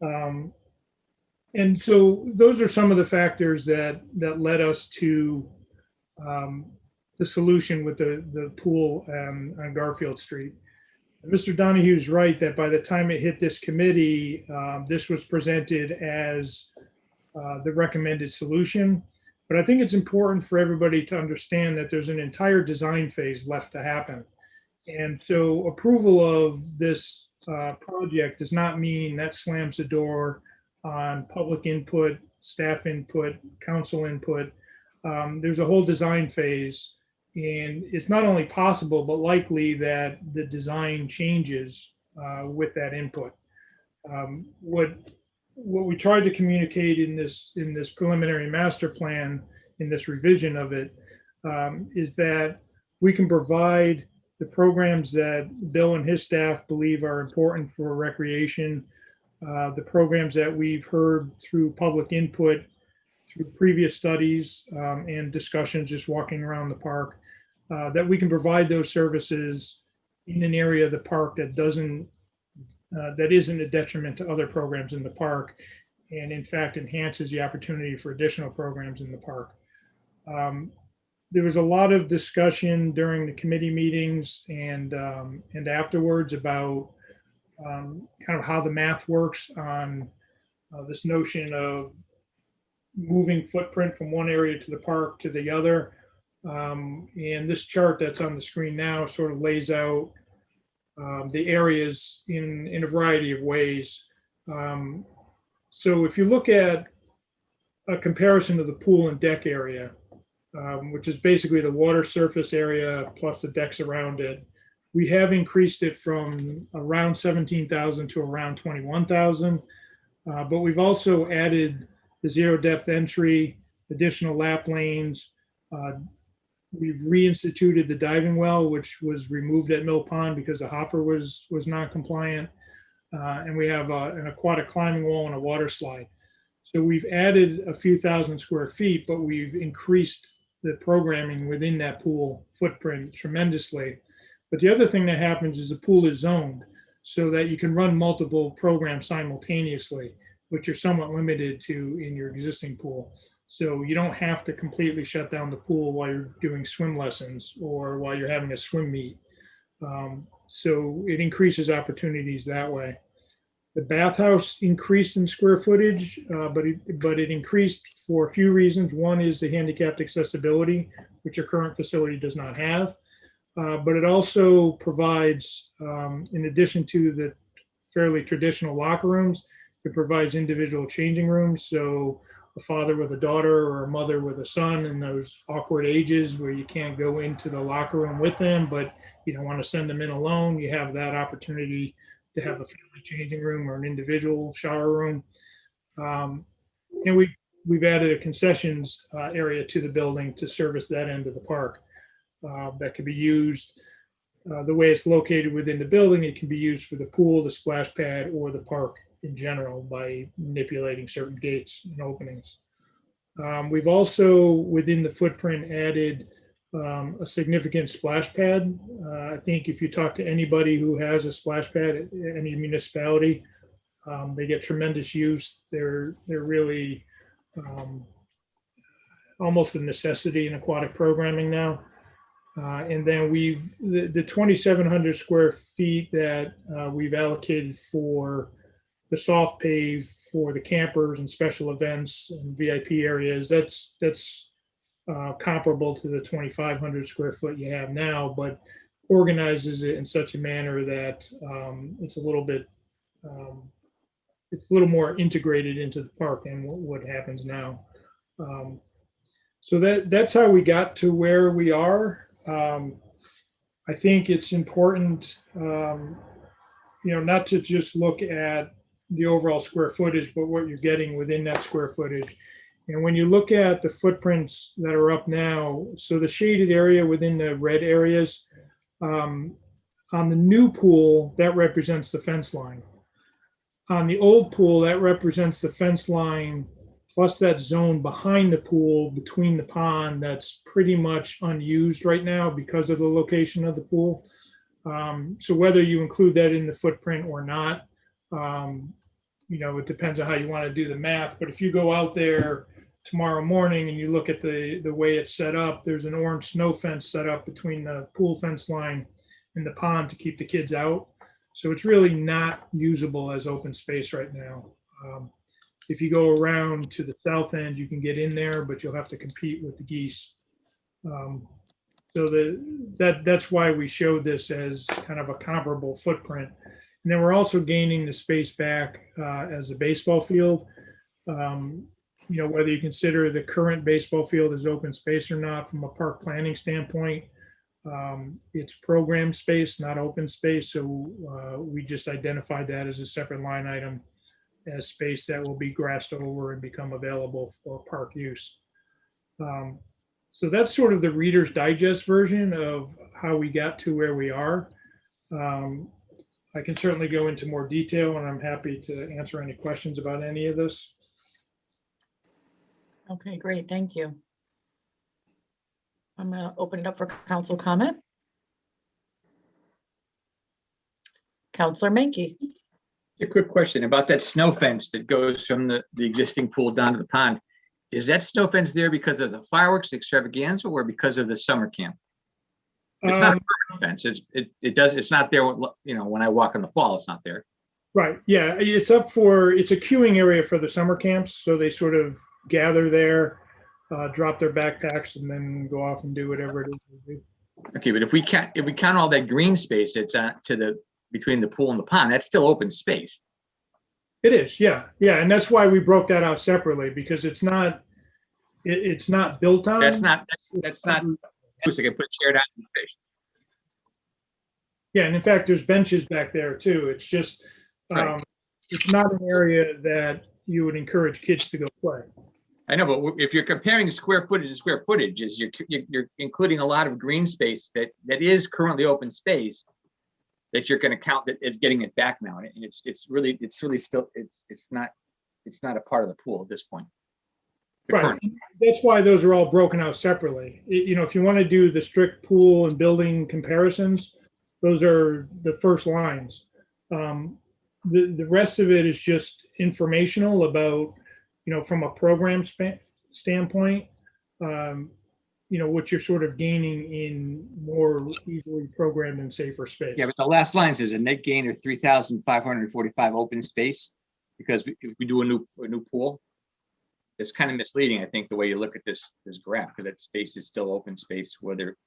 And so those are some of the factors that led us to the solution with the pool on Garfield Street. Mr. Donahue's right that by the time it hit this committee, this was presented as the recommended solution. But I think it's important for everybody to understand that there's an entire design phase left to happen. And so approval of this project does not mean that slams the door on public input, staff input, council input. There's a whole design phase. And it's not only possible, but likely that the design changes with that input. What we tried to communicate in this preliminary master plan, in this revision of it, is that we can provide the programs that Bill and his staff believe are important for recreation, the programs that we've heard through public input, through previous studies and discussions just walking around the park, that we can provide those services in an area of the park that isn't a detriment to other programs in the park, and in fact enhances the opportunity for additional programs in the park. There was a lot of discussion during the committee meetings and afterwards about kind of how the math works on this notion of moving footprint from one area to the park to the other. And this chart that's on the screen now sort of lays out the areas in a variety of ways. So if you look at a comparison of the pool and deck area, which is basically the water surface area plus the decks around it, we have increased it from around 17,000 to around 21,000. But we've also added the zero depth entry, additional lap lanes. We've reinstituted the diving well, which was removed at Mill Pond because the hopper was non-compliant. And we have an aquatic climbing wall and a water slide. So we've added a few thousand square feet, but we've increased the programming within that pool footprint tremendously. But the other thing that happens is the pool is zoned so that you can run multiple programs simultaneously, which you're somewhat limited to in your existing pool. So you don't have to completely shut down the pool while you're doing swim lessons or while you're having a swim meet. So it increases opportunities that way. The bathhouse increased in square footage, but it increased for a few reasons. One is the handicapped accessibility, which our current facility does not have. But it also provides, in addition to the fairly traditional locker rooms, it provides individual changing rooms. So a father with a daughter or a mother with a son in those awkward ages where you can't go into the locker room with them, but you don't want to send them in alone, you have that opportunity to have a family changing room or an individual shower room. And we've added a concessions area to the building to service that end of the park. That can be used the way it's located within the building. It can be used for the pool, the splash pad, or the park in general by manipulating certain gates and openings. We've also, within the footprint, added a significant splash pad. I think if you talk to anybody who has a splash pad at any municipality, they get tremendous use. They're really almost a necessity in aquatic programming now. And then the 2,700 square feet that we've allocated for the soft pave for the campers and special events and VIP areas, that's comparable to the 2,500 square foot you have now, but organizes it in such a manner that it's a little more integrated into the park than what happens now. So that's how we got to where we are. I think it's important, not to just look at the overall square footage, but what you're getting within that square footage. And when you look at the footprints that are up now, so the shaded area within the red areas, on the new pool, that represents the fence line. On the old pool, that represents the fence line plus that zone behind the pool between the pond that's pretty much unused right now because of the location of the pool. So whether you include that in the footprint or not, it depends on how you want to do the math. But if you go out there tomorrow morning and you look at the way it's set up, there's an orange snow fence set up between the pool fence line and the pond to keep the kids out. So it's really not usable as open space right now. If you go around to the south end, you can get in there, but you'll have to compete with the geese. So that's why we showed this as kind of a comparable footprint. And then we're also gaining the space back as a baseball field. Whether you consider the current baseball field as open space or not, from a park planning standpoint, it's program space, not open space. So we just identified that as a separate line item as space that will be grassed over and become available for park use. So that's sort of the Reader's Digest version of how we got to where we are. I can certainly go into more detail, and I'm happy to answer any questions about any of this. Okay, great. Thank you. I'm going to open it up for council comment. Councilor Menke. A quick question about that snow fence that goes from the existing pool down to the pond. Is that snow fence there because of the fireworks extravaganza or because of the summer camp? It's not a permanent fence. It's not there. When I walk in the fall, it's not there. Right. Yeah. It's a queuing area for the summer camps. So they sort of gather there, drop their backpacks, and then go off and do whatever it is they do. Okay. But if we count all that green space that's between the pool and the pond, that's still open space. It is. Yeah. Yeah. And that's why we broke that out separately, because it's not built on. That's not. I can put chair down in the face. Yeah, and in fact, there's benches back there too. It's just, It's not an area that you would encourage kids to go play. I know, but if you're comparing square footage to square footage, you're including a lot of green space that is currently open space that you're going to count that is getting it back now, and it's really still it's not a part of the pool at this point. Right. That's why those are all broken out separately. If you want to do the strict pool and building comparisons, those are the first lines. The rest of it is just informational about, from a program standpoint. what you're sort of gaining in more easily programmed and safer space. Yeah, but the last line says a net gain of 3,545 open space, because if we do a new pool, it's kind of misleading, I think, the way you look at this graph, because that space is still open space, whether.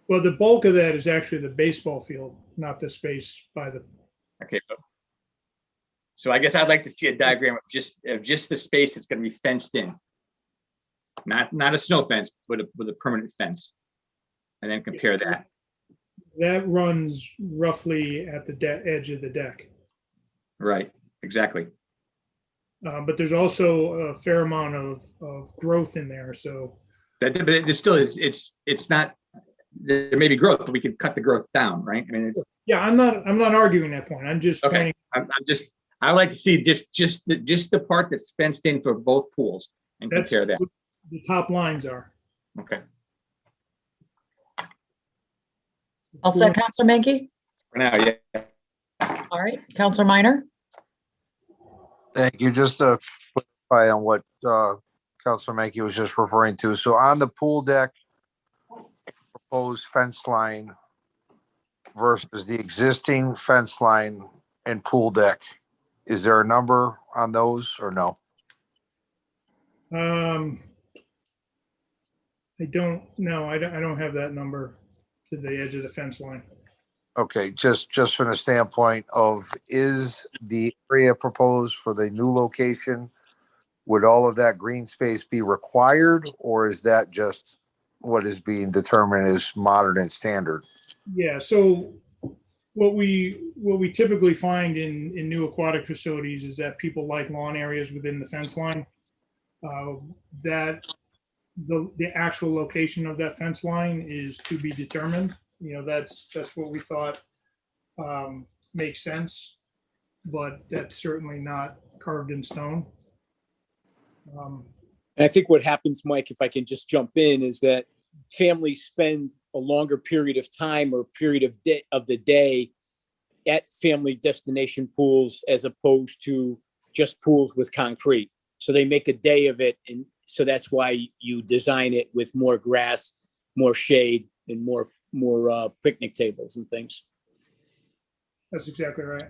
Well, the bulk of that is actually the baseball field, not the space by the. Okay, so I guess I'd like to see a diagram of just the space that's going to be fenced in, not a snow fence, but with a permanent fence, and then compare that. That runs roughly at the edge of the deck. Right, exactly. But there's also a fair amount of growth in there. So But there's still it's not. There may be growth, but we can cut the growth down, right? I mean, it's. Yeah, I'm not arguing that point. I'm just Okay. I like to see just the part that's fenced in for both pools and compare that. What the top lines are. Okay. All set, Counselor Menke? For now, yeah. All right, Counselor Minor? Thank you. Just to clarify on what Councilor Mankey was just referring to. So on the pool deck, proposed fence line versus the existing fence line and pool deck, is there a number on those or no? I don't know. I don't have that number to the edge of the fence line. Okay, just from the standpoint of, is the area proposed for the new location, would all of that green space be required, or is that just what is being determined as modern and standard? Yeah, so what we typically find in new aquatic facilities is that people like lawn areas within the fence line. That the actual location of that fence line is to be determined. That's what we thought makes sense, but that's certainly not carved in stone. And I think what happens, Mike, if I can just jump in, is that families spend a longer period of time or period of the day at family destination pools as opposed to just pools with concrete. So they make a day of it. And so that's why you design it with more grass, more shade, and more picnic tables and things. That's exactly right.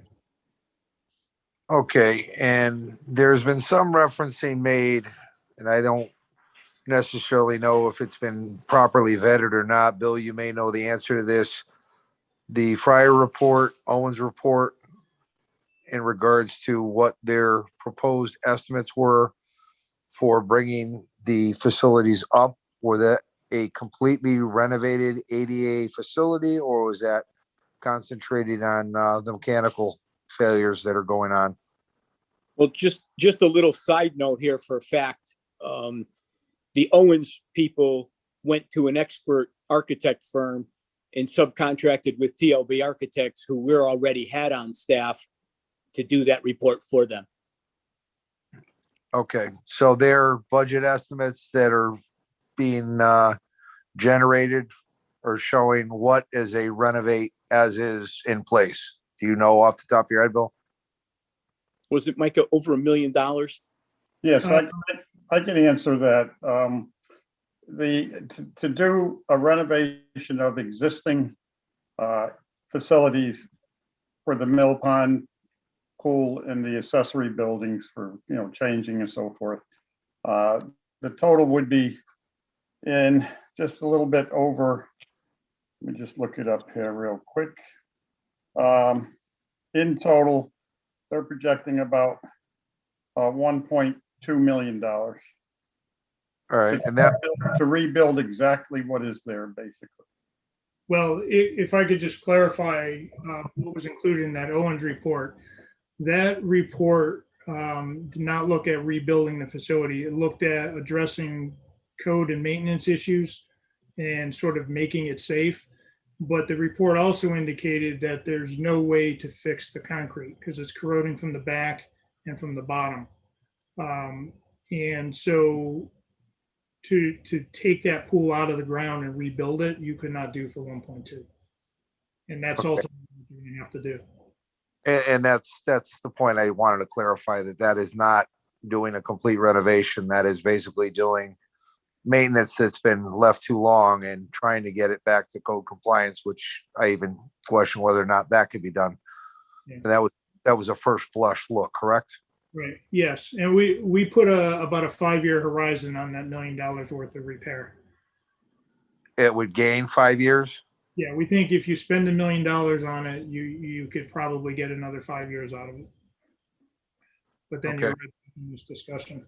Okay, and there's been some referencing made, and I don't necessarily know if it's been properly vetted or not. Bill, you may know the answer to this. The Fryer report, Owens report, in regards to what their proposed estimates were for bringing the facilities up, were that a completely renovated ADA facility, or was that concentrated on the mechanical failures that are going on? Well, just a little side note here for a fact. The Owens people went to an expert architect firm and subcontracted with TLB Architects, who we're already had on staff, to do that report for them. Okay, so their budget estimates that are being generated are showing what is a renovate as is in place. Do you know off the top of your head, Bill? Was it, Micah, over $1 million? Yes, I can answer that. To do a renovation of existing facilities for the Mill Pond pool and the accessory buildings for, changing and so forth, the total would be in just a little bit over, let me just look it up here real quick. In total, they're projecting about $1.2 million. All right, and that to rebuild exactly what is there, basically. Well, if I could just clarify what was included in that Owens report. That report did not look at rebuilding the facility. It looked at addressing code and maintenance issues and sort of making it safe. But the report also indicated that there's no way to fix the concrete because it's corroding from the back and from the bottom. And so to take that pool out of the ground and rebuild it, you could not do for 1.2. And that's ultimately what you're going to have to do. And that's the point I wanted to clarify, that is not doing a complete renovation. That is basically doing maintenance that's been left too long and trying to get it back to code compliance, which I even question whether or not that could be done. Yeah. And that was a first blush look, correct? Right, yes, and we put about a 5-year horizon on that $1 million worth of repair. It would gain 5 years? Yeah, we think if you spend $1 million on it, you could probably get another 5 years out of it. But then Okay. you're right in this discussion.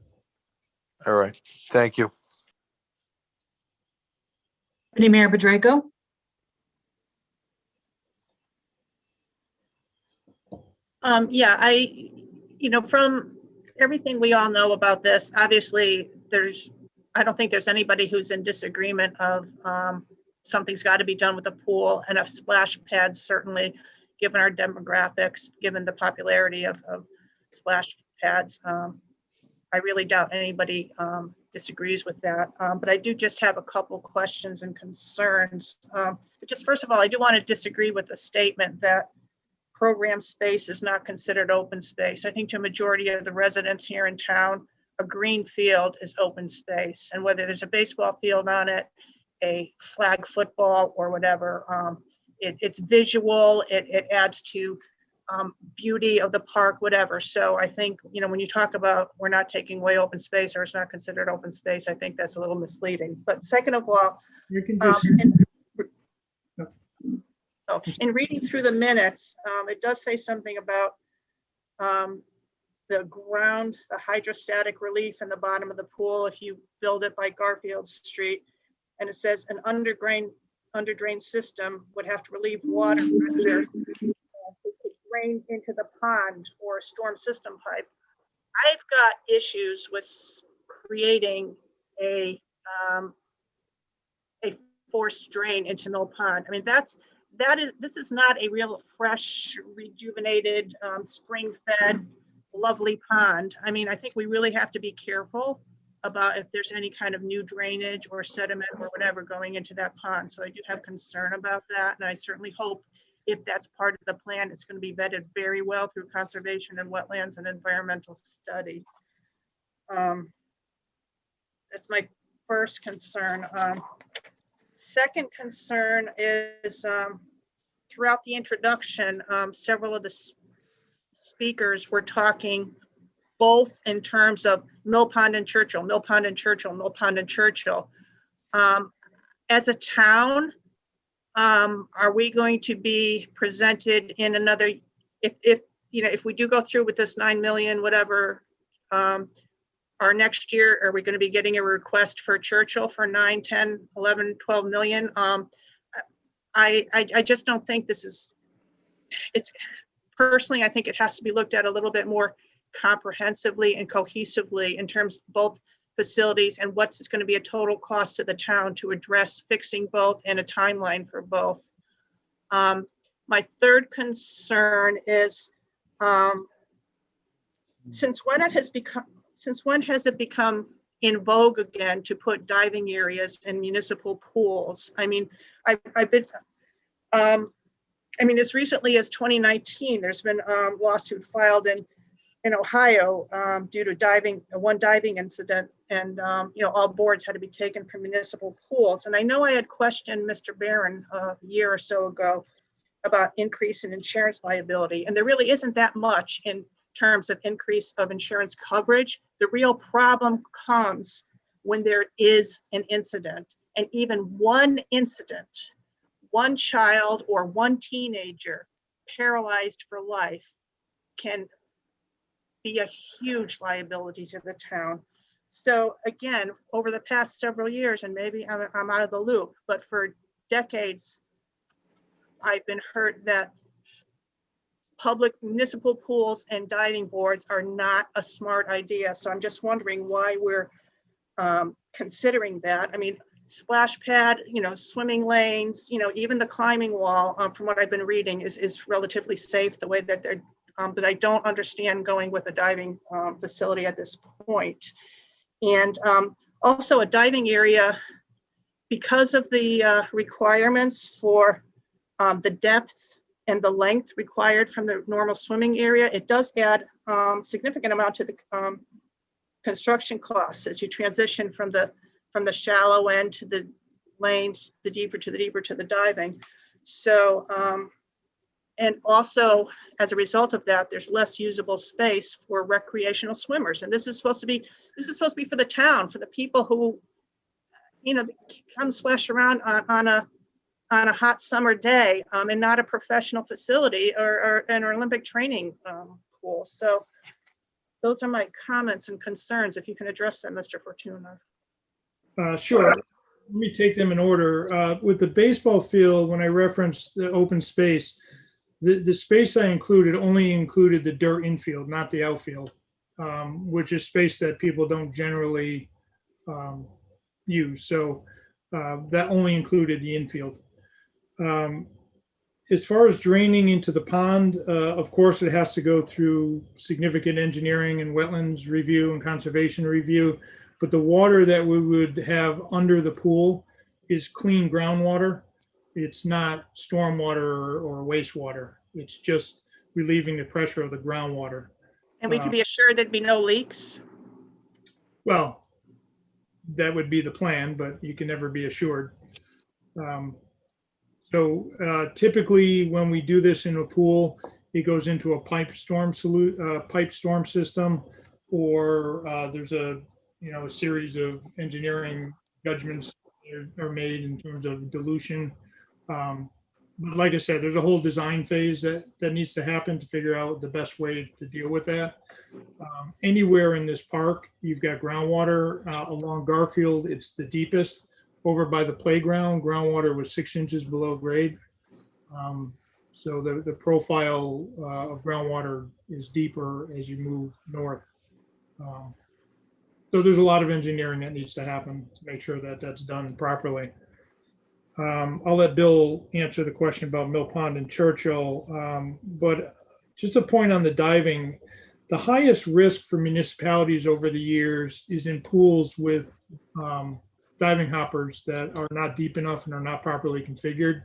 All right, thank you. Deputy Mayor Bedrejko? Yeah, from everything we all know about this, obviously I don't think there's anybody who's in disagreement of something's got to be done with the pool and a splash pad, certainly, given our demographics, given the popularity of splash pads. I really doubt anybody disagrees with that. But I do just have a couple questions and concerns. Just first of all, I do want to disagree with the statement that program space is not considered open space. I think to a majority of the residents here in town, a green field is open space. And whether there's a baseball field on it, a flag football or whatever, it's visual, it adds to beauty of the park, whatever. So I think, when you talk about we're not taking away open space or it's not considered open space, I think that's a little misleading. But second of all, you can just in reading through the minutes, it does say something about the ground, the hydrostatic relief in the bottom of the pool if you build it by Garfield Street. And it says an underdrain system would have to relieve water pressure to drain into the pond or a storm system pipe. I've got issues with creating a forced drain into Mill Pond. I mean, this is not a real fresh, rejuvenated, spring-fed, lovely pond. I mean, I think we really have to be careful about if there's any kind of new drainage or sediment or whatever going into that pond. So I do have concern about that. And I certainly hope if that's part of the plan, it's going to be vetted very well through conservation and wetlands and environmental study. That's my first concern. Second concern is throughout the introduction, several of the speakers were talking both in terms of Mill Pond and Churchill, Mill Pond and Churchill, Mill Pond and Churchill. As a town, are we going to be presented in another, if we do go through with this 9 million, whatever, our next year, are we going to be getting a request for Churchill for 9, 10, 11, 12 million? I just don't think personally, I think it has to be looked at a little bit more comprehensively and cohesively in terms of both facilities and what's going to be a total cost to the town to address fixing both and a timeline for both. My third concern is since when has it become in vogue again to put diving areas in municipal pools? I mean, as recently as 2019, there's been a lawsuit filed in Ohio due to one diving incident, and all boards had to be taken from municipal pools. And I know I had questioned Mr. Barron a year or so ago about increase in insurance liability, and there really isn't that much in terms of increase of insurance coverage. The real problem comes when there is an incident, and even one incident, one child or one teenager paralyzed for life can be a huge liability to the town. So again, over the past several years, and maybe I'm out of the loop, but for decades, I've been heard that public municipal pools and diving boards are not a smart idea. So I'm just wondering why we're considering that. I mean, splash pad, swimming lanes, even the climbing wall, from what I've been reading, is relatively safe the way that they're, but I don't understand going with a diving facility at this point. And also a diving area, because of the requirements for the depth and the length required from the normal swimming area, it does add significant amount to the construction costs as you transition from the from the shallow end to the lanes, the deeper to the diving. So, and also as a result of that, there's less usable space for recreational swimmers. And this is supposed to be for the town, for the people who, you know, come splash around on a hot summer day, and not a professional facility or an Olympic training pool. So those are my comments and concerns. If you can address them, Mr. Fortuna. Sure. Let me take them in order. With the baseball field, when I referenced the open space, the space I included only included the dirt infield, not the outfield, which is space that people don't generally use. So that only included the infield. As far as draining into the pond, of course, it has to go through significant engineering and wetlands review and conservation review. But the water that we would have under the pool is clean groundwater. It's not stormwater or wastewater. It's just relieving the pressure of the groundwater. And we can be assured there'd be no leaks? Well, that would be the plan, but you can never be assured. So typically when we do this in a pool, it goes into a pipe storm system, or there's a series of engineering judgments are made in terms of dilution. But like I said, there's a whole design phase that needs to happen to figure out the best way to deal with that. Anywhere in this park, you've got groundwater. Along Garfield, it's the deepest. Over by the playground, groundwater was 6 inches below grade. So the profile of groundwater is deeper as you move north. So there's a lot of engineering that needs to happen to make sure that that's done properly. I'll let Bill answer the question about Mill Pond and Churchill. But just a point on the diving, the highest risk for municipalities over the years is in pools with diving hoppers that are not deep enough and are not properly configured.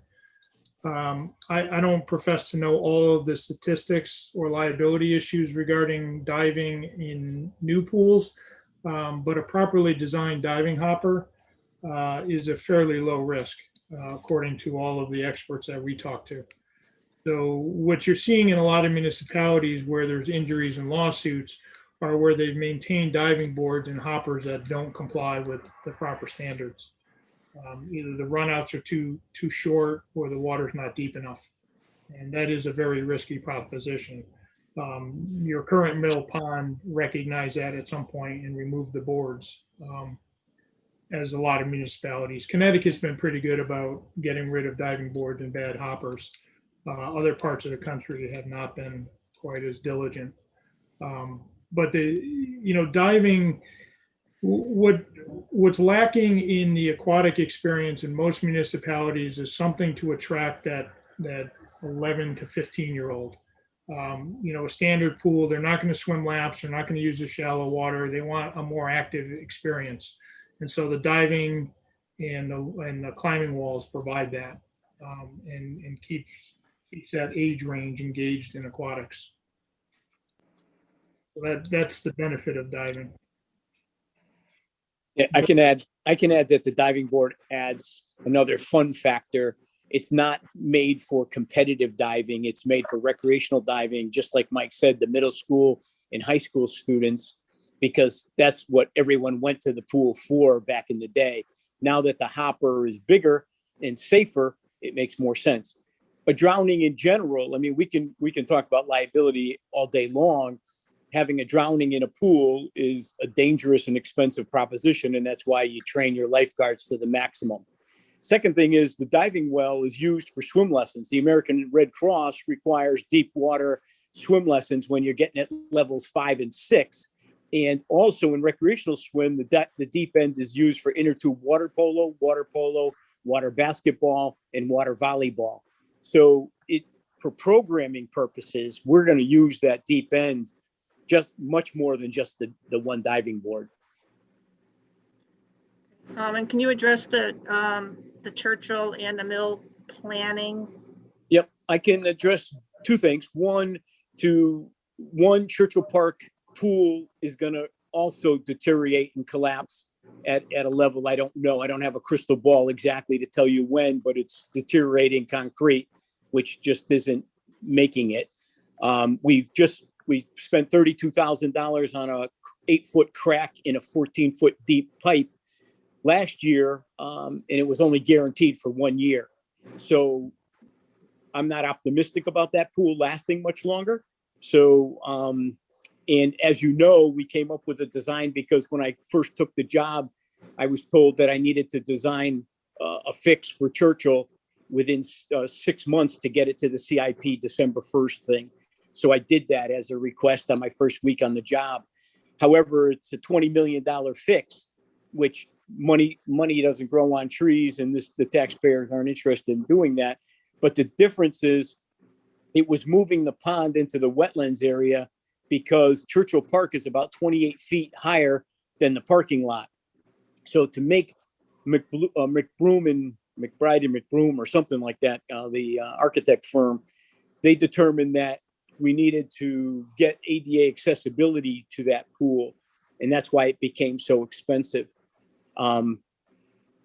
I don't profess to know all of the statistics or liability issues regarding diving in new pools, but a properly designed diving hopper is a fairly low risk, according to all of the experts that we talk to. So what you're seeing in a lot of municipalities where there's injuries and lawsuits are where they've maintained diving boards and hoppers that don't comply with the proper standards. Either the runouts are too short or the water's not deep enough. And that is a very risky proposition. Your current Mill Pond recognized that at some point and removed the boards, as a lot of municipalities. Connecticut's been pretty good about getting rid of diving boards and bad hoppers. Other parts of the country have not been quite as diligent. But diving, what's lacking in the aquatic experience in most municipalities is something to attract that 11 to 15-year-old. A standard pool, they're not going to swim laps, they're not going to use the shallow water. They want a more active experience. And so the diving and the climbing walls provide that, and keeps that age range engaged in aquatics. So that's the benefit of diving. Yeah, I can add that the diving board adds another fun factor. It's not made for competitive diving. It's made for recreational diving, just like Mike said, the middle school and high school students, because that's what everyone went to the pool for back in the day. Now that the hopper is bigger and safer, it makes more sense. But drowning in general, I mean, we can talk about liability all day long. Having a drowning in a pool is a dangerous and expensive proposition, and that's why you train your lifeguards to the maximum. Second thing is the diving well is used for swim lessons. The American Red Cross requires deep water swim lessons when you're getting at levels 5 and 6. And also in recreational swim, the deep end is used for inner tube water polo, water basketball, and water volleyball. So for programming purposes, we're going to use that deep end just much more than just the one diving board. And can you address the Churchill and the Mill planning? Yep, I can address two things. One, Churchill Park pool is going to also deteriorate and collapse at a level I don't know. I don't have a crystal ball exactly to tell you when, but it's deteriorating concrete, which just isn't making it. We spent $32,000 on a 8-foot crack in a 14-foot deep pipe last year, and it was only guaranteed for 1 year. So I'm not optimistic about that pool lasting much longer. So, and as you know, we came up with a design because when I first took the job, I was told that I needed to design a fix for Churchill within 6 months to get it to the CIP December 1st thing. So I did that as a request on my first week on the job. However, it's a $20 million fix, which money doesn't grow on trees, and the taxpayers aren't interested in doing that. But the difference is it was moving the pond into the wetlands area because Churchill Park is about 28 feet higher than the parking lot. So to make McBroom and McBride and McBroom or something like that, the architect firm, they determined that we needed to get ADA accessibility to that pool. And that's why it became so expensive.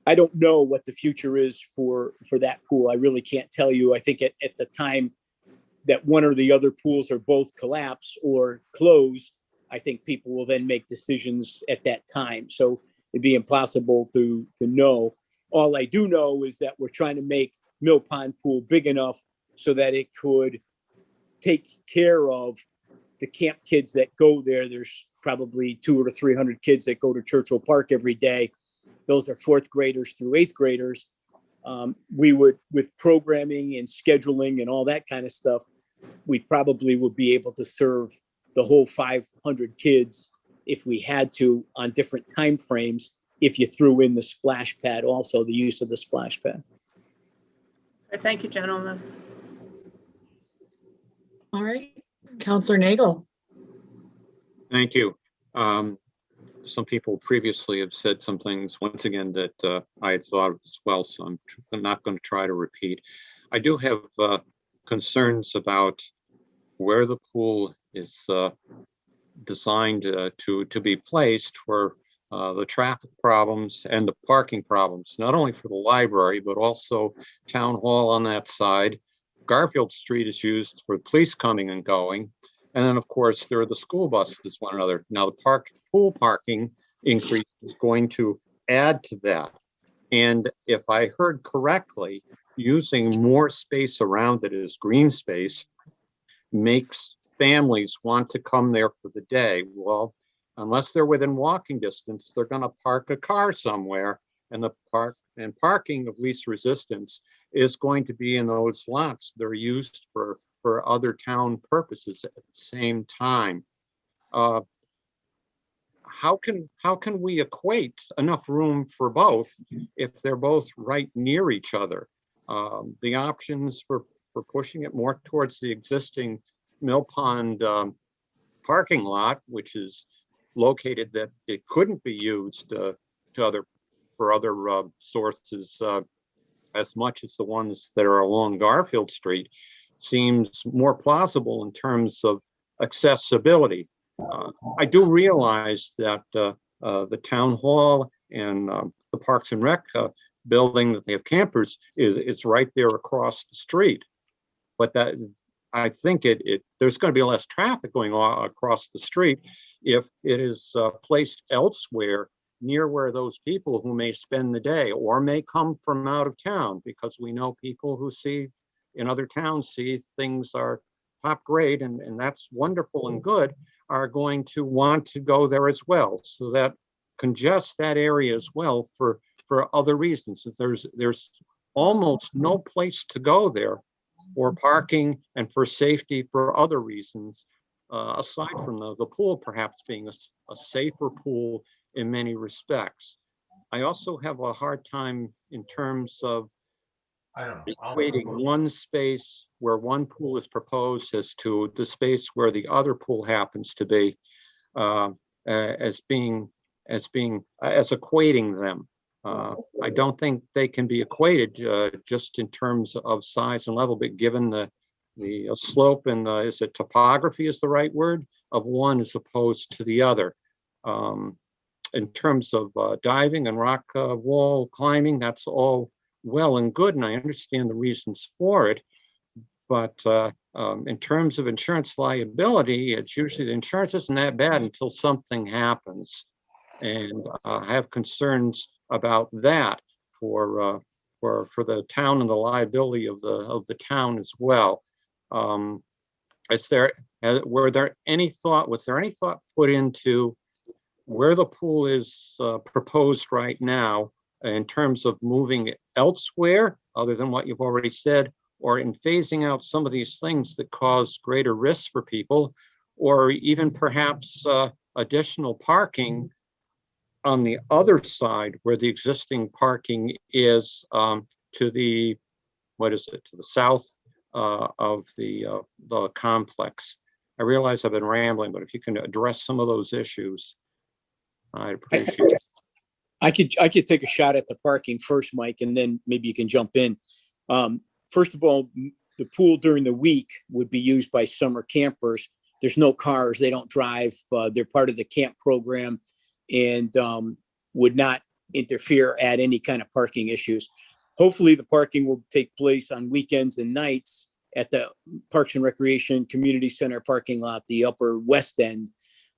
I don't know what the future is for that pool. I really can't tell you. I think at the time that one or the other pools are both collapse or close, I think people will then make decisions at that time. So it'd be impossible to know. All I do know is that we're trying to make Mill Pond Pool big enough so that it could take care of the camp kids that go there. There's probably 200 or 300 kids that go to Churchill Park every day. Those are 4th graders through 8th graders. We would, with programming and scheduling and all that kind of stuff, we probably would be able to serve the whole 500 kids if we had to on different time frames, if you threw in the splash pad, also the use of the splash pad. Thank you, gentlemen. All right, Counselor Nagel. Thank you. Some people previously have said some things, once again, that I had thought of as well, so I'm not going to try to repeat. I do have concerns about where the pool is designed to be placed for the traffic problems and the parking problems, not only for the library, but also Town Hall on that side. Garfield Street is used for police coming and going. And then, of course, there are the school buses, one another. Now, the pool parking increase is going to add to that. And if I heard correctly, using more space around it as green space makes families want to come there for the day. Well, unless they're within walking distance, they're going to park a car somewhere, and parking of least resistance is going to be in those lots that are used for other town purposes at the same time. How can we equate enough room for both if they're both right near each other? The options for pushing it more towards the existing Mill Pond parking lot, which is located that it couldn't be used for other sources as much as the ones that are along Garfield Street, seems more plausible in terms of accessibility. I do realize that the town hall and the Parks and Rec building that they have campers is right there across the street. But that I think there's going to be less traffic going on across the street if it is placed elsewhere near where those people who may spend the day or may come from out of town, because we know people who see in other towns see things are top grade and that's wonderful and good, are going to want to go there as well. So that congests that area as well for other reasons. There's almost no place to go there for parking and for safety for other reasons, aside from the pool perhaps being a safer pool in many respects. I also have a hard time in terms of equating one space where one pool is proposed as to the space where the other pool happens to be, as equating them. I don't think they can be equated just in terms of size and level, but given the slope and is it topography is the right word of one as opposed to the other. in terms of diving and rock wall climbing, that's all well and good, and I understand the reasons for it. But in terms of insurance liability, it's usually the insurance isn't that bad until something happens. And I have concerns about that for the town and the liability of the town as well. Was there any thought put into where the pool is proposed right now in terms of moving it elsewhere, other than what you've already said, or in phasing out some of these things that cause greater risks for people, or even perhaps additional parking on the other side where the existing parking is to the, to the south of the complex. I realize I've been rambling, but if you can address some of those issues, I'd appreciate it. I could take a shot at the parking first, Mike, and then maybe you can jump in. First of all, the pool during the week would be used by summer campers. There's no cars, they don't drive, they're part of the camp program, and would not interfere at any kind of parking issues. Hopefully the parking will take place on weekends and nights at the Parks and Recreation Community Center parking lot, the upper west end,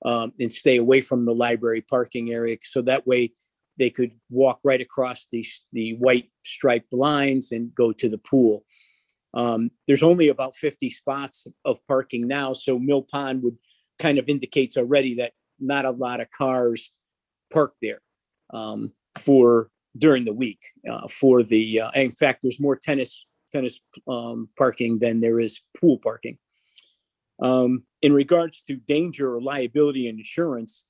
and stay away from the library parking area. So that way they could walk right across the white striped lines and go to the pool. There's only about 50 spots of parking now. So Mill Pond would kind of indicates already that not a lot of cars park there for during the week for the, in fact, there's more tennis parking than there is pool parking. In regards to danger or liability and insurance,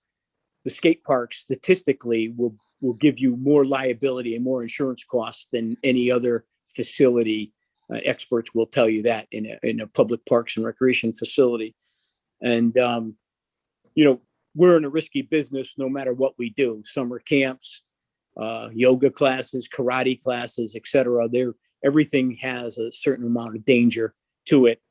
the skate park statistically will give you more liability and more insurance costs than any other facility. Experts will tell you that in a public parks and recreation facility. And, we're in a risky business no matter what we do. Summer camps, yoga classes, karate classes, etc. Everything has a certain amount of danger to it.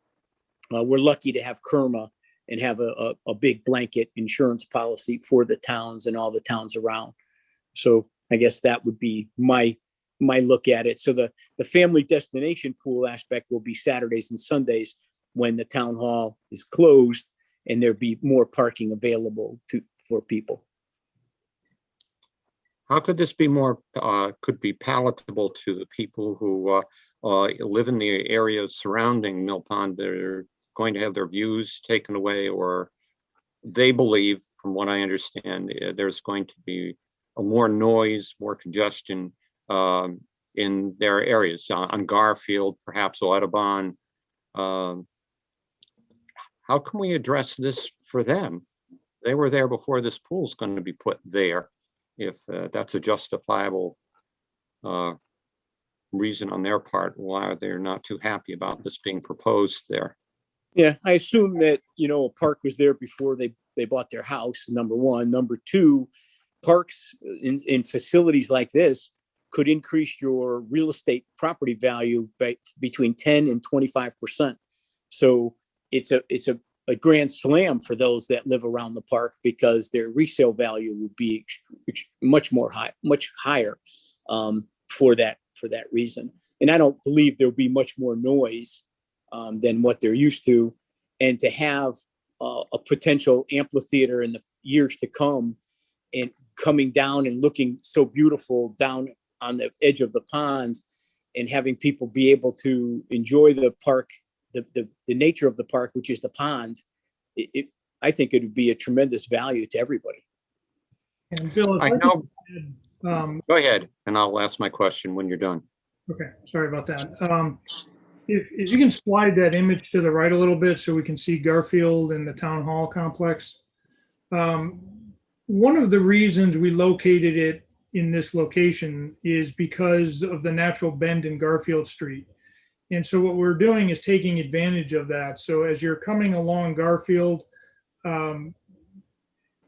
We're lucky to have Kerma and have a big blanket insurance policy for the towns and all the towns around. So I guess that would be my look at it. So the family destination pool aspect will be Saturdays and Sundays when the town hall is closed, and there'd be more parking available for people. How could this be could be palatable to the people who live in the area surrounding Mill Pond that are going to have their views taken away, or they believe, from what I understand, there's going to be more noise, more congestion in their areas on Garfield, perhaps Audubon. How can we address this for them? They were there before this pool's going to be put there. If that's a justifiable reason on their part why they're not too happy about this being proposed there. Yeah, I assume that, a park was there before they bought their house, number one. Number two, parks in facilities like this could increase your real estate property value by between 10 and 25%. So it's a grand slam for those that live around the park, because their resale value would be much higher for that reason. And I don't believe there'll be much more noise than what they're used to. And to have a potential amphitheater in the years to come, and coming down and looking so beautiful down on the edge of the ponds, and having people be able to enjoy the park, the nature of the park, which is the pond, I think it would be a tremendous value to everybody. And Bill, I know. Go ahead, and I'll ask my question when you're done. Okay, sorry about that. If you can slide that image to the right a little bit so we can see Garfield and the town hall complex. One of the reasons we located it in this location is because of the natural bend in Garfield Street. And so what we're doing is taking advantage of that. So as you're coming along Garfield,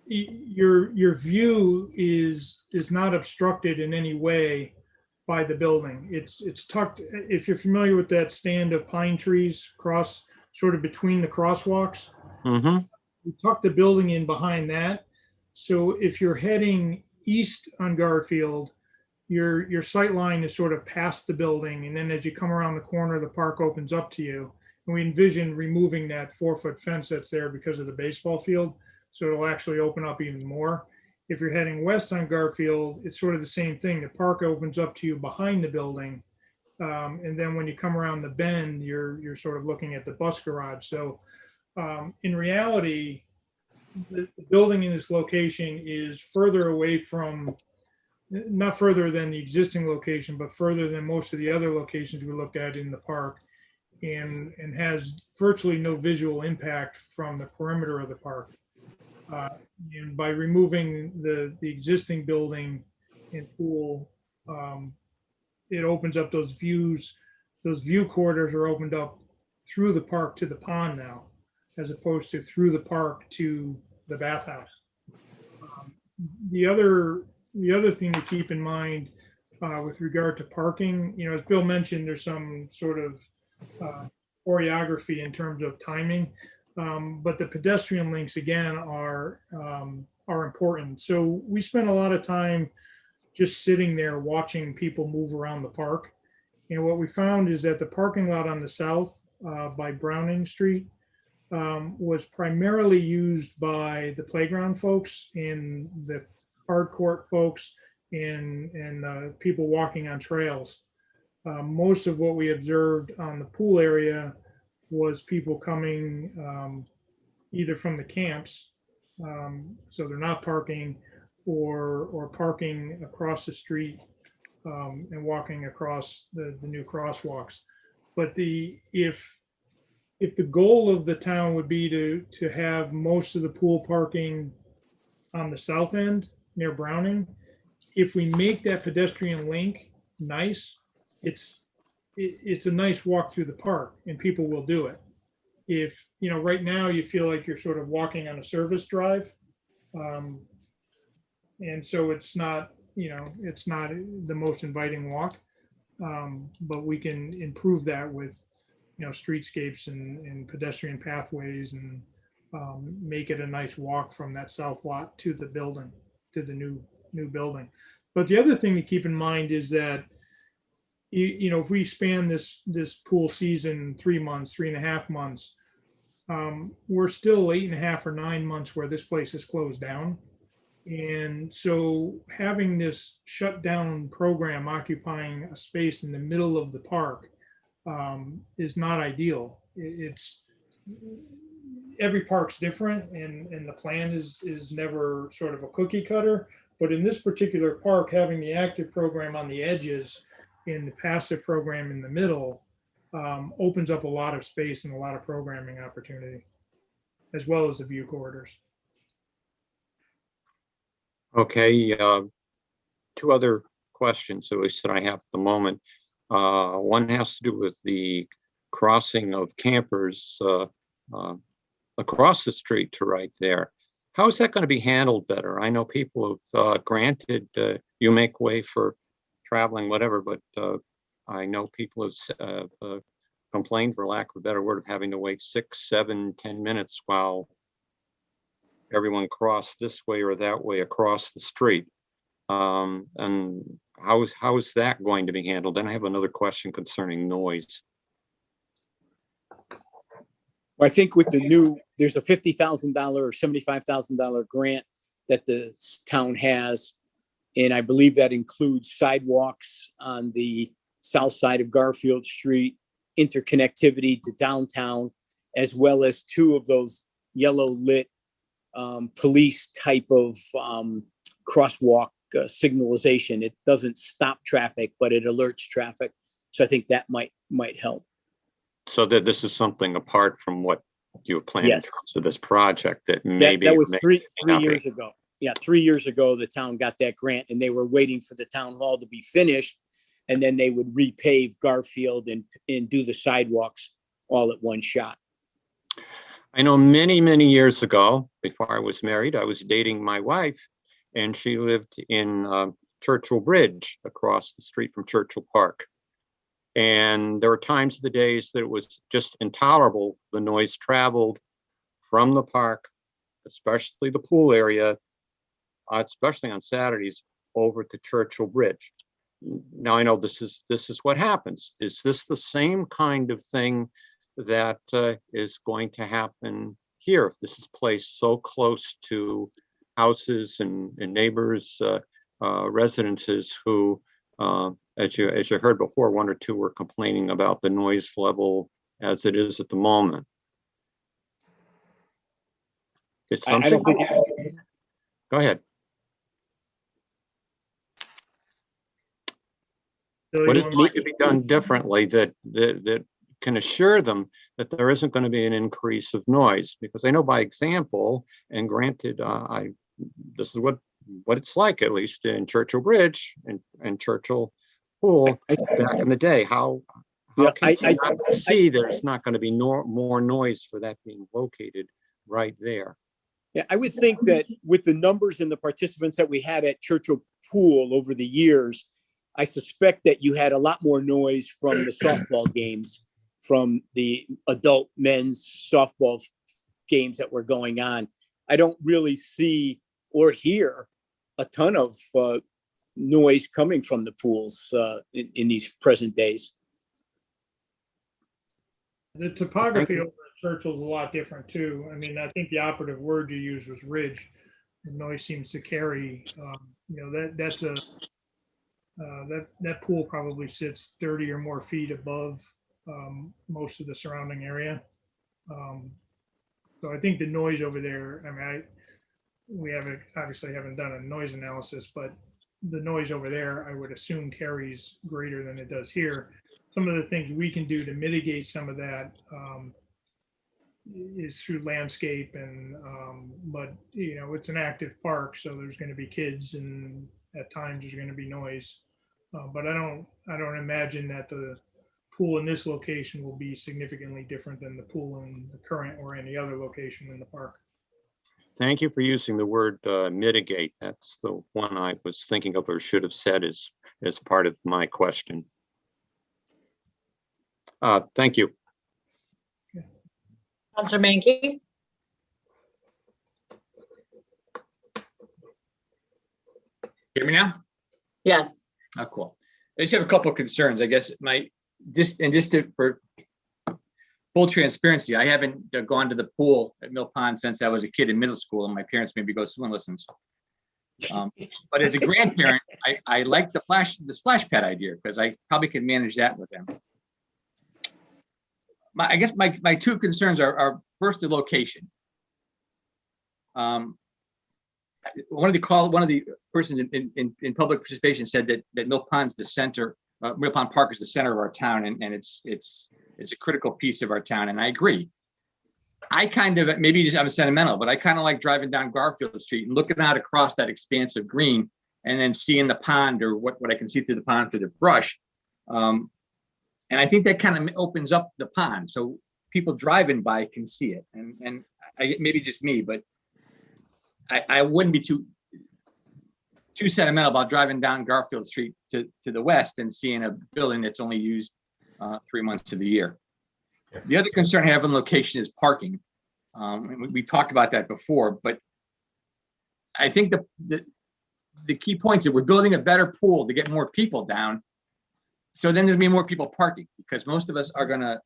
your view is not obstructed in any way by the building. It's tucked, if you're familiar with that stand of pine trees sort of between the crosswalks, we tucked the building in behind that. So if you're heading east on Garfield, your sight line is sort of past the building, and then as you come around the corner, the park opens up to you. And we envision removing that 4-foot fence that's there because of the baseball field, so it'll actually open up even more. If you're heading west on Garfield, it's sort of the same thing. The park opens up to you behind the building, and then when you come around the bend, you're sort of looking at the bus garage. So in reality, the building in this location is further away from, not further than the existing location, but further than most of the other locations we looked at in the park, and has virtually no visual impact from the perimeter of the park. And by removing the existing building and pool, it opens up those views. Those view corridors are opened up through the park to the pond now, as opposed to through the park to the bathhouse. The other thing to keep in mind with regard to parking, as Bill mentioned, there's some sort of choreography in terms of timing, but the pedestrian links again are important. So we spent a lot of time just sitting there watching people move around the park, and what we found is that the parking lot on the south by Browning Street was primarily used by the playground folks and the hard court folks and people walking on trails. Most of what we observed on the pool area was people coming either from the camps, so they're not parking, or parking across the street and walking across the new crosswalks. But if the goal of the town would be to have most of the pool parking on the south end near Browning, if we make that pedestrian link nice, it's a nice walk through the park and people will do it. If, right now you feel like you're sort of walking on a service drive. And so it's not the most inviting walk. But we can improve that with, streetscapes and pedestrian pathways, and make it a nice walk from that south lot to the building, to the new building. But the other thing to keep in mind is that, if we span this pool season 3 months, 3.5 months, we're still 8.5 or 9 months where this place is closed down. And so having this shut down program occupying a space in the middle of the park is not ideal. It's every park's different, and the plan is never sort of a cookie cutter. But in this particular park, having the active program on the edges and the passive program in the middle opens up a lot of space and a lot of programming opportunity, as well as the view corridors. Okay, two other questions, at least that I have at the moment. One has to do with the crossing of campers across the street to right there. How is that going to be handled better? I know people have granted you make way for traveling, whatever, but I know people have complained, for lack of a better word, of having to wait 6, 7, 10 minutes while everyone crossed this way or that way across the street. And how is that going to be handled? Then I have another question concerning noise. Well, I think with there's a $50,000 or $75,000 grant that the town has. And I believe that includes sidewalks on the south side of Garfield Street, interconnectivity to downtown, as well as 2 of those yellow lit police type of crosswalk signalization. It doesn't stop traffic, but it alerts traffic. So I think that might help. So that this is something apart from what you planned in Yes. terms of this project that maybe that was three not be. years ago. Yeah, 3 years ago, the town got that grant, and they were waiting for the town hall to be finished, and then they would repave Garfield and do the sidewalks all at one shot. I know many, many years ago, before I was married, I was dating my wife, and she lived in Churchill Bridge across the street from Churchill Park. And there were times of the days that it was just intolerable. The noise traveled from the park, especially the pool area, especially on Saturdays, over to Churchill Bridge. Now I know this is what happens. Is this the same kind of thing that is going to happen here if this is placed so close to houses and neighbors, residences who, as you heard before, one or two were complaining about the noise level as it is at the moment? It's something. I don't think. Go ahead. What does need to be done differently that can assure them that there isn't going to be an increase of noise? Because I know by example, and granted, this is what it's like, at least in Churchill Bridge and Churchill Pool back in the day. How can you not see there's not going to be more noise for that being located right there? Yeah, I would think that with the numbers and the participants that we had at Churchill Pool over the years, I suspect that you had a lot more noise from the softball games, from the adult men's softball games that were going on. I don't really see or hear a ton of noise coming from the pools in these present days. The topography over at Churchill's a lot different too. I mean, I think the operative word you used was ridge. The noise seems to carry, that pool probably sits 30 or more feet above most of the surrounding area. So I think the noise over there, I mean, we obviously haven't done a noise analysis, but the noise over there, I would assume, carries greater than it does here. Some of the things we can do to mitigate some of that is through landscape but it's an active park, so there's going to be kids, and at times there's going to be noise. But I don't imagine that the pool in this location will be significantly different than the pool in the current or any other location in the park. Thank you for using the word mitigate. That's the one I was thinking of or should have said as part of my question. Thank you. Councilor Menke? Hear me now? Yes. Oh, cool. I just have a couple of concerns. I guess for full transparency, I haven't gone to the pool at Mill Pond since I was a kid in middle school, and my parents made me go swim lessons. But as a grandparent, I like the splash pad idea because I probably could manage that with them. I guess my two concerns are first the location. One of the persons in public participation said that Mill Pond's the center. Mill Pond Park is the center of our town, and it's a critical piece of our town, and I agree. I kind of, maybe just I'm sentimental, but I kind of like driving down Garfield Street and looking out across that expanse of green, and then seeing the pond, or what I can see through the pond through the brush. And I think that kind of opens up the pond, so people driving by can see it. And maybe just me, but I wouldn't be too sentimental about driving down Garfield Street to the west and seeing a building that's only used 3 months of the year. The other concern I have in location is parking. And we talked about that before, but I think the key points is we're building a better pool to get more people down. So then there's gonna be more people parking, because most of us are gonna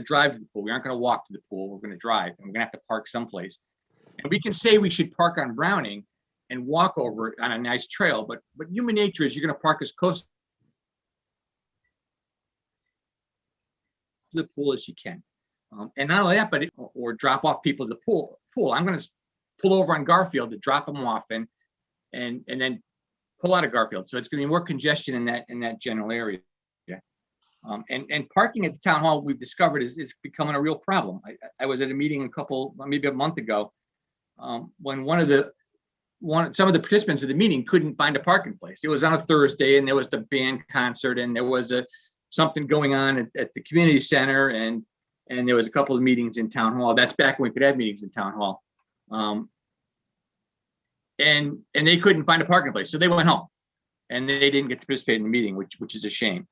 drive to the pool. We aren't gonna walk to the pool. We're gonna drive, and we're gonna have to park someplace. And we can say we should park on Browning and walk over it on a nice trail, but human nature is you're gonna park as close to the pool as you can. And not only that, but or drop off people to the pool. I'm gonna pull over on Garfield to drop them off and then pull out of Garfield. So it's going to be more congestion in that general area. And parking at the town hall, we've discovered is becoming a real problem. I was at a meeting maybe a month ago, when some of the participants of the meeting couldn't find a parking place. It was on a Thursday, and there was the band concert, and there was something going on at the community center, and there was a couple of meetings in town hall. That's back when we could have meetings in town hall. And they couldn't find a parking place, so they went home, and they didn't get to participate in the meeting, which is a shame.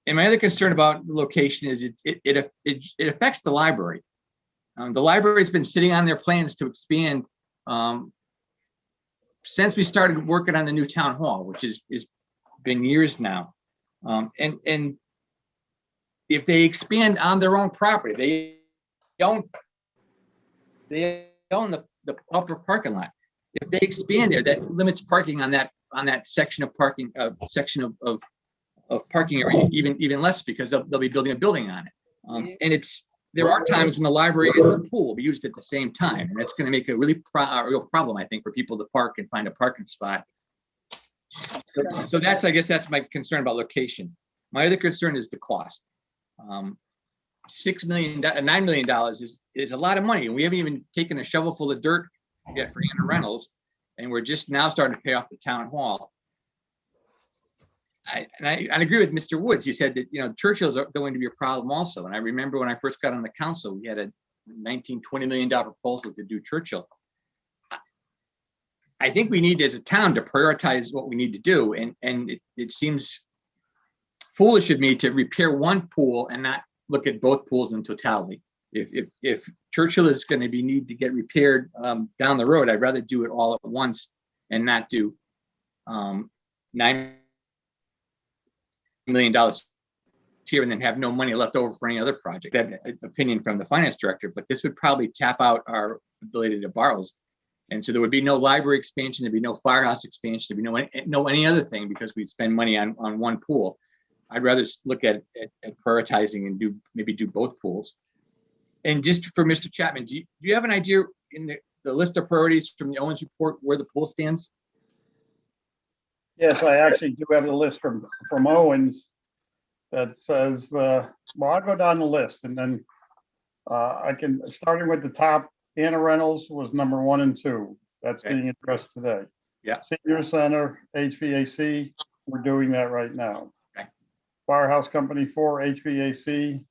And my other concern about the location is it affects the library. The library's been sitting on their plans to expand since we started working on the new town hall, which is been years now, and if they expand on their own property, they own the upper parking lot. If they expand there, that limits parking on that section of parking, section of parking area, even less, because they'll be building a building on it. And there are times when the library and the pool will be used at the same time, and that's going to make a real problem, I think, for people to park and find a parking spot. So I guess that's my concern about location. My other concern is the cost. $9 million is a lot of money, and we haven't even taken a shovel full of dirt yet for Anna Reynolds, and we're just now starting to pay off the town hall. I agree with Mr. Woods. He said that Churchill's are going to be a problem also. And I remember when I first got on the council, we had a $19-20 million proposal to do Churchill. I think we need, as a town, to prioritize what we need to do, and it seems foolish of me to repair one pool and not look at both pools in totality. If Churchill is going to need to get repaired down the road, I'd rather do it all at once and not do $9 million here and then have no money left over for any other project. That opinion from the finance director, but this would probably tap out our ability to borrow. And so there would be no library expansion, there'd be no firehouse expansion, there'd be no any other thing, because we'd spend money on one pool. I'd rather look at prioritizing and maybe do both pools. And just for Mr. Chapman, do you have an idea in the list of priorities from the Owens report where the pool stands? Yes, I actually do have a list from Owens that says, well, I'll go down the list, and then starting with the top. Anna Reynolds was number 1 and 2. That's being addressed today. Yeah. Senior Center, HVAC, we're doing that right now. Okay. Firehouse Company 4, HVAC,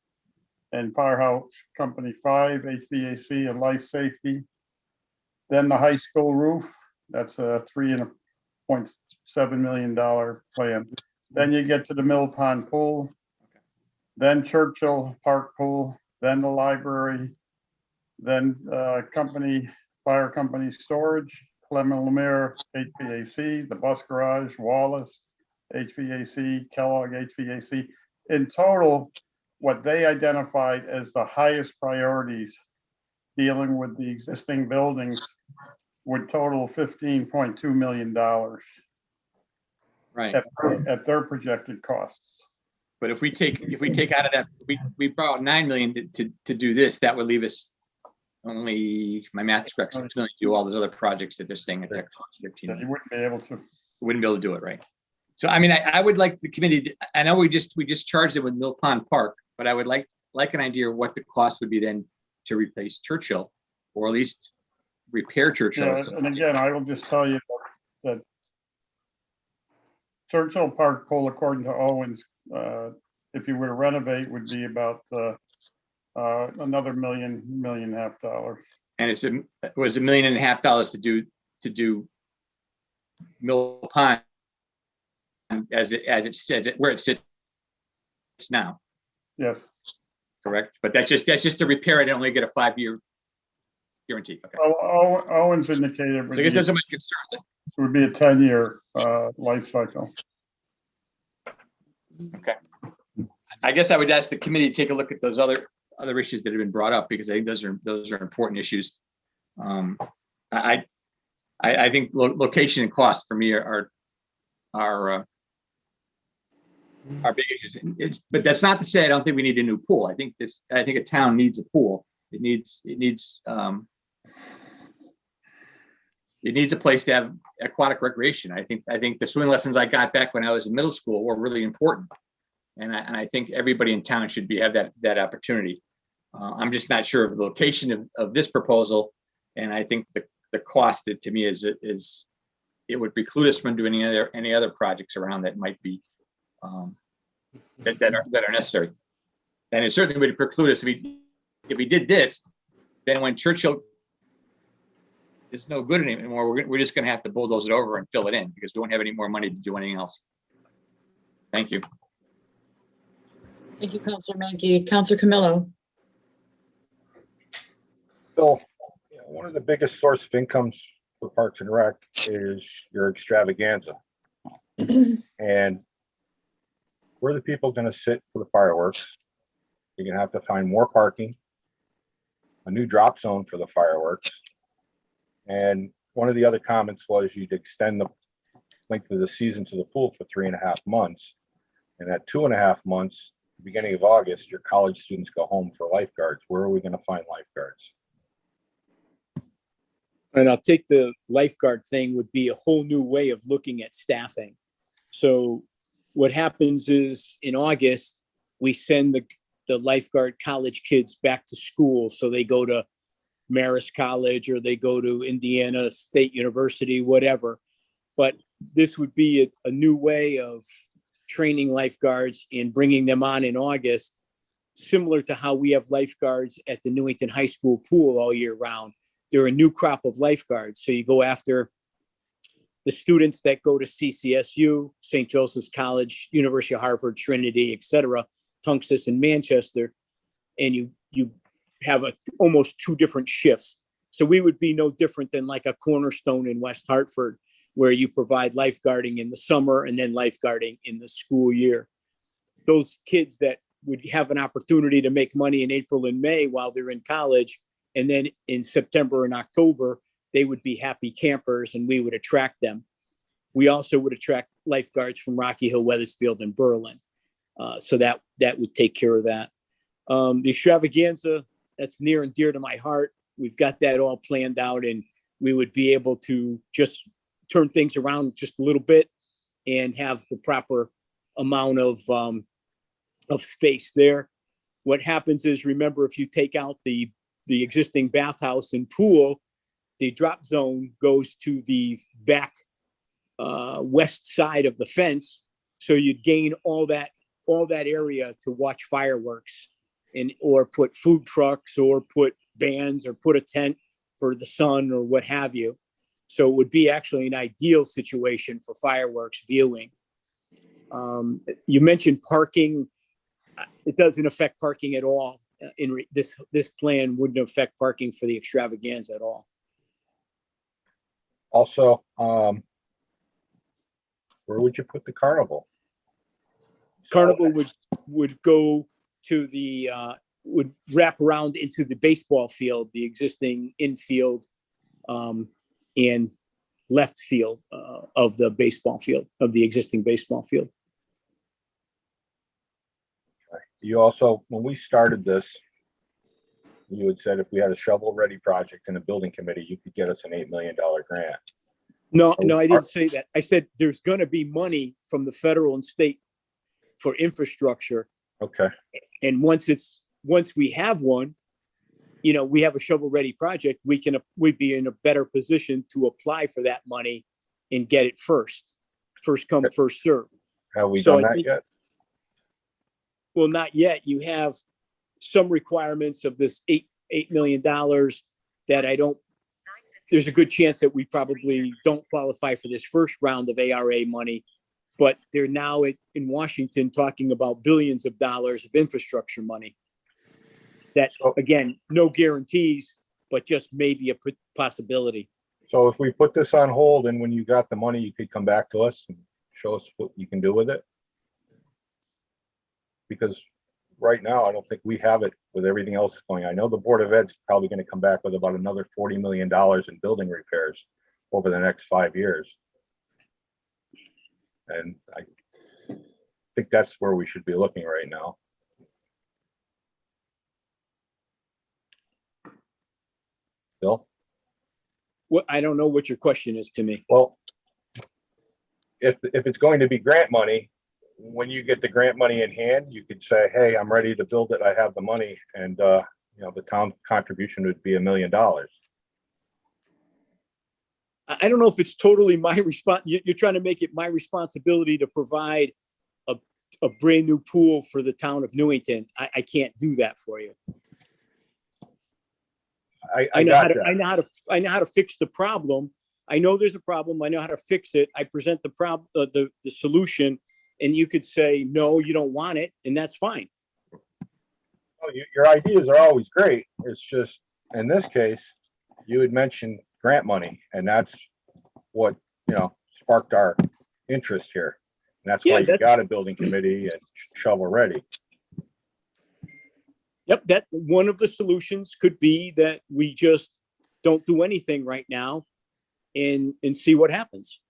and Firehouse Company 5, HVAC and life safety. Then the high school roof, that's a $3.7 million plan. Then you get to the Mill Pond pool, then Churchill Park pool, then the library, then fire company storage, Clement Lemire HVAC, the bus garage, Wallace HVAC, Kellogg HVAC. In total, what they identified as the highest priorities dealing with the existing buildings would total $15.2 million. Right. At their projected costs. But if we take out of that, we borrowed $9 million to do this, that would leave us only, my math is correct, $6 million to do all those other projects that they're saying at that cost 15 million. You wouldn't be able to. Wouldn't be able to do it, right? So I mean, I would like the committee. I know we just charged it with Mill Pond Park, but I would like an idea of what the cost would be then to replace Churchill, or at least repair Churchill. Yeah, and again, I will just tell you that Churchill Park pool, according to Owens, if you were to renovate, would be about another $1.5 million. And it was $1.5 million to do Mill Pond as it said, where it sits now. Yes. Correct. But that's just to repair it and only get a 5-year guarantee. Okay. Owens indicated. So I guess those are my concerns. It would be a 10-year life cycle. Okay. I guess I would ask the committee to take a look at those other issues that have been brought up, because I think those are important issues. I think location and cost for me are big issues. But that's not to say I don't think we need a new pool. I think a town needs a pool. It needs a place to have aquatic recreation. I think the swimming lessons I got back when I was in middle school were really important, and I think everybody in town should have that opportunity. I'm just not sure of the location of this proposal, and I think the cost to me is it would preclude us from doing any other projects around that might be that are necessary, and it certainly would preclude us if we did this. Then when Churchill is no good anymore, we're just going to have to bulldoze it over and fill it in, because we won't have any more money to do anything else. Thank you. Thank you, Councilor Mankey. Councilor Camillo. So, one of the biggest source of incomes for Parks and Rec is your extravaganza. And where are the people going to sit for the fireworks? You're going to have to find more parking, a new drop zone for the fireworks. And one of the other comments was you'd extend the length of the season to the pool for 3.5 months. And at 2.5 months, beginning of August, your college students go home for lifeguards. Where are we going to find lifeguards? And I'll take the lifeguard thing would be a whole new way of looking at staffing. So what happens is in August, we send the lifeguard college kids back to school. So they go to Marist College or they go to Indiana State University, whatever. But this would be a new way of training lifeguards and bringing them on in August, similar to how we have lifeguards at the Newington High School pool all year round. They're a new crop of lifeguards. So you go after the students that go to CCSU, St. Joseph's College, University of Harvard, Trinity, et cetera, Tunxus and Manchester, and you have almost 2 different shifts. So we would be no different than like a Cornerstone in West Hartford, where you provide lifeguarding in the summer and then lifeguarding in the school year. Those kids that would have an opportunity to make money in April and May while they're in college, and then in September and October, they would be happy campers and we would attract them. We also would attract lifeguards from Rocky Hill, Weathersfield, and Berlin. So that would take care of that. The extravaganza, that's near and dear to my heart. We've got that all planned out, and we would be able to just turn things around just a little bit and have the proper amount of space there. What happens is, remember, if you take out the existing bathhouse and pool, the drop zone goes to the back west side of the fence. So you'd gain all that area to watch fireworks or put food trucks or put bands or put a tent for the sun or what have you. So it would be actually an ideal situation for fireworks viewing. You mentioned parking. It doesn't affect parking at all. This plan wouldn't affect parking for the extravaganza at all. Also, where would you put the carnival? Carnival would go to would wrap around into the baseball field, the existing infield and left field of the baseball field, of the existing baseball field. You also, when we started this, you had said if we had a shovel-ready project and a building committee, you could get us an $8 million grant. No, I didn't say that. I said there's going to be money from the federal and state for infrastructure. Okay. And once we have one, we have a shovel-ready project, we'd be in a better position to apply for that money and get it first come, first serve. Have we done that yet? Well, not yet. You have some requirements of this $8 million that there's a good chance that we probably don't qualify for this first round of ARA money, but they're now in Washington talking about billions of dollars of infrastructure money. That, again, no guarantees, but just maybe a possibility. So if we put this on hold and when you got the money, you could come back to us and show us what you can do with it? Because right now, I don't think we have it with everything else going on. I know the Board of Ed's probably going to come back with about another $40 million in building repairs over the next 5 years. And I think that's where we should be looking right now. Bill? Well, I don't know what your question is to me. Well, if it's going to be grant money, when you get the grant money in hand, you could say, hey, I'm ready to build it. I have the money. And, the town contribution would be $1 million. I don't know if it's totally my response. You're trying to make it my responsibility to provide a brand new pool for the town of Newington. I can't do that for you. I know how to fix the problem. I know there's a problem. I know how to fix it. I present the problem, the solution, and you could say, no, you don't want it. And that's fine. Oh, your ideas are always great. It's just, in this case, you had mentioned grant money, and that's what, sparked our interest here. And that's why you got a building committee and shovel ready. Yep, that one of the solutions could be that we just don't do anything right now and see what happens.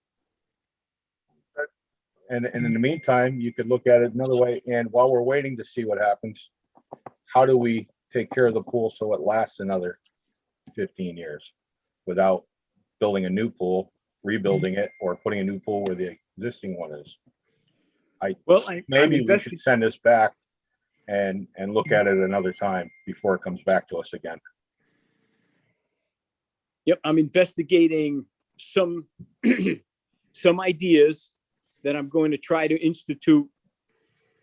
And in the meantime, you could look at it another way. And while we're waiting to see what happens, how do we take care of the pool so it lasts another 15 years without building a new pool, rebuilding it, or putting a new pool where the existing one is? Maybe we should send this back and look at it another time before it comes back to us again. Yep, I'm investigating some some ideas that I'm going to try to institute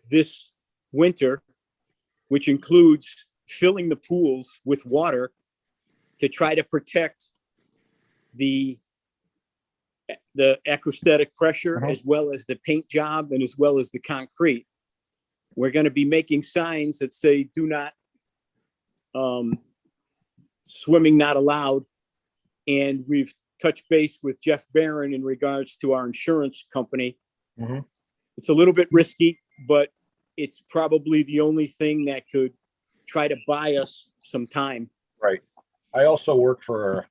this winter, which includes filling the pools with water to try to protect the aquastatic pressure, as well as the paint job and as well as the concrete. We're going to be making signs that say, do not, swimming not allowed. And we've touched base with Jeff Barron in regards to our insurance company. It's a little bit risky, but it's probably the only thing that could try to buy us some time. Right. I also work for a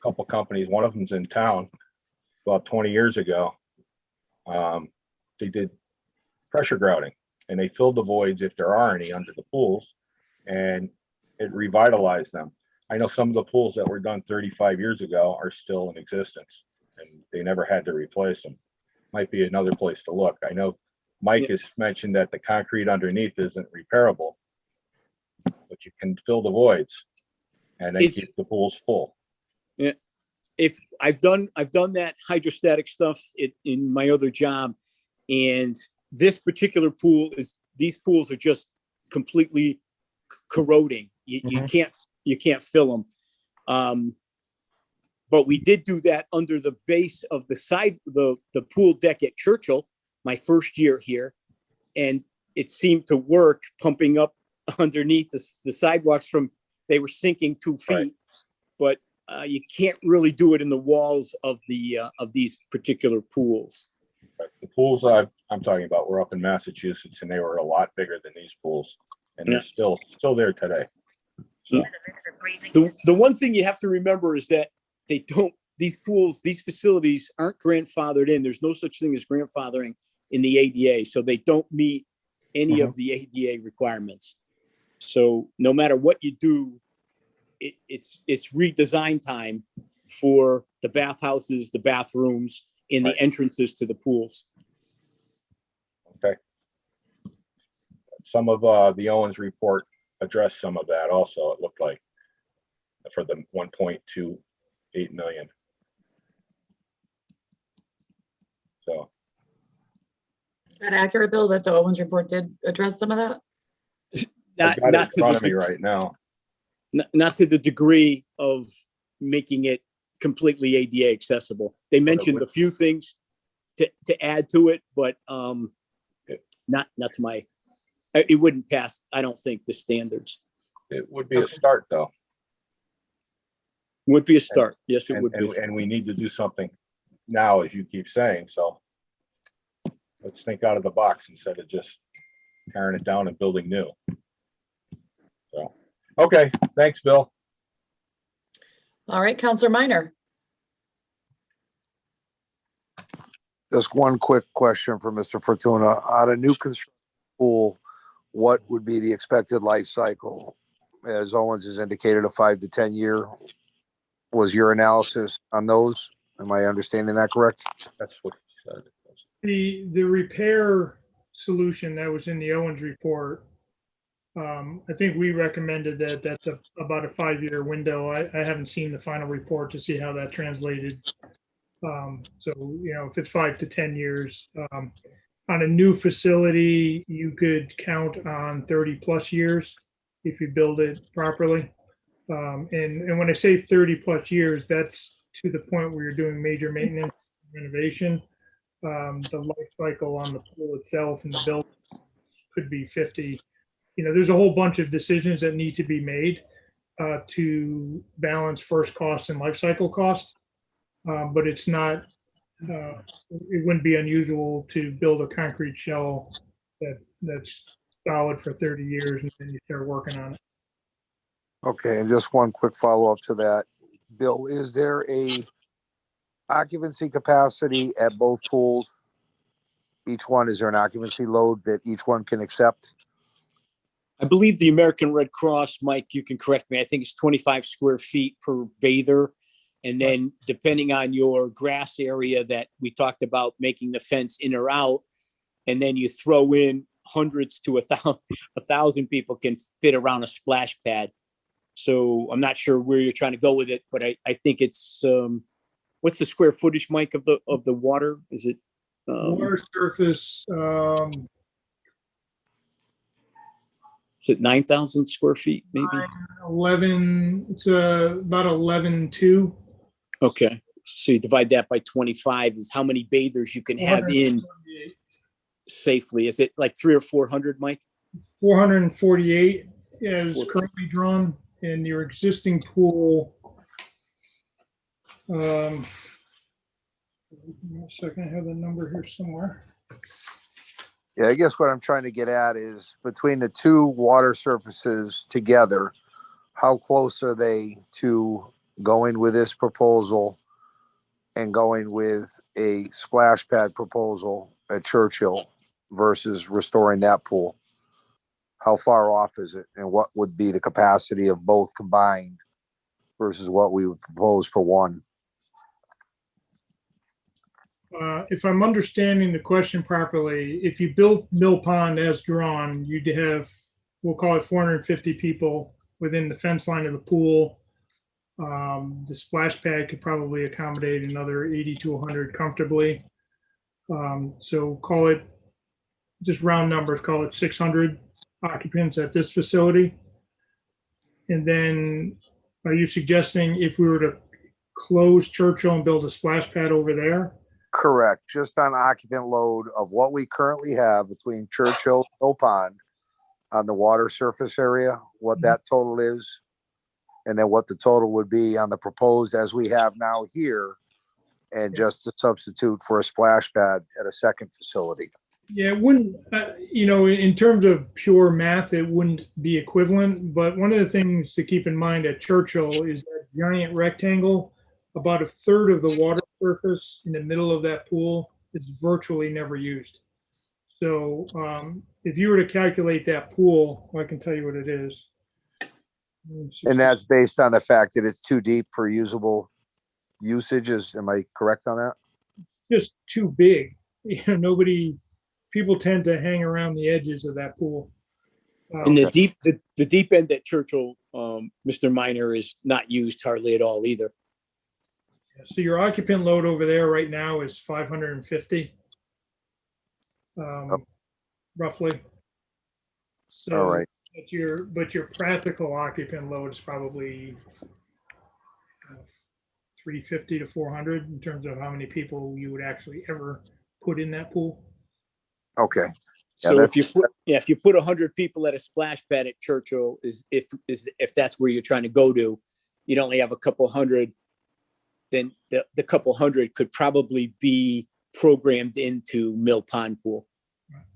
couple companies. One of them's in town about 20 years ago. They did pressure grouting, and they filled the voids, if there are any, under the pools, and it revitalized them. I know some of the pools that were done 35 years ago are still in existence, and they never had to replace them. Might be another place to look. I know Mike has mentioned that the concrete underneath isn't repairable, but you can fill the voids and then keep the pools full. Yeah. If I've done that hydrostatic stuff in my other job, and this particular pool these pools are just completely corroding. You can't fill them. But we did do that under the base of the side, the pool deck at Churchill, my first year here. And it seemed to work, pumping up underneath the sidewalks they were sinking 2 feet. Right. But you can't really do it in the walls of these particular pools. The pools I'm talking about were up in Massachusetts, and they were a lot bigger than these pools. And they're still there today. So. The one thing you have to remember is that these facilities aren't grandfathered in. There's no such thing as grandfathering in the ADA. So they don't meet any of the ADA requirements. So no matter what you do, it's redesign time for the bathhouses, the bathrooms, and the entrances to the pools. Okay. Some of the Owens report addressed some of that also, it looked like, for the 1.28 million. So. Is that accurate, Bill, that the Owens report did address some of that? Not in front of me right now. Not to the degree of making it completely ADA accessible. They mentioned a few things to add to it, but not to my. It wouldn't pass, I don't think, the standards. It would be a start, though. Would be a start. Yes, it would be. And we need to do something now, as you keep saying. So let's think out of the box instead of just tearing it down and building new. So, okay, thanks, Bill. All right, Counselor Minor. Just one quick question for Mr. Fortuna. On a new construction pool, what would be the expected life cycle? As Owens has indicated, a 5 to 10 year. Was your analysis on those? Am I understanding that correct? That's what he said. The repair solution that was in the Owens report, I think we recommended that's about a 5-year window. I haven't seen the final report to see how that translated. So, if it's 5 to 10 years, on a new facility, you could count on 30 plus years if you build it properly. And when I say 30 plus years, that's to the point where you're doing major maintenance, renovation. The life cycle on the pool itself and the building could be 50. There's a whole bunch of decisions that need to be made. to balance first cost and life cycle cost. But it's not, it wouldn't be unusual to build a concrete shell that's solid for 30 years and then you start working on it. Okay, and just one quick follow-up to that. Bill, is there a occupancy capacity at both pools? Each one, is there an occupancy load that each one can accept? I believe the American Red Cross, Mike, you can correct me. I think it's 25 square feet per bather. And then depending on your grass area that we talked about, making the fence in or out, and then you throw in hundreds to a thousand people can fit around a splash pad. So I'm not sure where you're trying to go with it, but I think it's, what's the square footage, Mike, of the water? Is it? Water surface, Is it 9,000 square feet, maybe? 11, it's about 11.2. Okay, so you divide that by 25 is how many bathers you can have in safely. Is it like 300 or 400, Mike? 448 is currently drawn in your existing pool. Give me a second, I have the number here somewhere. Yeah, I guess what I'm trying to get at is between the two water surfaces together, how close are they to going with this proposal and going with a splash pad proposal at Churchill versus restoring that pool? How far off is it? And what would be the capacity of both combined versus what we would propose for one? If I'm understanding the question properly, if you built Mill Pond as drawn, you'd have, we'll call it 450 people within the fence line of the pool. The splash pad could probably accommodate another 80 to 100 comfortably. So call it, just round numbers, call it 600 occupants at this facility. And then are you suggesting if we were to close Churchill and build a splash pad over there? Correct. Just on occupant load of what we currently have between Churchill and Mill Pond on the water surface area, what that total is, and then what the total would be on the proposed as we have now here, and just to substitute for a splash pad at a second facility. Yeah, it wouldn't, in terms of pure math, it wouldn't be equivalent. But one of the things to keep in mind at Churchill is that giant rectangle, about a third of the water surface in the middle of that pool is virtually never used. So if you were to calculate that pool, I can tell you what it is. And that's based on the fact that it's too deep for usable usages. Am I correct on that? Just too big. People tend to hang around the edges of that pool. And the deep end at Churchill, Mr. Minor, is not used hardly at all either. So your occupant load over there right now is 550, roughly. So, all right. But your practical occupant load is probably 350 to 400 in terms of how many people you would actually ever put in that pool. Okay. So if you put 100 people at a splash pad at Churchill, if that's where you're trying to go to, you'd only have a couple hundred. Then the couple hundred could probably be programmed into Mill Pond pool.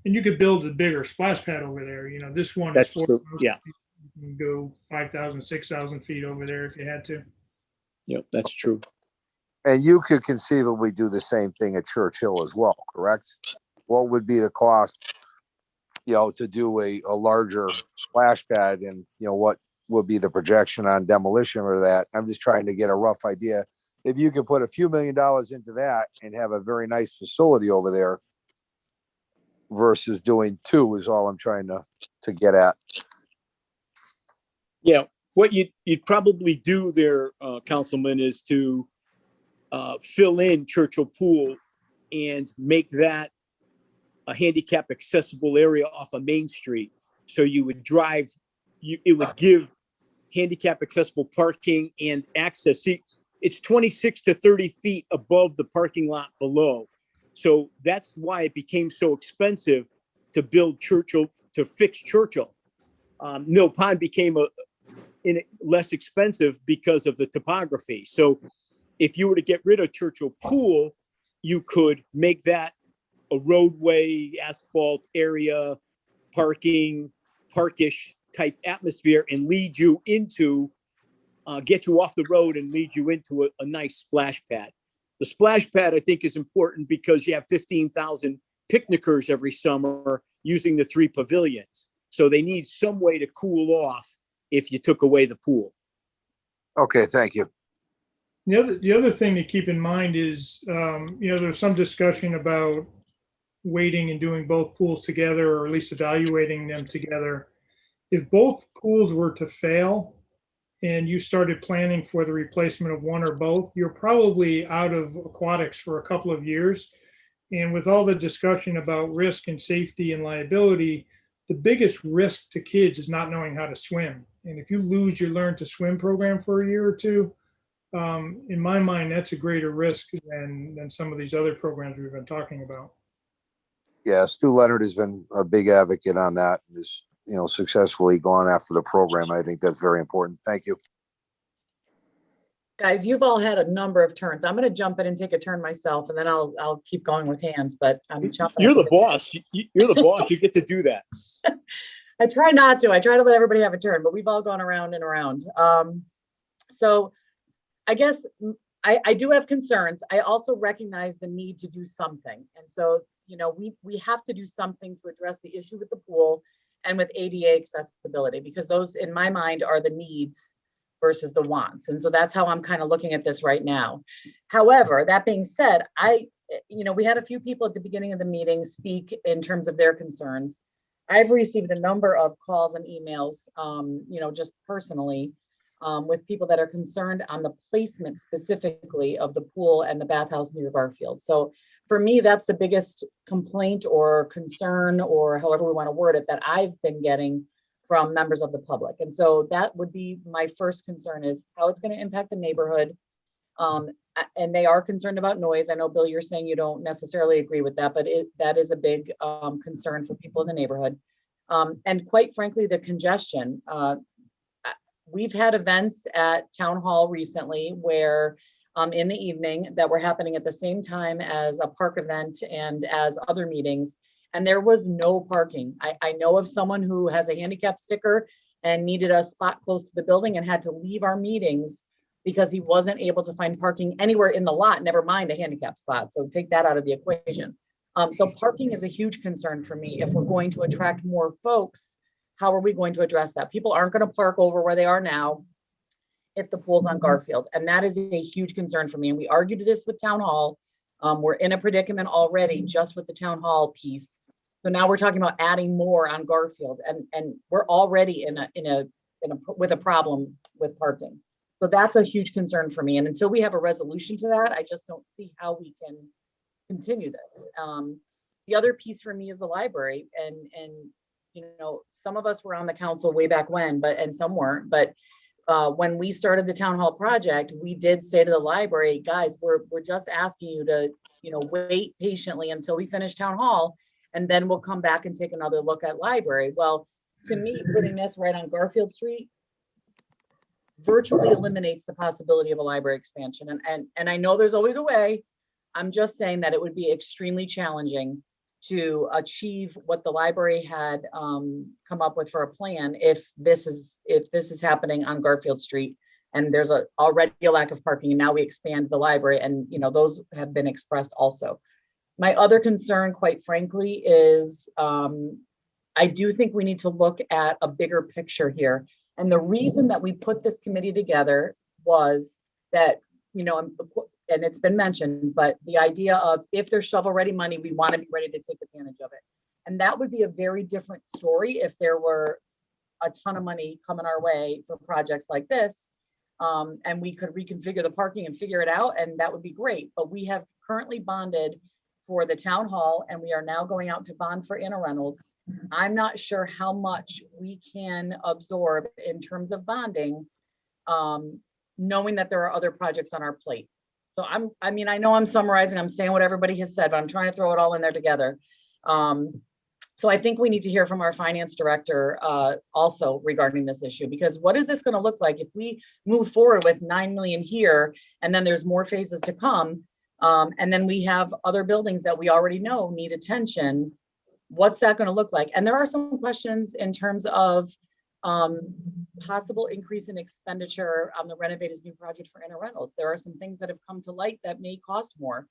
And you could build a bigger splash pad over there. This one That's is 4,000. yeah. You can go 5,000, 6,000 feet over there if you had to. Yep, that's true. And you could conceivably do the same thing at Churchill as well, correct? What would be the cost, to do a larger splash pad, and what would be the projection on demolition or that? I'm just trying to get a rough idea. If you could put a few $1 million into that and have a very nice facility over there versus doing two is all I'm trying to get at. Yeah, what you'd probably do there, Councilman, is to fill in Churchill Pool and make that a handicap accessible area off of Main Street. So you would it would give handicap accessible parking and access. See, it's 26 to 30 feet above the parking lot below. So that's why it became so expensive to build Churchill, to fix Churchill. Mill Pond became less expensive because of the topography. So if you were to get rid of Churchill Pool, you could make that a roadway, asphalt area, parking, parkish type atmosphere and lead you into, get you off the road and lead you into a nice splash pad. The splash pad, I think, is important because you have 15,000 picnickers every summer using the 3 pavilions. So they need some way to cool off if you took away the pool. Okay, thank you. The other thing to keep in mind is, there's some discussion about waiting and doing both pools together, or at least evaluating them together. If both pools were to fail and you started planning for the replacement of one or both, you're probably out of aquatics for a couple of years. And with all the discussion about risk and safety and liability, the biggest risk to kids is not knowing how to swim. And if you lose your Learn to Swim program for a year or two, in my mind, that's a greater risk than some of these other programs we've been talking about. Yeah, Stu Leonard has been a big advocate on that and has, successfully gone after the program. I think that's very important. Thank you. Guys, you've all had a number of turns. I'm going to jump in and take a turn myself, and then I'll keep going with hands, but I'm jumping. You're the boss. You're the boss. You get to do that. I try not to. I try to let everybody have a turn, but we've all gone around and around. So I guess I do have concerns. I also recognize the need to do something. And so, we have to do something to address the issue with the pool and with ADA accessibility, because those, in my mind, are the needs versus the wants. And so that's how I'm kind of looking at this right now. However, that being said, we had a few people at the beginning of the meeting speak in terms of their concerns. I've received a number of calls and emails, just personally, with people that are concerned on the placement specifically of the pool and the bathhouse near Garfield. So for me, that's the biggest complaint or concern, or however we want to word it, that I've been getting from members of the public. And so that would be my first concern, is how it's going to impact the neighborhood. And they are concerned about noise. I know, Bill, you're saying you don't necessarily agree with that, but that is a big concern for people in the neighborhood. And quite frankly, the congestion. We've had events at Town Hall recently where in the evening that were happening at the same time as a park event and as other meetings, and there was no parking. I know of someone who has a handicap sticker and needed a spot close to the building and had to leave our meetings because he wasn't able to find parking anywhere in the lot, never mind a handicap spot. So take that out of the equation. So parking is a huge concern for me. If we're going to attract more folks, how are we going to address that? People aren't going to park over where they are now if the pool's on Garfield. And that is a huge concern for me. And we argued this with Town Hall. We're in a predicament already just with the Town Hall piece. So now we're talking about adding more on Garfield, and we're already with a problem with parking. So that's a huge concern for me. And until we have a resolution to that, I just don't see how we can continue this. The other piece for me is the library, and some of us were on the council way back when, and some weren't. But when we started the Town Hall project, we did say to the library, guys, we're just asking you to wait patiently until we finish Town Hall, and then we'll come back and take another look at library. Well, to me, putting this right on Garfield Street virtually eliminates the possibility of a library expansion. And I know there's always a way. I'm just saying that it would be extremely challenging to achieve what the library had come up with for a plan if this is happening on Garfield Street, and there's already a lack of parking, and now we expand the library, and those have been expressed also. My other concern, quite frankly, is I do think we need to look at a bigger picture here. And the reason that we put this committee together was that, and it's been mentioned, but the idea of if there's shovel-ready money, we want to be ready to take advantage of it. And that would be a very different story if there were a ton of money coming our way for projects like this, and we could reconfigure the parking and figure it out, and that would be great. But we have currently bonded for the Town Hall, and we are now going out to bond for Anna Reynolds. I'm not sure how much we can absorb in terms of bonding, knowing that there are other projects on our plate. So I know I'm summarizing, I'm saying what everybody has said, but I'm trying to throw it all in there together. So I think we need to hear from our finance director also regarding this issue, because what is this going to look like if we move forward with 9 million here, and then there's more phases to come, and then we have other buildings that we already know need attention. What's that going to look like? And there are some questions in terms of possible increase in expenditure on the Renovators new project for Inter Reynolds. There are some things that have come to light that may cost more.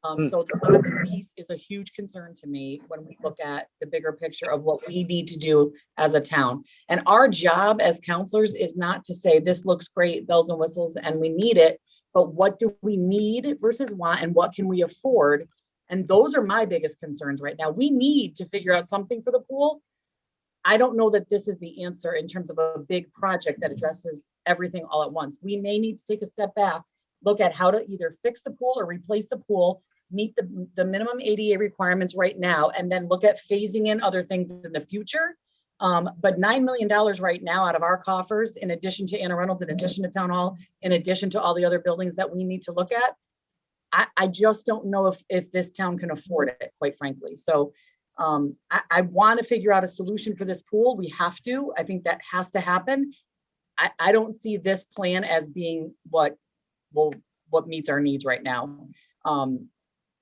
So the bonding piece is a huge concern to me when we look at the bigger picture of what we need to do as a town. And our job as counselors is not to say this looks great, bells and whistles, and we need it, but what do we need versus want, and what can we afford? And those are my biggest concerns right now. We need to figure out something for the pool. I don't know that this is the answer in terms of a big project that addresses everything all at once. We may need to take a step back, look at how to either fix the pool or replace the pool, meet the minimum ADA requirements right now, and then look at phasing in other things in the future. But $9 million right now out of our coffers, in addition to Anna Reynolds, in addition to Town Hall, in addition to all the other buildings that we need to look at, I just don't know if this town can afford it, quite frankly. So I want to figure out a solution for this pool. We have to. I think that has to happen. I don't see this plan as being what meets our needs right now.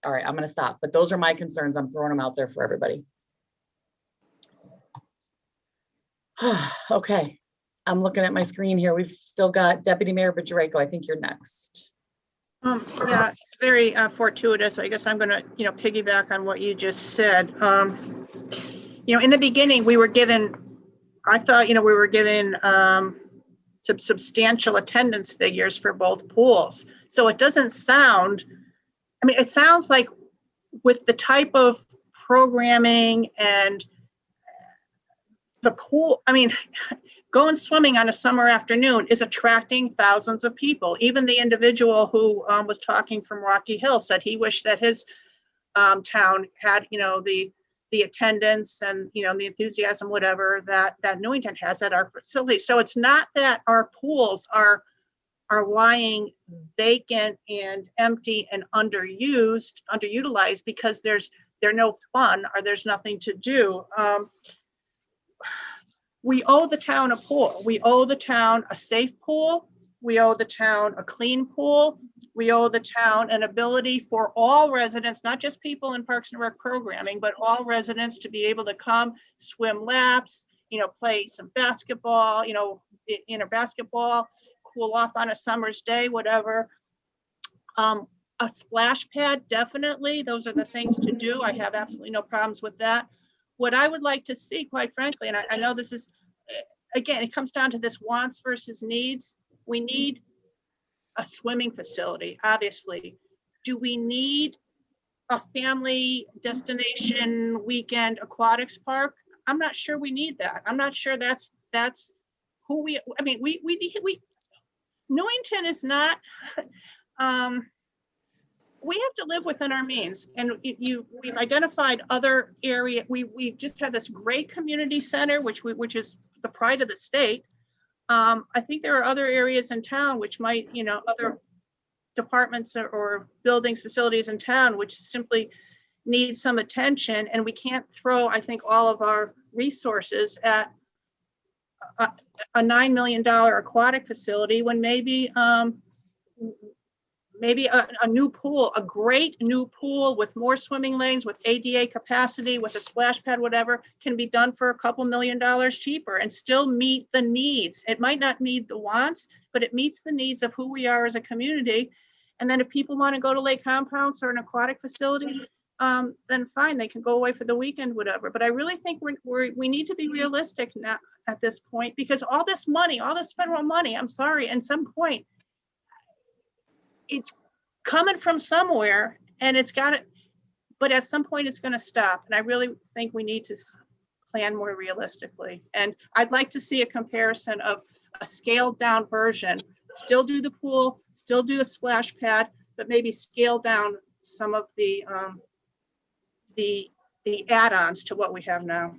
All right, I'm going to stop, but those are my concerns. I'm throwing them out there for everybody. Okay, I'm looking at my screen here. We've still got Deputy Mayor Bajrayko. I think you're next. Yeah, it's very fortuitous. I guess I'm going to, piggyback on what you just said. In the beginning, we were given, I thought, we were given some substantial attendance figures for both pools. So it doesn't sound, it sounds like with the type of programming and the pool, going swimming on a summer afternoon is attracting thousands of people. Even the individual who was talking from Rocky Hill said he wished that his town had, the attendance and, the enthusiasm, whatever that Newington has at our facility. So it's not that our pools are lying vacant and empty and underutilized because they're no fun or there's nothing to do. We owe the town a pool. We owe the town a safe pool. We owe the town a clean pool. We owe the town an ability for all residents, not just people in Parks and Rec programming, but all residents to be able to come swim laps, play some basketball, inner basketball, cool off on a summer's day, whatever. A splash pad, definitely. Those are the things to do. I have absolutely no problems with that. What I would like to see, quite frankly, and I know this is, again, it comes down to this wants versus needs. We need a swimming facility, obviously. Do we need a family destination weekend aquatics park? I'm not sure we need that. I'm not sure that's who we Newington is not, we have to live within our means, and we've identified other area. We just had this great community center, which is the pride of the state. I think there are other areas in town which might, other departments or buildings, facilities in town, which simply need some attention, and we can't throw, I think, all of our resources at a $9 million aquatic facility when maybe a new pool, a great new pool with more swimming lanes, with ADA capacity, with a splash pad, whatever, can be done for a couple $1 million cheaper and still meet the needs. It might not meet the wants, but it meets the needs of who we are as a community. And then if people want to go to Lake Compounce or an aquatic facility, then fine, they can go away for the weekend, whatever. But I really think we need to be realistic now at this point, because all this money, all this federal money, I'm sorry, at some point, it's coming from somewhere and it's got to, but at some point it's going to stop. And I really think we need to plan more realistically. And I'd like to see a comparison of a scaled down version, still do the pool, still do the splash pad, but maybe scale down some of the add-ons to what we have now.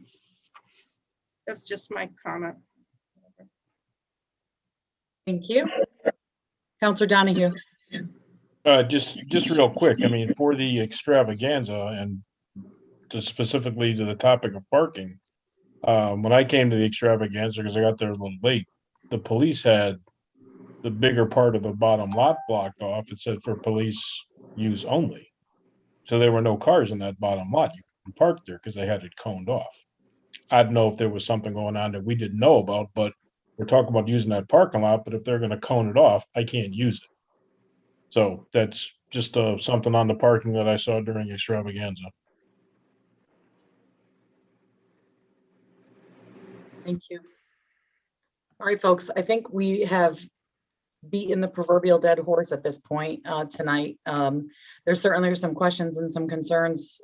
That's just my comment. Thank you. Councilor Donahue. Just real quick. For the extravaganza, and just specifically to the topic of parking. When I came to the extravaganza, because I got there a little late, the police had the bigger part of the bottom lot blocked off. It said for police use only. So there were no cars in that bottom lot. You couldn't park there because they had it coned off. I don't know if there was something going on that we didn't know about, but we're talking about using that parking lot, but if they're gonna cone it off, I can't use it. So that's just something on the parking that I saw during extravaganza. Thank you. All right, folks, I think we have beaten the proverbial dead horse at this point tonight. There certainly are some questions and some concerns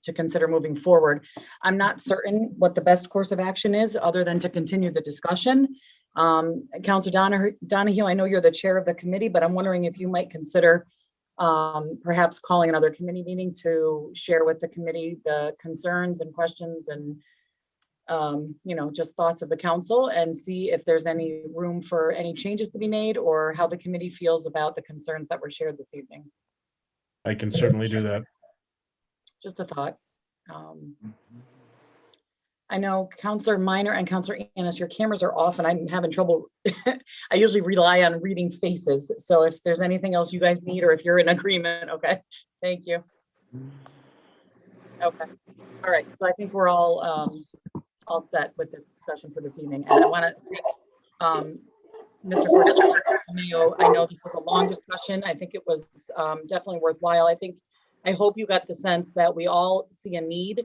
to consider moving forward. I'm not certain what the best course of action is other than to continue the discussion. Councilor Donahue, I know you're the chair of the committee, but I'm wondering if you might consider perhaps calling another committee meeting to share with the committee the concerns and questions and just thoughts of the council, and see if there's any room for any changes to be made or how the committee feels about the concerns that were shared this evening. I can certainly do that. Just a thought. I know Councilor Minor and Councilor Annis, your cameras are off and I'm having trouble. I usually rely on reading faces. So if there's anything else you guys need, or if you're in agreement, okay, thank you. Okay, all right, so I think we're all set with this discussion for this evening. And I want to thank Mr. Cortez-Mayo. I know this was a long discussion. I think it was definitely worthwhile. I hope you got the sense that we all see a need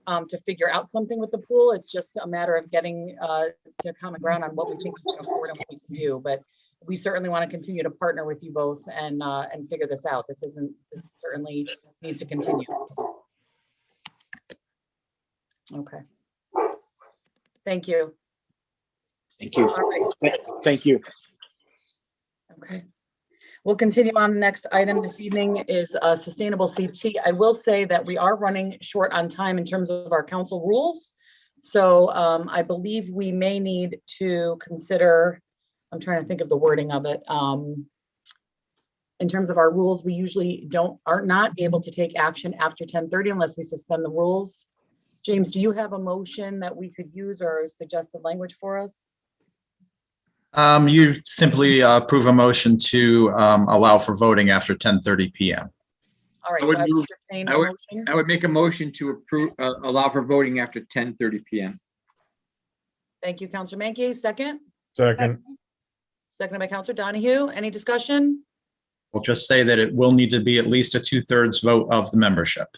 to figure out something with the pool. It's just a matter of getting to common ground on what we think we can afford and what we can do. But we certainly want to continue to partner with you both and figure this out. This certainly needs to continue. Okay. Thank you. Thank you. All right. Thank you. Okay. We'll continue on. The next item this evening is sustainable CT. I will say that we are running short on time in terms of our council rules. So I believe we may need to consider, I'm trying to think of the wording of it. In terms of our rules, we usually are not able to take action after 10:30 unless we suspend the rules. James, do you have a motion that we could use or suggested language for us? You simply approve a motion to allow for voting after 10:30 p.m. All right. I would so move- entertain a I would- motion. I would make a motion to approve, allow for voting after 10:30 p.m. Thank you, Councilor Menke. Second? Second. Seconded by Councilor Donahue. Any discussion? We'll just say that it will need to be at least a 2/3 vote of the membership.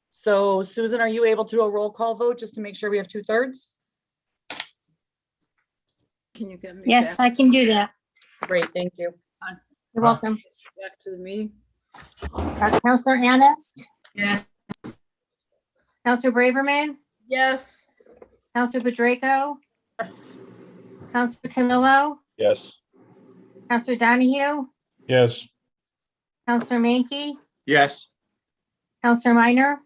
So Susan, are you able to do a roll call vote just to make sure we have 2/3? Can you get me? Yes, back- I can do that. Great, thank you. You're welcome. Back to the meeting? Councilor Annis, Yes. Councilor Braverman, Yes. Councilor Bedrejko, Yes. Councilor Camillo, Yes. Councilor Donahue, Yes. Councilor Menke, Yes. Councilor Minor,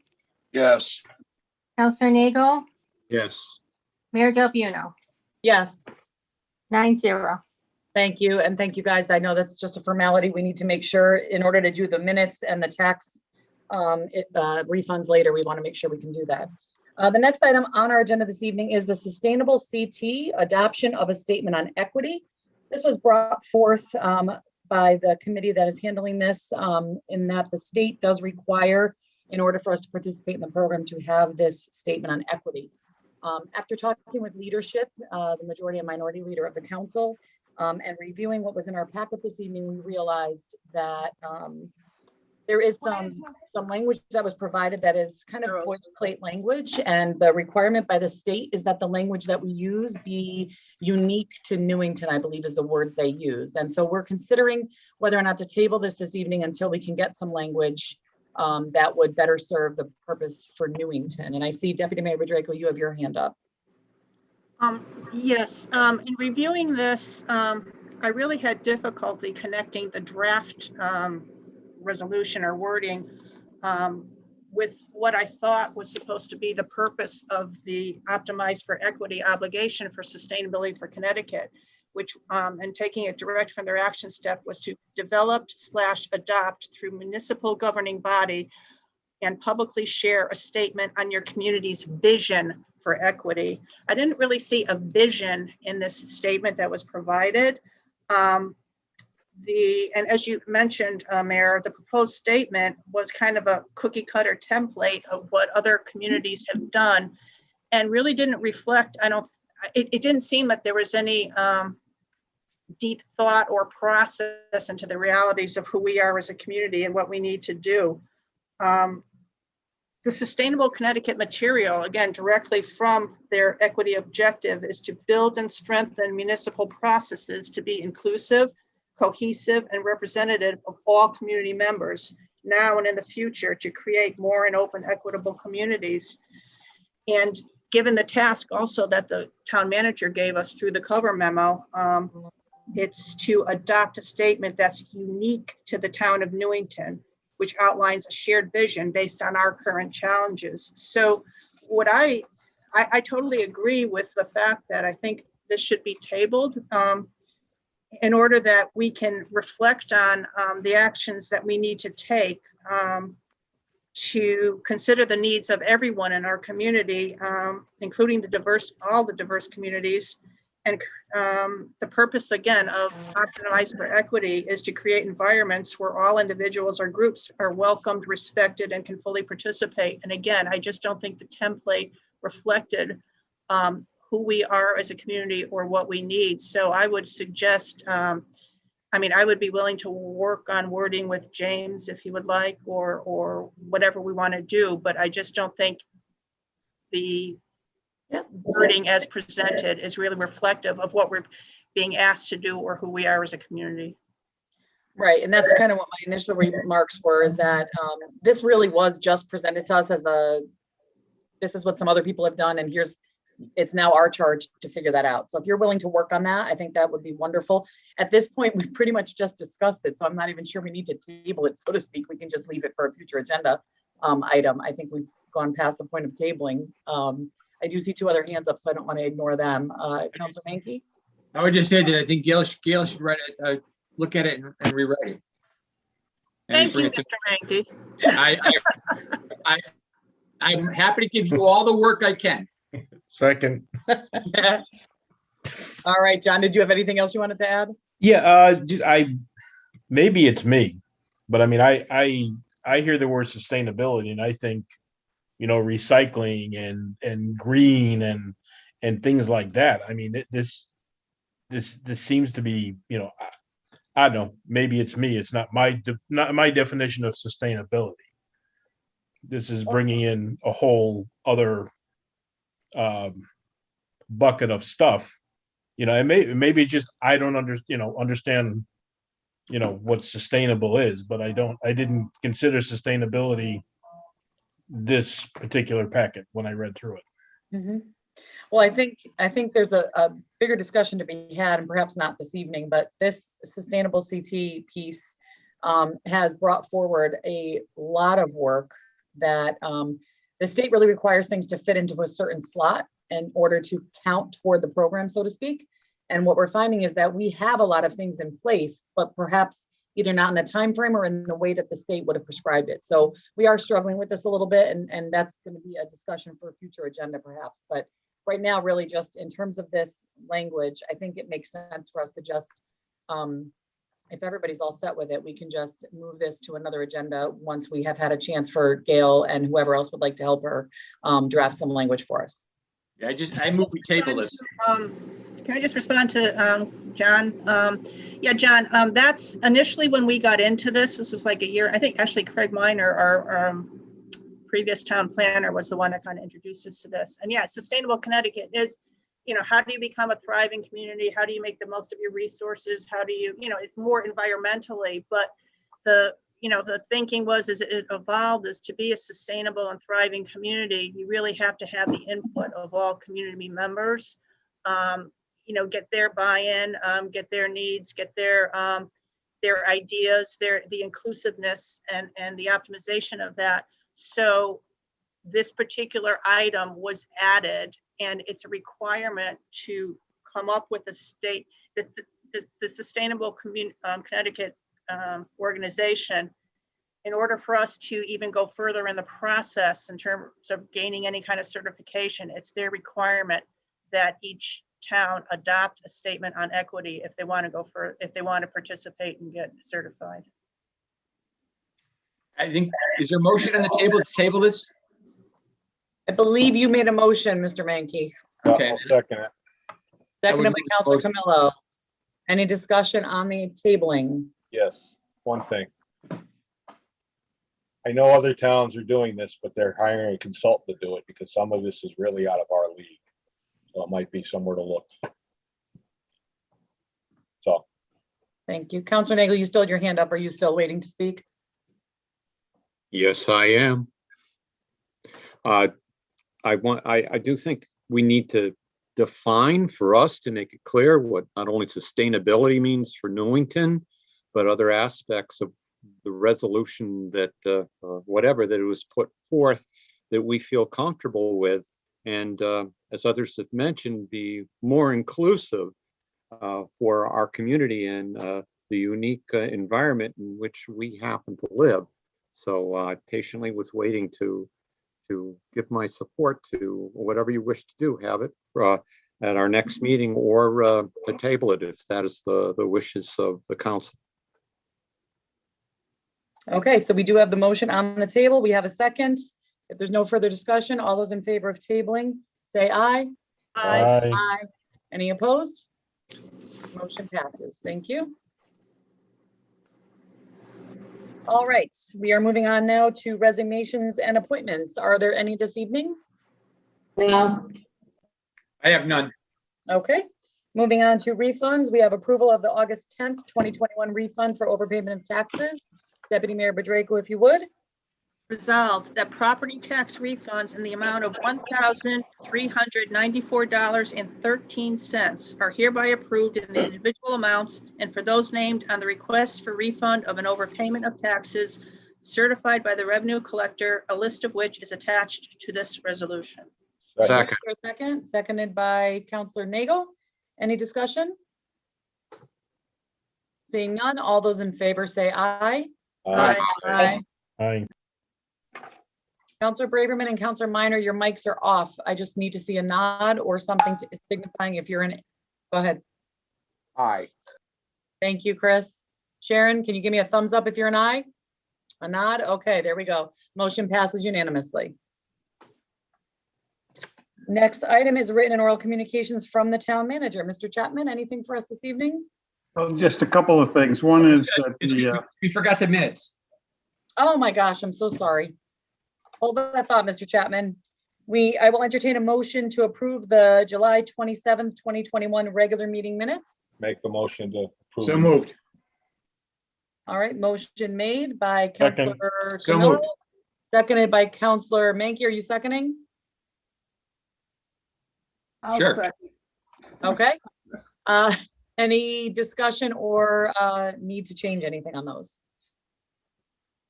Yes. Councilor Nagel, Yes. Mayor Del Buono, Yes, 9-0. thank you. And thank you, guys. I know that's just a formality. We need to make sure in order to do the minutes and the tax refunds later, we want to make sure we can do that. The next item on our agenda this evening is the Sustainable CT adoption of a statement on equity. This was brought forth by the committee that is handling this, in that the state does require, in order for us to participate in the program, to have this statement on equity. After talking with leadership, the majority and minority leader of the council, and reviewing what was in our packet this evening, we realized that there is some language that was provided that is kind of boilerplate language, and the requirement by the state is that the language that we use be unique to Newington, I believe is the words they used. And so we're considering whether or not to table this evening until we can get some language that would better serve the purpose for Newington. And I see Deputy Mayor Bedrejko, you have your hand up. Yes, in reviewing this, I really had difficulty connecting the draft resolution or wording with what I thought was supposed to be the purpose of the Optimize for Equity obligation for sustainability for Connecticut, which, and taking it direct from their action step, was to develop / adopt through municipal governing body and publicly share a statement on your community's vision for equity. I didn't really see a vision in this statement that was provided. And as you mentioned, Mayor, the proposed statement was kind of a cookie cutter template of what other communities have done, and really didn't reflect, it didn't seem like there was any deep thought or process into the realities of who we are as a community and what we need to do. The Sustainable Connecticut material, again, directly from their equity objective, is to build and strengthen municipal processes to be inclusive, cohesive, and representative of all community members now and in the future, to create more and open, equitable communities. And given the task also that the town manager gave us through the cover memo, it's to adopt a statement that's unique to the town of Newington, which outlines a shared vision based on our current challenges. So what I totally agree with the fact that I think this should be tabled in order that we can reflect on the actions that we need to take to consider the needs of everyone in our community, including all the diverse communities. And the purpose, again, of Optimize for Equity is to create environments where all individuals or groups are welcomed, respected, and can fully participate. And again, I just don't think the template reflected who we are as a community or what we need. So I would suggest, I would be willing to work on wording with James if he would like, or whatever we want to do, but I just don't think the wording as presented is really reflective of what we're being asked to do or who we are as a community. Right, and that's kind of what my initial remarks were, is that this really was just presented to us as this is what some other people have done, and it's now our charge to figure that out. So if you're willing to work on that, I think that would be wonderful. At this point, we've pretty much just discussed it, so I'm not even sure we need to table it, so to speak. We can just leave it for a future agenda item. I think we've gone past the point of tabling. I do see two other hands up, so I don't want to ignore them. Councilor Mankey? I would just say that I think Gail should write it, look at it and rewrite it. Thank you, Mr. Mankey. I'm happy to give you all the work I can. Second. All right, John, did you have anything else you wanted to add? Yeah, maybe it's me, but I mean, I hear the word sustainability and I think, recycling and green and things like that. I mean, this seems to be, I don't know, maybe it's me. It's not my definition of sustainability. This is bringing in a whole other bucket of stuff, and maybe it's just I don't understand what sustainable is, but I didn't consider sustainability this particular packet when I read through it. Mm-hmm. Well, I think there's a bigger discussion to be had, and perhaps not this evening, but this sustainable CT piece has brought forward a lot of work that the state really requires things to fit into a certain slot in order to count toward the program, so to speak. And what we're finding is that we have a lot of things in place, but perhaps either not in the time frame or in the way that the state would have prescribed it. So we are struggling with this a little bit, and that's going to be a discussion for a future agenda perhaps. But right now, really just in terms of this language, I think it makes sense for us to just, if everybody's all set with it, we can just move this to another agenda once we have had a chance for Gail and whoever else would like to help her draft some language for us. Yeah, I move we table this. Can I just respond to John? Yeah, John, that's initially when we got into this was like a year, I think actually Craig Miner, our previous town planner, was the one that kind of introduced us to this. And yeah, Sustainable Connecticut is, how do you become a thriving community? How do you make the most of your resources? How do you, it's more environmentally, but the thinking was, as it evolved, is to be a sustainable and thriving community, you really have to have the input of all community members, get their buy-in, get their needs, get their ideas, the inclusiveness and the optimization of that. So this particular item was added, and it's a requirement to come up with a state, the Sustainable Connecticut organization in order for us to even go further in the process in terms of gaining any kind of certification, it's their requirement that each town adopt a statement on equity if they want to go for, if they want to participate and get certified. I think, is there a motion on the table to table this? I believe you made a motion, Mr. Mankey. Okay. I'll second it. Seconded by Councilor motion. Camillo. Any discussion on the tabling? Yes, one thing. I know other towns are doing this, but they're hiring a consultant to do it because some of this is really out of our league. So it might be somewhere to look. So, Thank you. Councilor Nagel, you still had your hand up. Are you still waiting to speak? Yes, I am. I do think we need to define for us to make it clear what not only sustainability means for Newington, but other aspects of the resolution that whatever that it was put forth that we feel comfortable with, and as others have mentioned, be more inclusive for our community and the unique environment in which we happen to live. So I patiently was waiting to give my support to whatever you wish to do. Have it at our next meeting, or to table it if that is the wishes of the council. Okay, so we do have the motion on the table. We have a second. If there's no further discussion, all those in favor of tabling, say aye. Aye. Aye. Any opposed? Motion passes. Thank you. All right, we are moving on now to resignations and appointments. Are there any this evening? No. I have none. Okay, moving on to refunds. We have approval of the August 10th, 2021 refund for overpayment of taxes. Deputy Mayor Bedrejko, if you would. Resolved that property tax refunds in the amount of $1,394.13 are hereby approved in the individual amounts and for those named on the request for refund of an overpayment of taxes certified by the revenue collector, a list of which is attached to this resolution. Second. Is there a second? Seconded by Councilor Nagel. Any discussion? Seeing none, all those in favor say aye. Aye. Aye. Aye. Councilor Braverman and Councilor Minor, your mics are off. I just need to see a nod or something signifying if you're in it. Go ahead. Aye. Thank you, Chris. Sharon, can you give me a thumbs up if you're an aye? A nod? Okay, there we go. Motion passes unanimously. Next item is written and oral communications from the town manager. Mr. Chapman, anything for us this evening? Well, just a couple of things. One is that We forgot the minutes. Oh my gosh, I'm so sorry. Hold that thought, Mr. Chapman. I will entertain a motion to approve the July 27th, 2021 regular meeting minutes. Make the motion to approve. So moved. All right, motion made by Second. Councilor So Camillo, moved. seconded by Councilor Mankey. Are you seconding? Sure. Okay. Any discussion or need to change anything on those?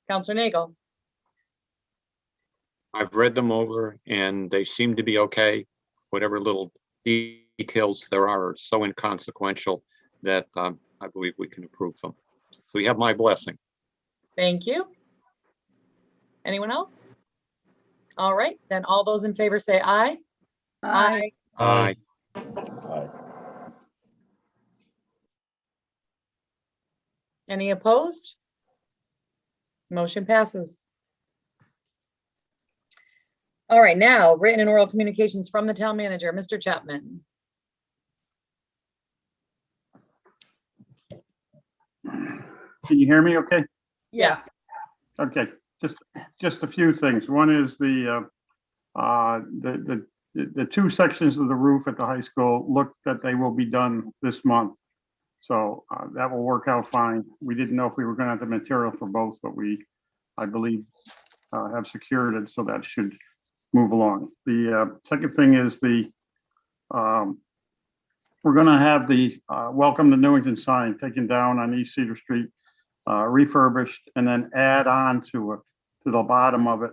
Councilor Nagel. I've read them over and they seem to be okay. Whatever little details there are so inconsequential that I believe we can approve them. So you have my blessing. Thank you. Anyone else? All right, then all those in favor say aye. Aye. Aye. Aye. Any opposed? Motion passes. All right, now written and oral communications from the town manager, Mr. Chapman. Can you hear me okay? Yes. Okay, just a few things. One is the two sections of the roof at the high school look that they will be done this month. So that will work out fine. We didn't know if we were going to have the material for both, but I believe, have secured it, so that should move along. The second thing is we're going to have the Welcome to Newington sign taken down on East Cedar Street, refurbished, and then add on to the bottom of it,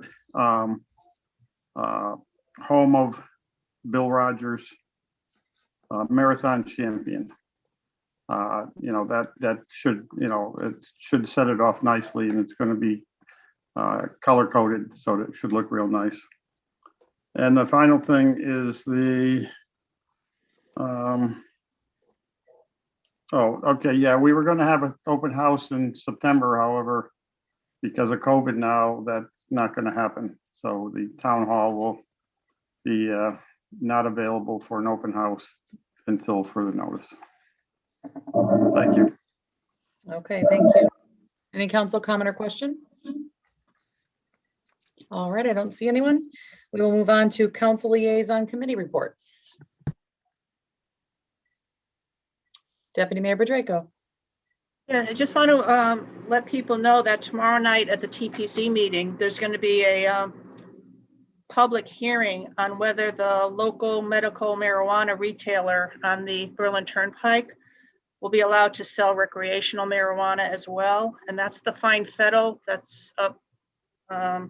home of Bill Rogers, marathon champion. That should, it should set it off nicely, and it's going to be color coded, so it should look real nice. And the final thing is the, oh, okay, yeah, we were gonna have an open house in September, however, because of COVID now, that's not gonna happen. So the town hall will be not available for an open house until further notice. Thank you. Okay, thank you. Any council comment or question? All right, I don't see anyone. We will move on to council liaison committee reports. Deputy Mayor Bedrejko. Yeah, I just want to let people know that tomorrow night at the TPC meeting, there's going to be a public hearing on whether the local medical marijuana retailer on the Berlin Turnpike will be allowed to sell recreational marijuana as well. And that's the Fine Fettle that's up, I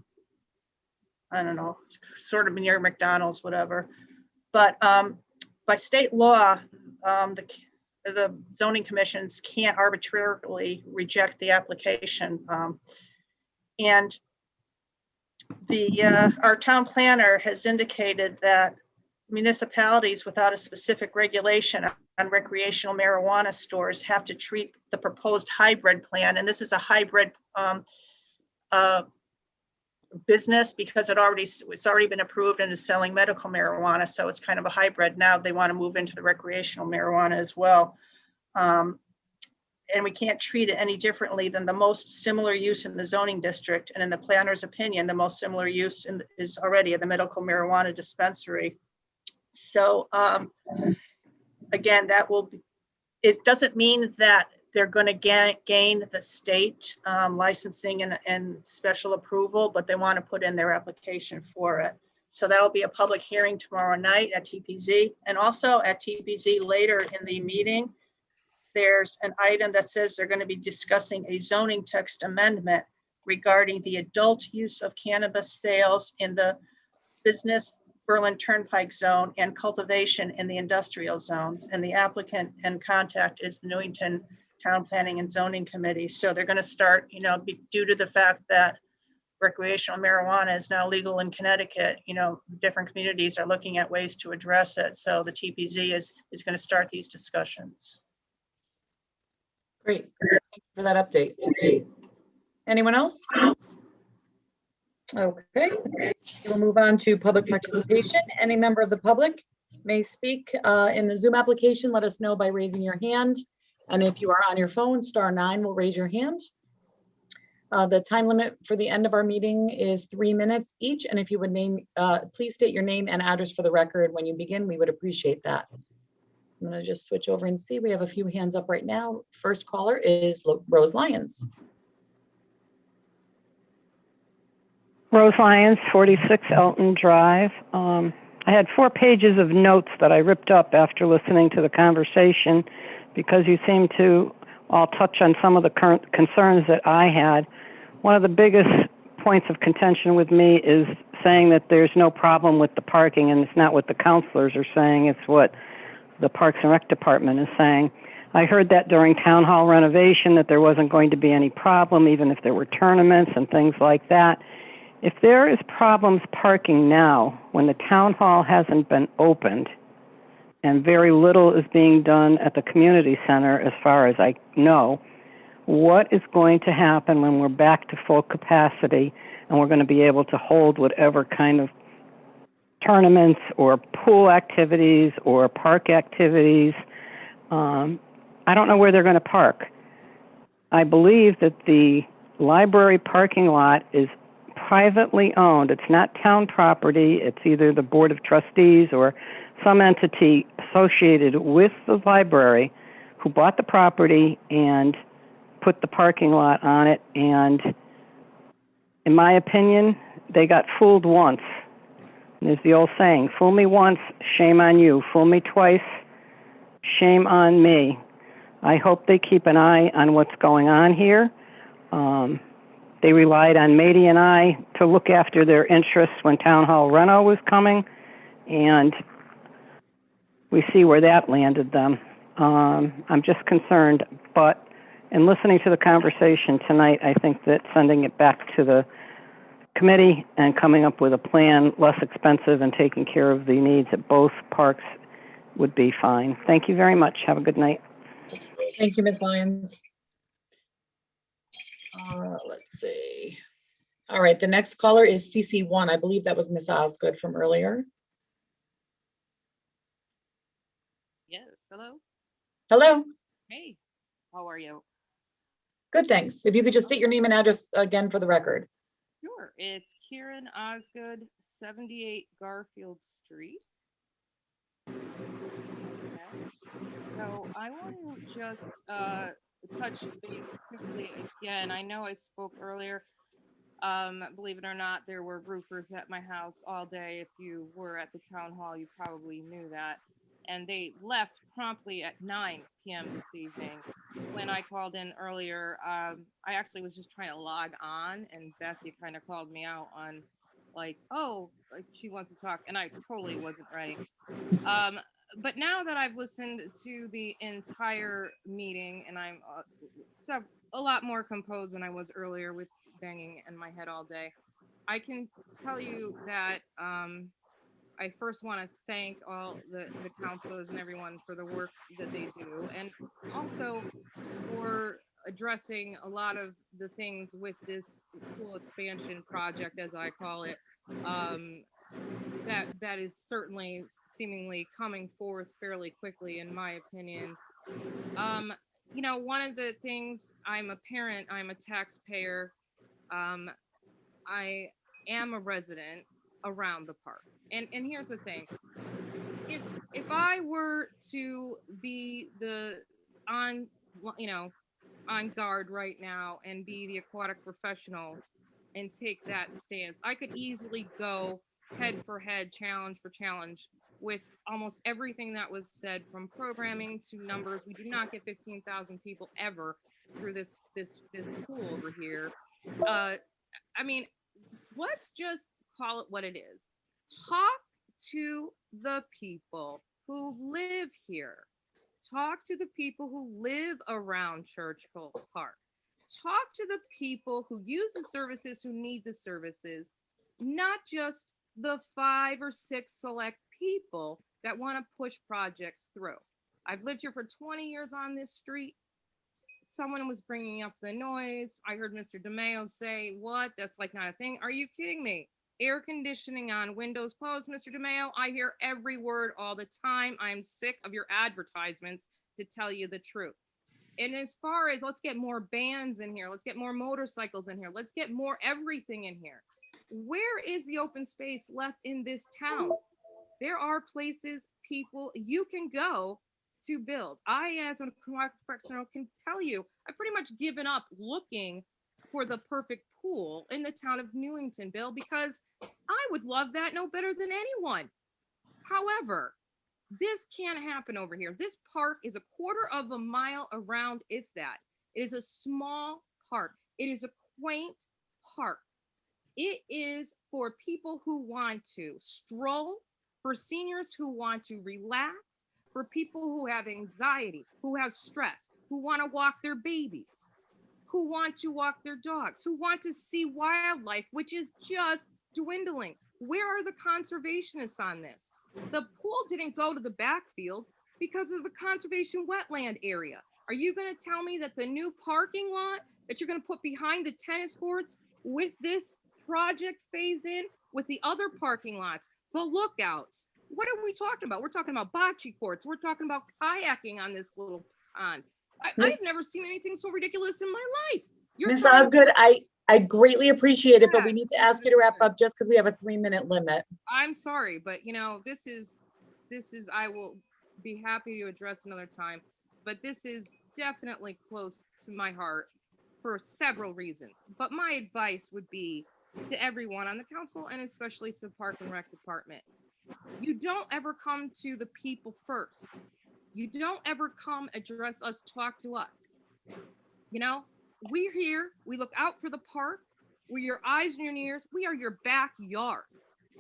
don't know, sort of near McDonald's, whatever. But by state law, the zoning commissions can't arbitrarily reject the application. And our town planner has indicated that municipalities without a specific regulation on recreational marijuana stores have to treat the proposed hybrid plan, and this is a hybrid business because it's already been approved and is selling medical marijuana, so it's kind of a hybrid. Now they want to move into the recreational marijuana as well. And we can't treat it any differently than the most similar use in the zoning district. And in the planner's opinion, the most similar use is already at the medical marijuana dispensary. So again, it doesn't mean that they're going to gain the state licensing and special approval, but they want to put in their application for it. So that will be a public hearing tomorrow night at TPZ. And also at TPZ later in the meeting, there's an item that says they're going to be discussing a zoning text amendment regarding the adult use of cannabis sales in the business Berlin Turnpike zone and cultivation in the industrial zones. And the applicant and contact is the Newington Town Planning and Zoning Committee. So they're going to start, due to the fact that recreational marijuana is now legal in Connecticut, different communities are looking at ways to address it. So the TPZ is going to start these discussions. Great. Thank you for that update. Anyone else? Okay. We'll move on to public participation. Any member of the public may speak in the Zoom application. Let us know by raising your hand. And if you are on your phone, *9 will raise your hand. The time limit for the end of our meeting is 3 minutes each. And if you would please state your name and address for the record when you begin, we would appreciate that. I'm going to just switch over and see. We have a few hands up right now. First caller is Rose Lyons. Rose Lyons, 46 Elton Drive. I had 4 pages of notes that I ripped up after listening to the conversation because you seem to all touch on some of the current concerns that I had. One of the biggest points of contention with me is saying that there's no problem with the parking, and it's not what the counselors are saying, it's what the Parks and Rec Department is saying. I heard that during town hall renovation that there wasn't going to be any problem, even if there were tournaments and things like that. If there is problems parking now, when the town hall hasn't been opened, and very little is being done at the community center as far as I know, what is going to happen when we're back to full capacity and we're going to be able to hold whatever kind of tournaments or pool activities or park activities? I don't know where they're going to park. I believe that the library parking lot is privately owned. It's not town property. It's either the Board of Trustees or some entity associated with the library who bought the property and put the parking lot on it. And in my opinion, they got fooled once. There's the old saying, fool me once, shame on you. Fool me twice, shame on me. I hope they keep an eye on what's going on here. They relied on Mady and I to look after their interests when Town Hall Reno was coming, and we see where that landed them. I'm just concerned, but in listening to the conversation tonight, I think that sending it back to the committee and coming up with a plan less expensive and taking care of the needs at both parks would be fine. Thank you very much. Have a good night. Thank you, Ms. Lyons. Let's see. All right, the next caller is CC1. I believe that was Ms. Osgood from earlier. Yes, hello. Hello. Hey, how are you? Good, thanks. If you could just state your name and address again for the record. Sure, it's Kieran Osgood, 78 Garfield Street. Okay. So I want to just touch base quickly again. I know I spoke earlier. Believe it or not, there were roofers at my house all day. If you were at the town hall, you probably knew that. And they left promptly at 9 p.m. this evening. When I called in earlier, I actually was just trying to log on, and Bethany kind of called me out on like, oh, like she wants to talk, and I totally wasn't ready. But now that I've listened to the entire meeting, and I'm a lot more composed than I was earlier with banging in my head all day, I can tell you that I first want to thank all the counselors and everyone for the work that they do, and also for addressing a lot of the things with this pool expansion project, as I call it, that is certainly seemingly coming forth fairly quickly, in my opinion. You know, one of the things, I'm a parent, I'm a taxpayer, I am a resident around the park. And here's the thing. If I were to be on guard right now and be the aquatic professional and take that stance, I could easily go head for head, challenge for challenge with almost everything that was said, from programming to numbers. We do not get 15,000 people ever through this pool over here. I mean, let's just call it what it is. Talk to the people who live here. Talk to the people who live around Churchill Park. Talk to the people who use the services, who need the services, not just the 5 or 6 select people that want to push projects through. I've lived here for 20 years on this street. Someone was bringing up the noise. I heard Mr. DeMeo say, what? That's like not a thing. Are you kidding me? Air conditioning on, windows closed, Mr. DeMeo. I hear every word all the time. I'm sick of your advertisements, to tell you the truth. And as far as, let's get more bands in here, let's get more motorcycles in here, let's get more everything in here. Where is the open space left in this town? There are places, people you can go to build. I, as a professional, can tell you, I've pretty much given up looking for the perfect pool in the town of Newington, Bill, because I would love that no better than anyone. However, this can't happen over here. This park is a quarter of a mile around, if that. It is a small park. It is a quaint park. It is for people who want to stroll, for seniors who want to relax, for people who have anxiety, who have stress, who want to walk their babies, who want to walk their dogs, who want to see wildlife, which is just dwindling. Where are the conservationists on this? The pool didn't go to the backfield because of the conservation wetland area. Are you going to tell me that the new parking lot that you're going to put behind the tennis courts with this project phase in, with the other parking lots, the lookouts, what are we talking about? We're talking about bocce courts. We're talking about kayaking on this little pond. I've never seen anything so ridiculous in my life. Ms. Osgood, I greatly appreciate it, but we need to ask you to wrap up just because we have a 3-minute limit. I'm sorry, but you know, this is, I will be happy to address another time, but this is definitely close to my heart for several reasons. But my advice would be to everyone on the council, and especially to the Park and Rec Department. You don't ever come to the people first. You don't ever come address us, talk to us. You know, we're here, we look out for the park, we're your eyes and your ears, we are your backyard.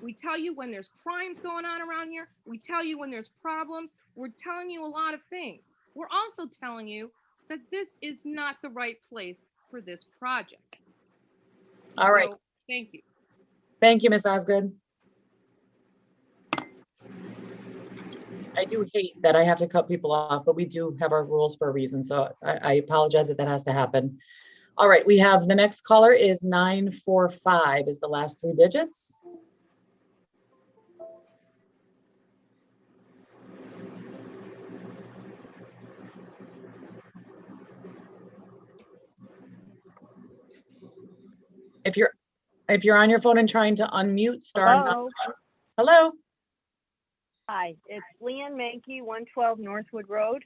We tell you when there's crimes going on around here, we tell you when there's problems, we're telling you a lot of things. We're also telling you that this is not the right place for this project. All right. So, thank you. Thank you, Ms. Osgood. I do hate that I have to cut people off, but we do have our rules for a reason. So I apologize that that has to happen. All right, we have the next caller is 945 is the last 3 digits. If you're on your phone and trying to unmute, star. Hello. Hello. Hi, it's Leanne Mankey, 112 Northwood Road.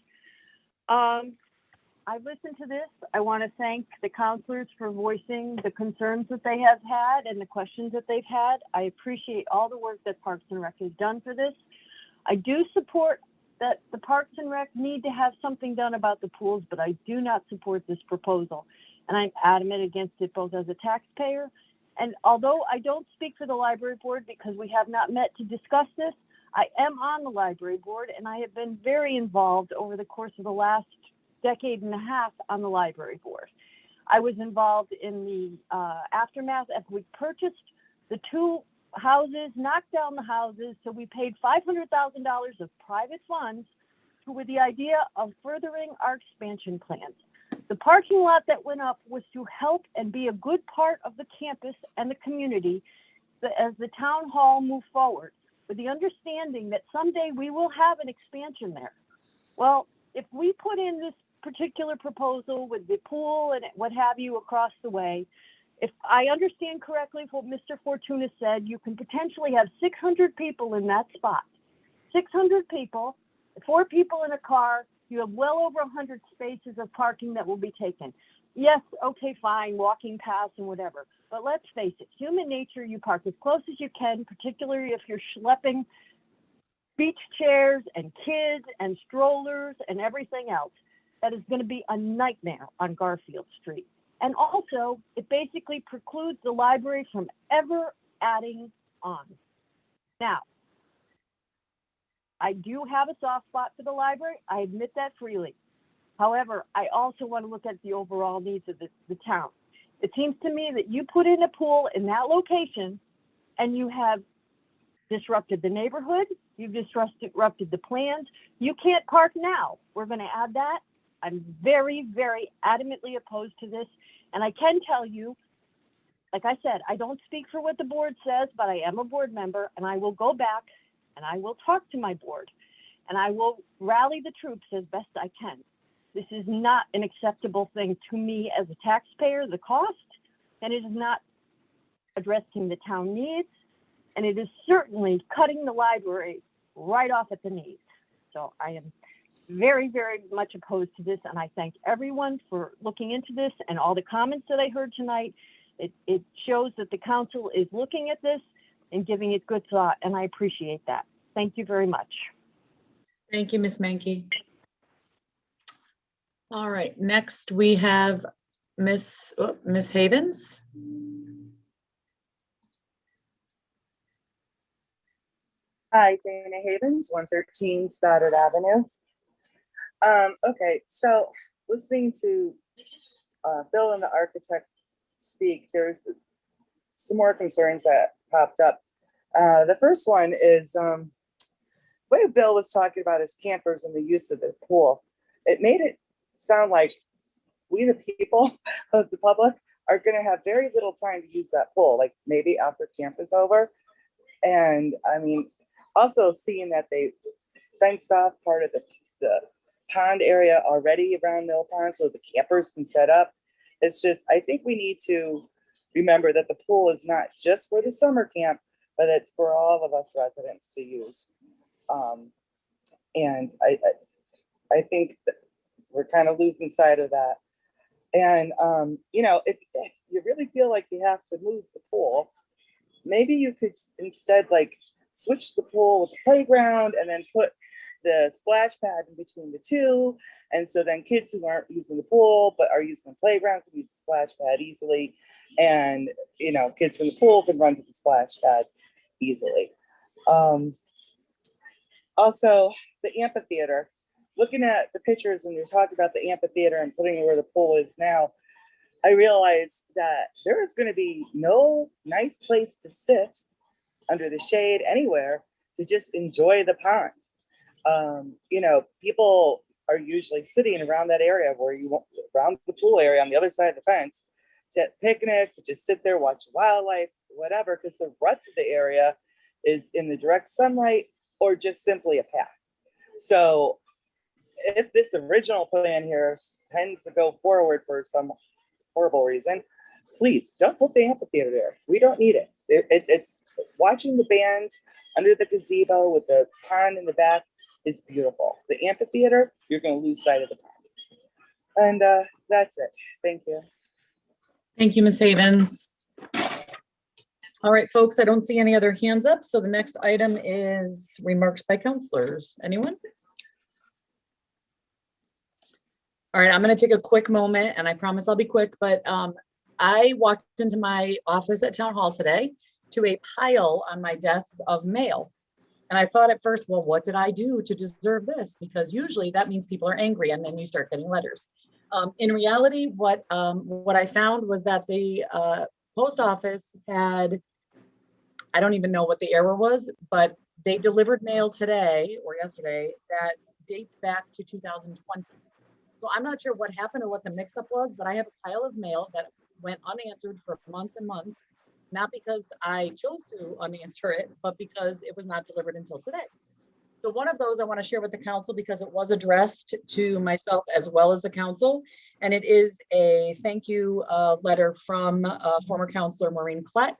I've listened to this. I want to thank the counselors for voicing the concerns that they have had and the questions that they've had. I appreciate all the work that Parks and Rec has done for this. I do support that the Parks and Rec need to have something done about the pools, but I do not support this proposal. And I'm adamant against it both as a taxpayer. And although I don't speak for the library board because we have not met to discuss this, I am on the library board and I have been very involved over the course of the last decade and a half on the library board. I was involved in the aftermath after we purchased the 2 houses, knocked down the houses, so we paid $500,000 of private funds with the idea of furthering our expansion plans. The parking lot that went up was to help and be a good part of the campus and the community as the town hall moved forward, with the understanding that someday we will have an expansion there. Well, if we put in this particular proposal with the pool and what have you across the way, if I understand correctly what Mr. Fortuna said, you can potentially have 600 people in that spot. 600 people, 4 people in a car, you have well over 100 spaces of parking that will be taken. Yes, okay, fine, walking paths and whatever. But let's face it, human nature, you park as close as you can, particularly if you're schlepping beach chairs and kids and strollers and everything else. That is going to be a nightmare on Garfield Street. And also, it basically precludes the library from ever adding on. Now, I do have a soft spot for the library. I admit that freely. However, I also want to look at the overall needs of the town. It seems to me that you put in a pool in that location and you have disrupted the neighborhood. You've disrupted the plans. You can't park now. We're going to add that. I'm very, very adamantly opposed to this. And I can tell you, like I said, I don't speak for what the board says, but I am a board member and I will go back and I will talk to my board and I will rally the troops as best I can. This is not an acceptable thing to me as a taxpayer, the cost, and it is not addressing the town needs. And it is certainly cutting the library right off at the knees. So I am very, very much opposed to this. And I thank everyone for looking into this and all the comments that I heard tonight. It shows that the council is looking at this and giving it good thought. And I appreciate that. Thank you very much. Thank you, Ms. Mankey. All right, next we have Miss Havens. Hi, Dana Havens, 113 Stoddard Avenue. Okay, so listening to Bill and the architect speak, there's some more concerns that popped up. The first one is the way Bill was talking about his campers and the use of the pool. It made it sound like we, the people of the public, are going to have very little time to use that pool, like maybe after camp is over. And I mean, also seeing that they fenced off part of the pond area already around Mill Pond so the campers can set up. It's just, I think we need to remember that the pool is not just for the summer camp, but it's for all of us residents to use. And I think that we're kind of losing sight of that. And, you know, if you really feel like you have to move the pool, maybe you could instead like switch the pool with the playground and then put the splash pad in between the two. And so then kids who aren't using the pool but are using the playground can use the splash pad easily. And, you know, kids from the pool can run to the splash pad easily. Also, the amphitheater. Looking at the pictures when you're talking about the amphitheater and putting it where the pool is now, I realized that there is going to be no nice place to sit under the shade anywhere to just enjoy the pond. You know, people are usually sitting around that area where you want, around the pool area on the other side of the fence, to picnic, to just sit there, watch wildlife, whatever, because the rest of the area is in the direct sunlight or just simply a path. So if this original plan here tends to go forward for some horrible reason, please don't put the amphitheater there. We don't need it. It's watching the bands under the gazebo with the pond in the back is beautiful. The amphitheater, you're going to lose sight of the pond. And that's it. Thank you. Thank you, Ms. Havens. All right, folks, I don't see any other hands up. So the next item is remarks by counselors. Anyone? All right, I'm going to take a quick moment, and I promise I'll be quick, but I walked into my office at Town Hall today to a pile on my desk of mail. And I thought at first, well, what did I do to deserve this? Because usually that means people are angry and then you start getting letters. In reality, what I found was that the post office had, I don't even know what the error was, but they delivered mail today or yesterday that dates back to 2020. So I'm not sure what happened or what the mix-up was, but I have a pile of mail that went unanswered for months and months, not because I chose to unanswer it, but because it was not delivered until today. So one of those I want to share with the council because it was addressed to myself as well as the council. And it is a thank you letter from former councilor Maureen Klett.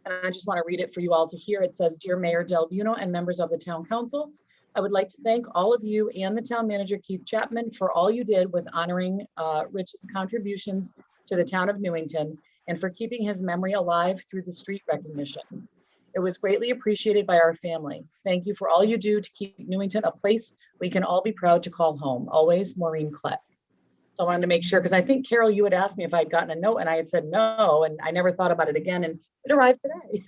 And I just want to read it for you all to hear. It says, "Dear Mayor Del Buono and members of the town council, I would like to thank all of you and the town manager, Keith Chapman, for all you did with honoring Rich's contributions to the town of Newington and for keeping his memory alive through the street recognition. It was greatly appreciated by our family. Thank you for all you do to keep Newington a place we can all be proud to call home. Always, Maureen Klett." So I wanted to make sure, because I think, Carol, you had asked me if I'd gotten a note and I had said no, and I never thought about it again, and it arrived today.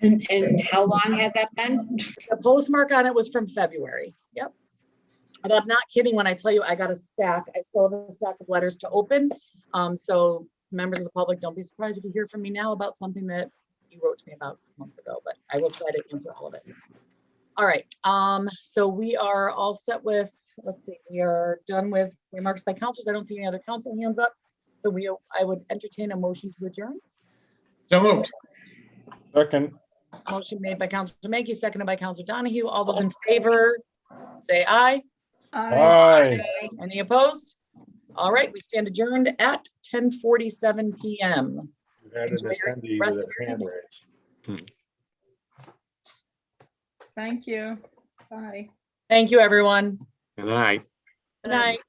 And how long has that been? The postmark on it was from February. Yep. And I'm not kidding when I tell you I got a stack. I still have a stack of letters to open. So members of the public, don't be surprised if you hear from me now about something that you wrote to me about months ago, but I will try to answer all of it. All right. So we are all set with, let's see, we are done with remarks by councilors. I don't see any other council hands up. So I would entertain a motion to adjourn. So moved. Second. Motion made by Councilor Mankey, seconded by Councilor Donahue. All those in favor, say aye. Aye. Any opposed? All right, we stand adjourned at 10:47 p.m. You had an Enjoy your attendee rest with of a your hand evening. raised. Thank you. Bye. Thank you, everyone. Good night. Good night.